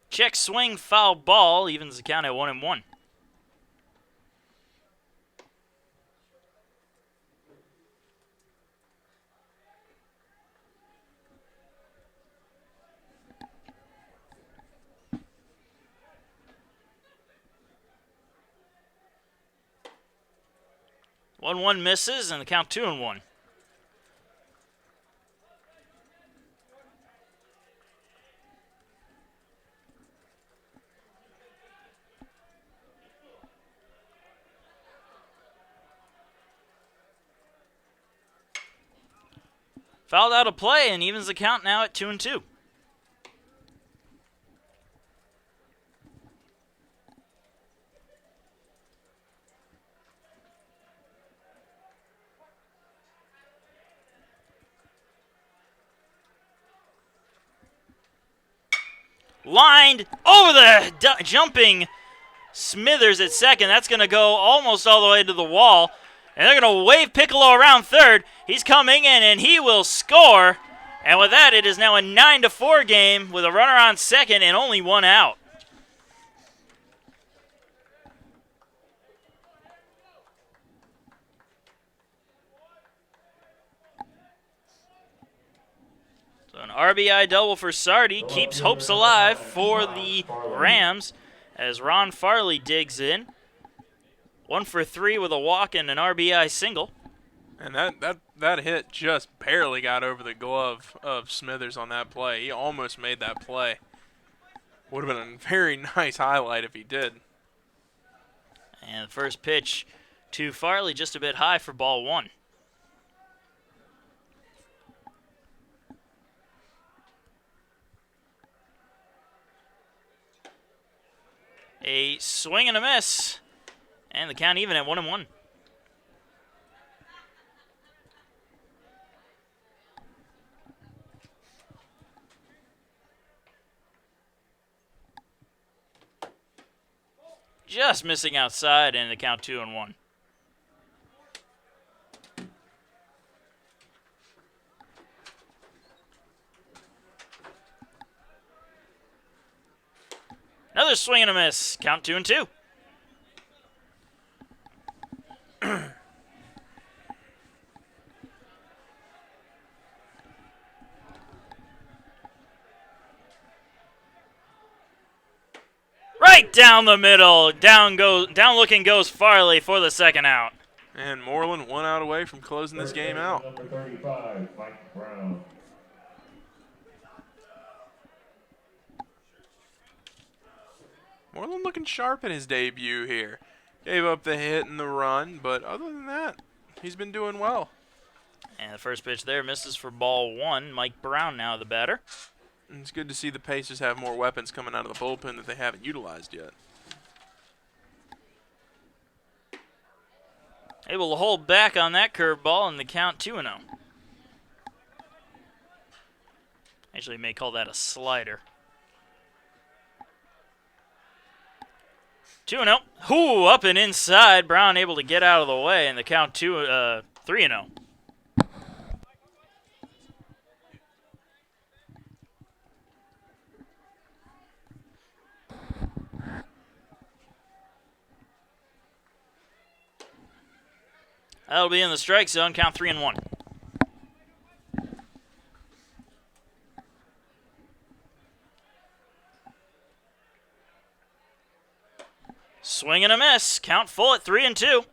Check swing, foul ball, evens the count at 1-1. 1-1 misses, and the count 2-1. Fouled out of play and evens the count now at 2-2. Lined over the jumping Smithers at second. That's going to go almost all the way to the wall. And they're going to wave Piccolo around third. He's coming in, and he will score. And with that, it is now a 9-4 game with a runner on second and only one out. So an RBI double for Sardi keeps hopes alive for the Rams as Ron Farley digs in. 1 for 3 with a walk and an RBI single. And that hit just barely got over the glove of Smithers on that play. He almost made that play. Would have been a very nice highlight if he did. And the first pitch to Farley just a bit high for ball 1. A swing and a miss. And the count even at 1-1. Just missing outside, and the count 2-1. Another swing and a miss. Count 2-2. Right down the middle. Down looking goes Farley for the second out. And Moreland 1 out away from closing this game out. Number 35, Mike Brown. Moreland looking sharp in his debut here. Gave up the hit and the run, but other than that, he's been doing well. And the first pitch there misses for ball 1. Mike Brown now the batter. And it's good to see the Pacers have more weapons coming out of the bullpen that they haven't utilized yet. Able to hold back on that curveball and the count 2-0. Actually, you may call that a slider. 2-0. Ooh, up and inside. Brown able to get out of the way, and the count 3-0. That'll be in the strike zone. Count 3-1. Swing and a miss. Count full at 3-2.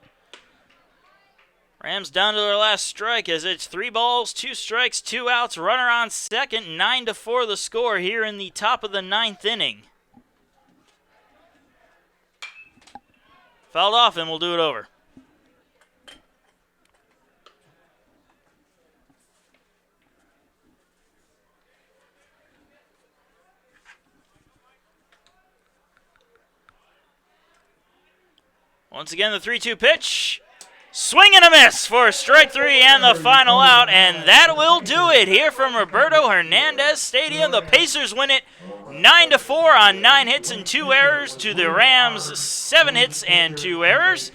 Rams down to their last strike as it's 3 balls, 2 strikes, 2 outs. Runner on second. 9-4 the score here in the top of the 9th inning. Fouled off, and we'll do it over. Once again, the 3-2 pitch. Swing and a miss for strike 3 and the final out, and that will do it here from Roberto Hernandez Stadium. The Pacers win it 9-4 on 9 hits and 2 errors to the Rams' 7 hits and 2 errors.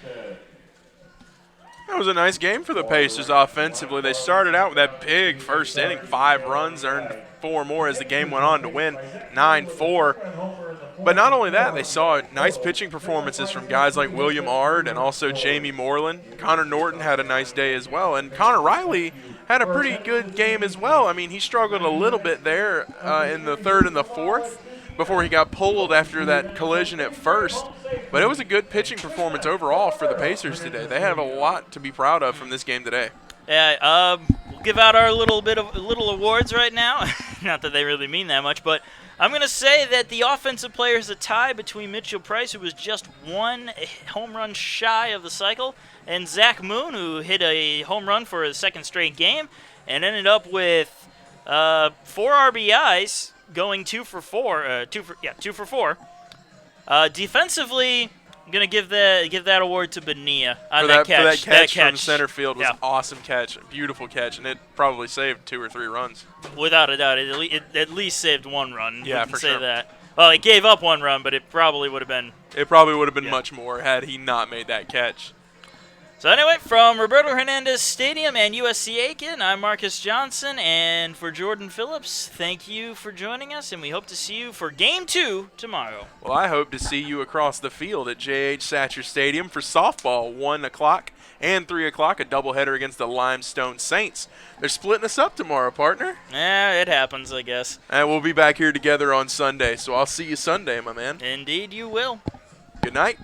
That was a nice game for the Pacers offensively. They started out with that big first inning, 5 runs, earned 4 more as the game went on to win 9-4. But not only that, they saw nice pitching performances from guys like William Ard and also Jamie Moreland. Connor Norton had a nice day as well. And Connor Riley had a pretty good game as well. I mean, he struggled a little bit there in the 3rd and the 4th. before he got pulled after that collision at first. But it was a good pitching performance overall for the Pacers today. They have a lot to be proud of from this game today. Yeah, we'll give out our little awards right now. Not that they really mean that much, but I'm going to say that the offensive player is a tie between Mitchell Price, who was just one home run shy of the cycle, and Zach Moon, who hit a home run for his second straight game and ended up with 4 RBIs, going 2 for 4. 2 for 4. Defensively, I'm gonna give that award to Bonilla on For that catch. from center field was awesome catch, beautiful catch, and it probably saved 2 or 3 runs. Without a doubt, it at least saved 1 run. Yeah, we can for say sure. that. Well, it gave up 1 run, but it probably would have been. It probably would have been much more had he not made that catch. So anyway, from Roberto Hernandez Stadium and USC Aiken, I'm Marcus Johnson, and for Jordan Phillips, thank you for joining us, and we hope to see you for Game 2 tomorrow. Well, I hope to see you across the field at J.H. Satcher Stadium for softball, 1 o'clock and 3 o'clock, a doubleheader against the Limestone Saints. They're splitting us up tomorrow, partner. Yeah, it happens, I guess. And we'll be back here together on Sunday, so I'll see you Sunday, my man. Indeed you will. Good night.